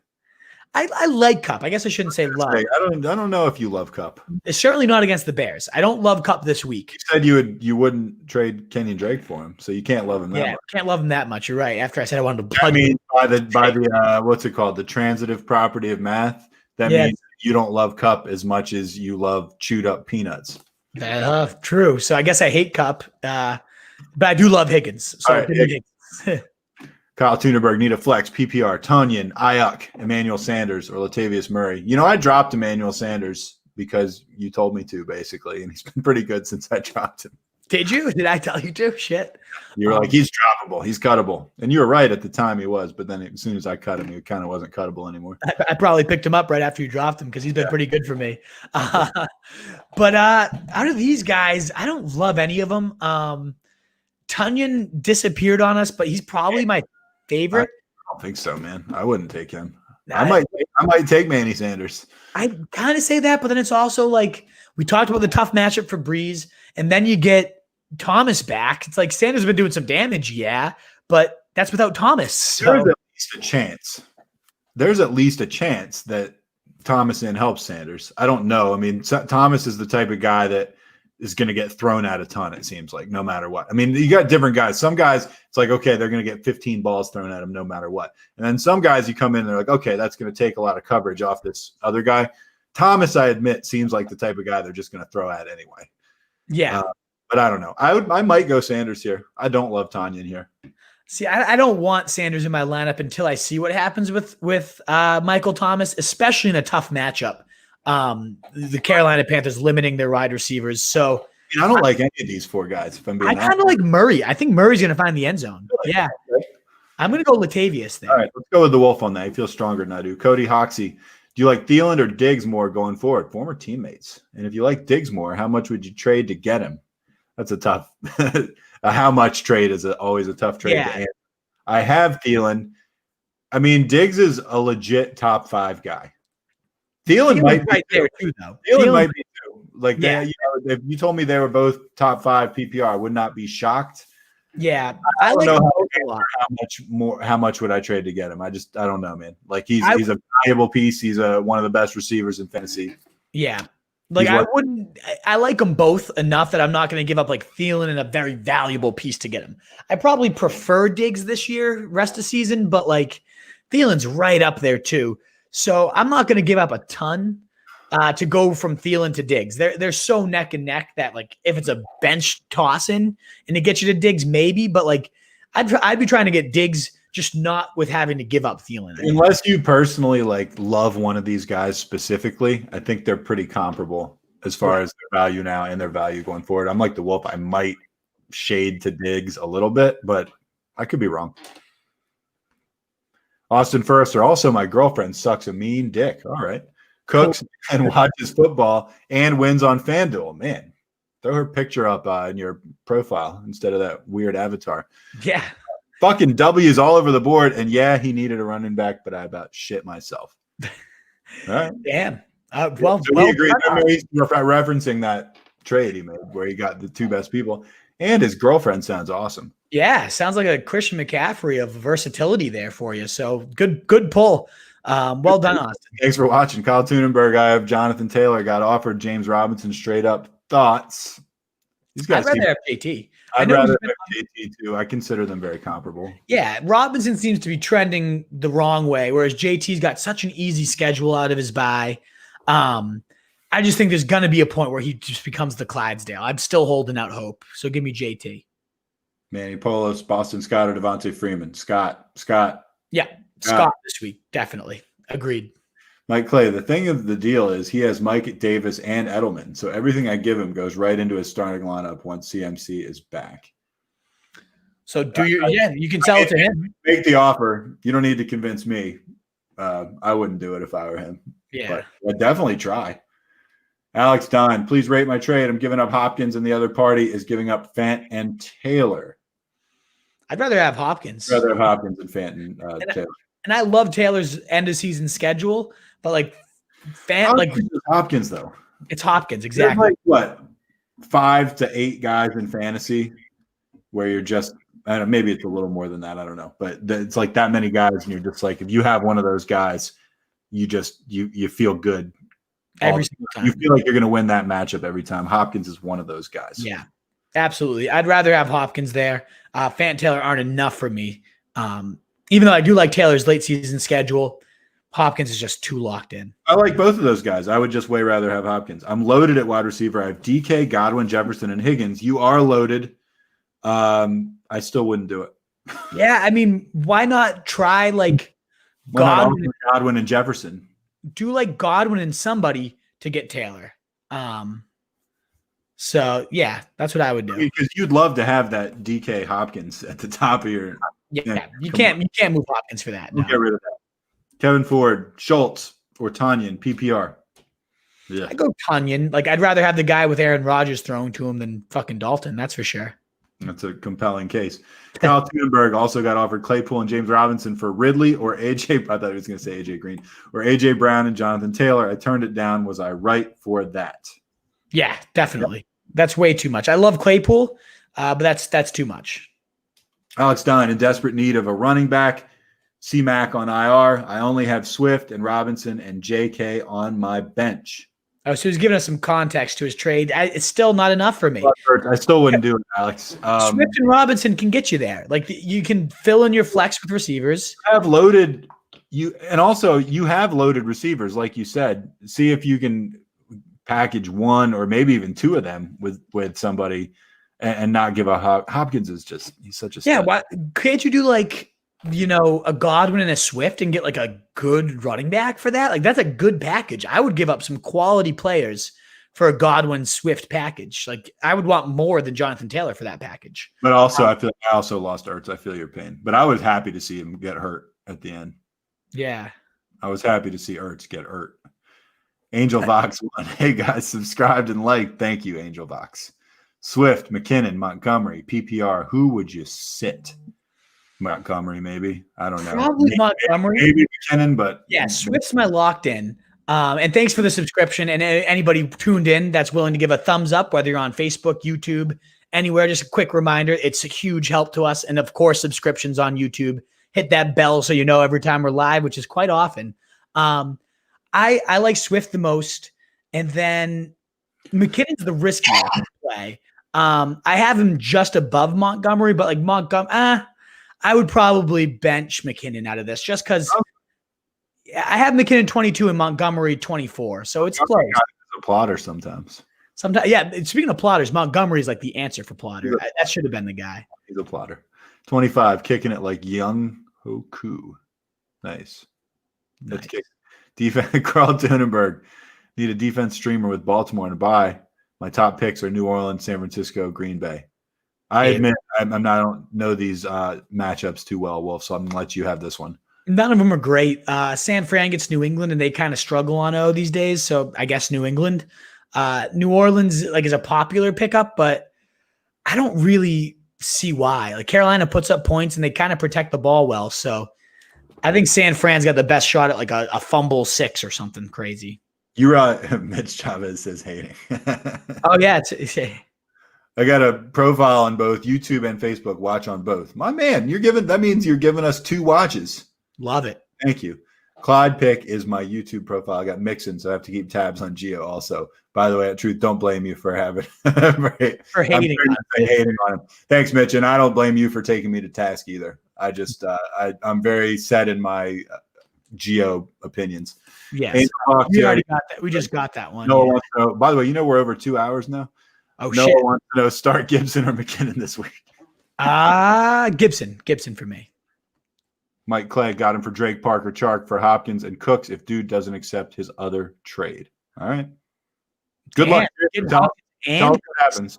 I like Cup. I guess I shouldn't say love. I don't know if you love Cup. It's certainly not against the Bears. I don't love Cup this week. You said you wouldn't trade Kenyon Drake for him, so you can't love him that much. Can't love him that much. You're right. After I said I wanted to plug by the what's it called? The transitive property of math. That means you don't love Cup as much as you love chewed up peanuts. True. So I guess I hate Cup, but I do love Higgins. So right, Higgins. Kyle Tuneberg, need a flex, PPR, Tunyon, Ayuk, Emmanuel Sanders, or Latavius Murray. I dropped Emmanuel Sanders because you told me to, basically, and he's been pretty good since I dropped him. Did you? Did I tell you to? Shit. You were like, he's droppable. He's cuttable. And you were right at the time he was, but then as soon as I cut him, he kind of wasn't cuttable anymore. I probably picked him up right after you dropped him because he's been pretty good for me. But out of these guys, I don't love any of them. Tunyon disappeared on us, but he's probably my favorite. I don't think so, man. I wouldn't take him. I might take Manny Sanders. I kind of say that, but then it's also like we talked about the tough matchup for Brees, and then you get Thomas back. It's like Sanders has been doing some damage, but that's without Thomas. So. There's at least a chance. There's at least a chance that Thomas helps Sanders. I don't know. I mean, Thomas is the type of guy that is going to get thrown out a ton, it seems like, no matter what. I mean, you got different guys. Some guys, it's like, okay, they're going to get 15 balls thrown at them no matter what. And then some guys, you come in and they're like, okay, that's going to take a lot of coverage off this other guy. Thomas, I admit, seems like the type of guy they're just going to throw at anyway. Yeah. But I don't know. I might go Sanders here. I don't love Tunyon here. See, I don't want Sanders in my lineup until I see what happens with Michael Thomas, especially in a tough matchup. The Carolina Panthers limiting their wide receivers. So I don't like any of these 4 guys. If I'm being honest. I kind of like Murray. I think Murray's going to find the end zone. Yeah. I'm going to go Latavius there. All right, let's go with the Wolf on that. He feels stronger than I do. Cody Hoxie, do you like Thielen or Diggs more going forward? Former teammates. And if you like Diggs more, how much would you trade to get him? That's a tough – how much trade is always a tough trade to answer. I have Thielen. I mean, Diggs is a legit top 5 guy. Thielen might be right there too, though. Thielen might be too. Like, Yeah. if you told me they were both top 5 PPR, I would not be shocked. Yeah, I don't like know them both a lot. how much would I trade to get him? I don't know, man. Like he's a valuable piece. He's one of the best receivers in fantasy. Yeah. Like I like them both enough that I'm not going to give up like Thielen and a very valuable piece to get him. I probably prefer Diggs this year, rest of season, but like Thielen's right up there too. So I'm not going to give up a ton to go from Thielen to Diggs. They're so neck and neck that like if it's a bench toss-in and it gets you to Diggs, maybe, but like I'd be trying to get Diggs, just not with having to give up Thielen. Unless you personally like love one of these guys specifically, I think they're pretty comparable as far as their value now and their value going forward. I'm like the Wolf. I might shade to Diggs a little bit, but I could be wrong. Austin Forrester, also my girlfriend sucks a mean dick. All right. Cooks and watches football and wins on FanDuel. Man, throw her picture up in your profile instead of that weird avatar. Yeah. Fucking W's all over the board. And yeah, he needed a running back, but I about shit myself. All right. Damn. So we agree. He's referencing that trade he made where he got the 2 best people. And his girlfriend sounds awesome. Yeah. Sounds like a Christian McCaffrey of versatility there for you. So good pull. Well done, Austin. Thanks for watching. Kyle Tunenberg. I have Jonathan Taylor. Got offered James Robinson straight up. Thoughts? I'd rather have JT. I'd rather have JT too. I consider them very comparable. Yeah, Robinson seems to be trending the wrong way, whereas JT's got such an easy schedule out of his bye. I just think there's going to be a point where he just becomes the Clydesdale. I'm still holding out hope. So give me JT. Manny Polos, Boston Scott, or Devontae Freeman? Scott. Yeah, Scott this week. Definitely. Agreed. Mike Clay, the thing of the deal is he has Mike Davis and Edelman. So everything I give him goes right into his starting lineup once CMC is back. So you can sell it to him. Make the offer. You don't need to convince me. I wouldn't do it if I were him. Yeah. But I'd definitely try. Alex Don, please rate my trade. I'm giving up Hopkins and the other party is giving up Fant and Taylor. I'd rather have Hopkins. I'd rather have Hopkins and Fant and Taylor. And I love Taylor's end of season schedule, but like Hopkins though. It's Hopkins, exactly. There's like what 5 to 8 guys in fantasy where you're just I don't know, maybe it's a little more than that. I don't know, but it's like that many guys, and you're just like if you have one of those guys, you just you feel good every single time. You feel like you're going to win that matchup every time. Hopkins is one of those guys. Yeah, absolutely. I'd rather have Hopkins there. Fant and Taylor aren't enough for me. Even though I do like Taylor's late season schedule, Hopkins is just too locked in. I like both of those guys. I would just way rather have Hopkins. I'm loaded at wide receiver. I have DK, Godwin, Jefferson, and Higgins. You are loaded. I still wouldn't do it. Yeah, I mean, why not try like Godwin and Jefferson? Do like Godwin and somebody to get Taylor. So yeah, that's what I would do. Because you'd love to have that DK Hopkins at the top of your. Yeah, you can't move Hopkins for that. No. Get rid of that. Kevin Ford, Schultz, or Tanyan, PPR. Yeah, I go Tanyan. Like I'd rather have the guy with Aaron Rodgers thrown to him than fucking Dalton. That's for sure. That's a compelling case. Kyle Thunberg also got offered Claypool and James Robinson for Ridley or AJ. I thought he was going to say AJ Green or AJ Brown and Jonathan Taylor. I turned it down. Was I right for that? Yeah, definitely. Yep. That's way too much. I love Claypool, but that's too much. Alex Dunn in desperate need of a running back. C-Mac on IR. I only have Swift and Robinson and JK on my bench. Oh, so he's giving us some context to his trade. It's still not enough for me. I still wouldn't do it, Alex. Swift and Robinson can get you there. Like you can fill in your flex with receivers. You have loaded receivers, like you said. See if you can package one or maybe even 2 of them with somebody and not give a Hopkins is just he's such a stud. Yeah. Why can't you do like a Godwin and a Swift and get like a good running back for that? Like that's a good package. I would give up some quality players for a Godwin Swift package. Like I would want more than Jonathan Taylor for that package. But also I also lost Ertz. I feel your pain, but I was happy to see him get hurt at the end. Yeah. I was happy to see Ertz get hurt. Angel Vox won. Hey guys, subscribed and liked. Thank you, Angel Vox. Swift, McKinnon, Montgomery, PPR. Who would you sit? Montgomery, maybe. I don't know. Probably Montgomery. Maybe McKinnon, but yeah, Swift's my locked in. And thanks for the subscription. And anybody tuned in that's willing to give a thumbs up, whether you're on Facebook, YouTube, anywhere, just a quick reminder. It's a huge help to us. And of course, subscriptions on YouTube. Hit that bell so you know every time we're live, which is quite often. I like Swift the most. And then McKinnon's the riskiest play. I have him just above Montgomery, but like Montgomery, I would probably bench McKinnon out of this just because I have McKinnon 22 and Montgomery 24. So it's close. He's a plotter sometimes. Sometimes, yeah. Speaking of plotters, Montgomery is like the answer for plotter. That should have been the guy. He's a plotter. 25, kicking it like Young Hoku. Nice. Let's kick. Defense, Carl Dunenberg. Need a defense streamer with Baltimore and a bye. My top picks are New Orleans, San Francisco, Green Bay. I admit I don't know these matchups too well, Wolf, so I'm going to let you have this one. None of them are great. San Fran gets New England, and they kind of struggle on O these days, so I guess New England. New Orleans is a popular pickup, but I don't really see why. Like Carolina puts up points, and they kind of protect the ball well, so I think San Fran's got the best shot at like a fumble 6 or something crazy. You're Mitch Chavez says hating. Oh, yeah. I got a profile on both YouTube and Facebook. Watch on both. My man, that means you're giving us 2 watches. Love it. Thank you. Clyde Pick is my YouTube profile. I got Mixon, so I have to keep tabs on Geo also. By the way, at Truth, don't blame you for having for hating on him. Thanks, Mitch, and I don't blame you for taking me to task either. I just I'm very set in my Geo opinions. Yes, we already got that. We just got that one. Noah wants to know, by the way, we're over 2 hours now. Oh, Noah shit. wants to know, start Gibson or McKinnon this week. Gibson for me. Mike Clay got him for Drake, Parker, Chark for Hopkins and Cooks if dude doesn't accept his other trade. All right. Good luck. Tell what happens.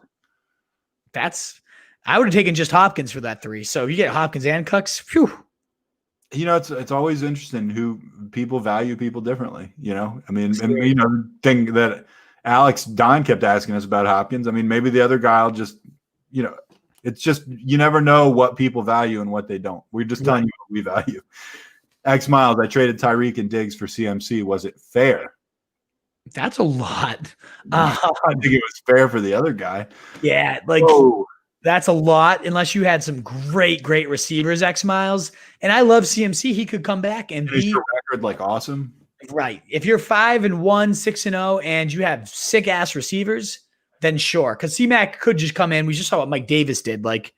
I would have taken just Hopkins for that 3. So if you get Hopkins and Cooks, phew. It's always interesting who people value people differently. I mean, thing that Alex Don kept asking us about Hopkins. I mean, maybe the other guy will just, it's just, you never know what people value and what they don't. We're just telling you what we value. X Miles, I traded Tyreek and Diggs for CMC. Was it fair? That's a lot. I think it was fair for the other guy. Yeah. That's a lot unless you had some great receivers, X Miles. And I love CMC. He could come back and be your record awesome. Right. If you're 5-1, 6-0, and you have sick ass receivers, then sure. Because C-Mac could just come in. We just saw what Mike Davis did. Like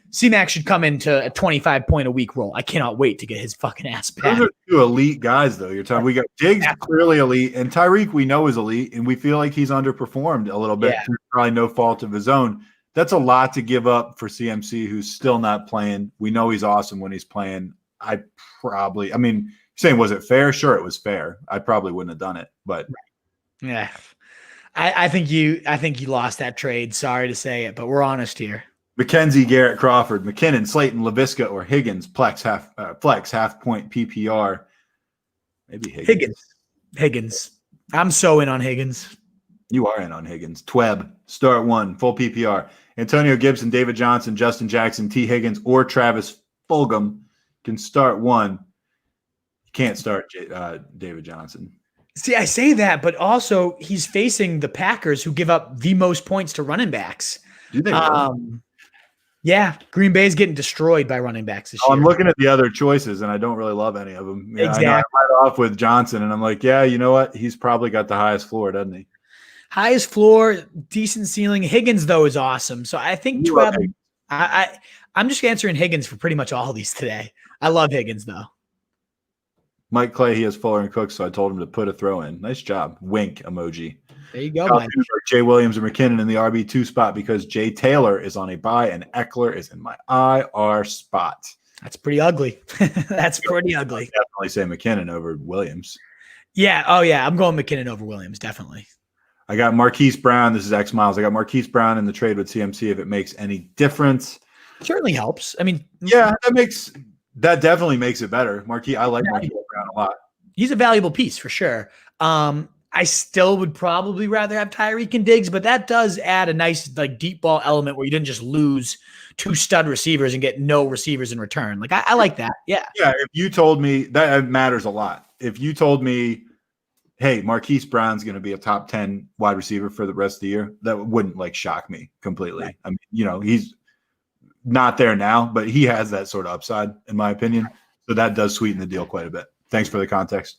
C-Mac should come into a 25-point-a-week role. I cannot wait to get his fucking ass back. Those are 2 elite guys, though. You're talking. We got Diggs clearly elite, and Tyreek we know is elite, and we feel like he's underperformed a little bit. Through probably no fault of his own. That's a lot to give up for CMC, who's still not playing. We know he's awesome when he's playing. Saying was it fair? Sure, it was fair. I probably wouldn't have done it, but yeah, I think you lost that trade. Sorry to say it, but we're honest here. McKenzie, Garrett, Crawford, McKinnon, Slayton, LaVisca, or Higgins. Flex half point PPR. Maybe Higgins. I'm so in on Higgins. You are in on Higgins. Tweb, start 1, full PPR. Antonio Gibson, David Johnson, Justin Jackson, T. Higgins, or Travis Fulgham can start 1. You can't start David Johnson. See, I say that, but also he's facing the Packers, who give up the most points to running backs. Do they? Yeah, Green Bay's getting destroyed by running backs this year. I'm looking at the other choices, and I don't really love any of them. Exactly. I light off with Johnson, and I'm like, yeah, you know what? He's probably got the highest floor, doesn't he? Highest floor, decent ceiling. Higgins, though, is awesome. So I think I'm just answering Higgins for pretty much all of these today. I love Higgins, though. Mike Clay, he has Fuller and Cook, so I told him to put a throw in. Nice job. Wink emoji. There you go, Mike. Jay Williams or McKinnon in the RB2 spot because Jay Taylor is on a bye and Eckler is in my IR spot. That's pretty ugly. That's pretty ugly. I'll definitely say McKinnon over Williams. Yeah. Oh, yeah. I'm going McKinnon over Williams, definitely. I got Marquise Brown. This is X Miles. I got Marquise Brown in the trade with CMC if it makes any difference. Certainly helps. I mean, yeah, that definitely makes it better. I like Marquise Brown a lot. He's a valuable piece for sure. I still would probably rather have Tyreek and Diggs, but that does add a nice like deep ball element where you didn't just lose 2 stud receivers and get no receivers in return. Like I like that. Yeah. Yeah. If you told me that matters a lot. If you told me, hey, Marquise Brown's going to be a top 10 wide receiver for the rest of the year, that wouldn't like shock me completely. Right. I mean, he's not there now, but he has that sort of upside in my opinion. So that does sweeten the deal quite a bit. Thanks for the context.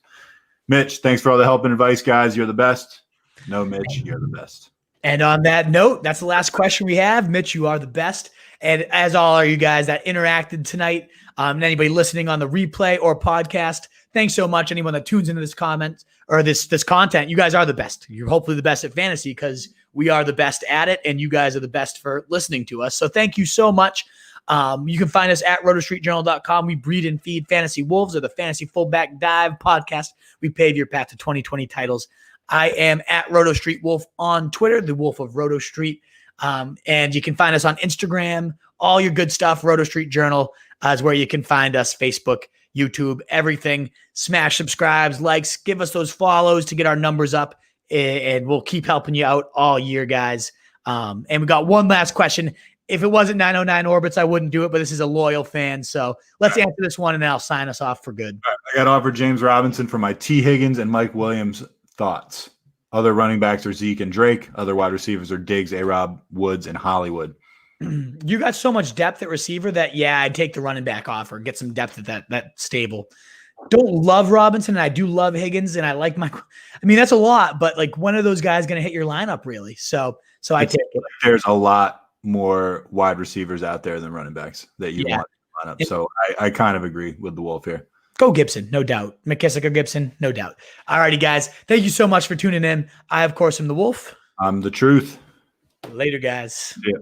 Mitch, thanks for all the help and advice, guys. You're the best. No, Mitch, you're the best. And on that note, that's the last question we have. Mitch, you are the best. And as all are you guys that interacted tonight, and anybody listening on the replay or podcast, thanks so much. Anyone that tunes into this comment or this content, you guys are the best. You're hopefully the best at fantasy because we are the best at it, and you guys are the best for listening to us. So thank you so much. You can find us at rotostreetjournal.com. We breed and feed fantasy wolves, or the Fantasy Fullback Dive podcast. We pave your path to 2020 titles. I am at RotoStreetWolf on Twitter, the Wolf of Roto Street. And you can find us on Instagram, all your good stuff. Roto Street Journal is where you can find us, Facebook, YouTube, everything. Smash subscribes, likes, give us those follows to get our numbers up, and we'll keep helping you out all year, guys. And we got one last question. If it wasn't 909 Orbits, I wouldn't do it, but this is a loyal fan. So let's answer this one, and then I'll sign us off for good. I got offered James Robinson for my T. Higgins and Mike Williams thoughts. Other running backs are Zeke and Drake. Other wide receivers are Diggs, A-Rob, Woods, and Hollywood. You got so much depth at receiver that, yeah, I'd take the running back offer, get some depth at that stable. Don't love Robinson, and I do love Higgins, and I like that's a lot, but like when are those guys going to hit your lineup really? So I take it. There's a lot more wide receivers out there than running backs that you want to line up. So I kind of agree with the Wolf here. Go Gibson, no doubt. McKissick or Gibson, no doubt. All righty, guys. Thank you so much for tuning in. I, of course, am the Wolf. I'm the Truth. Later, guys. Yeah.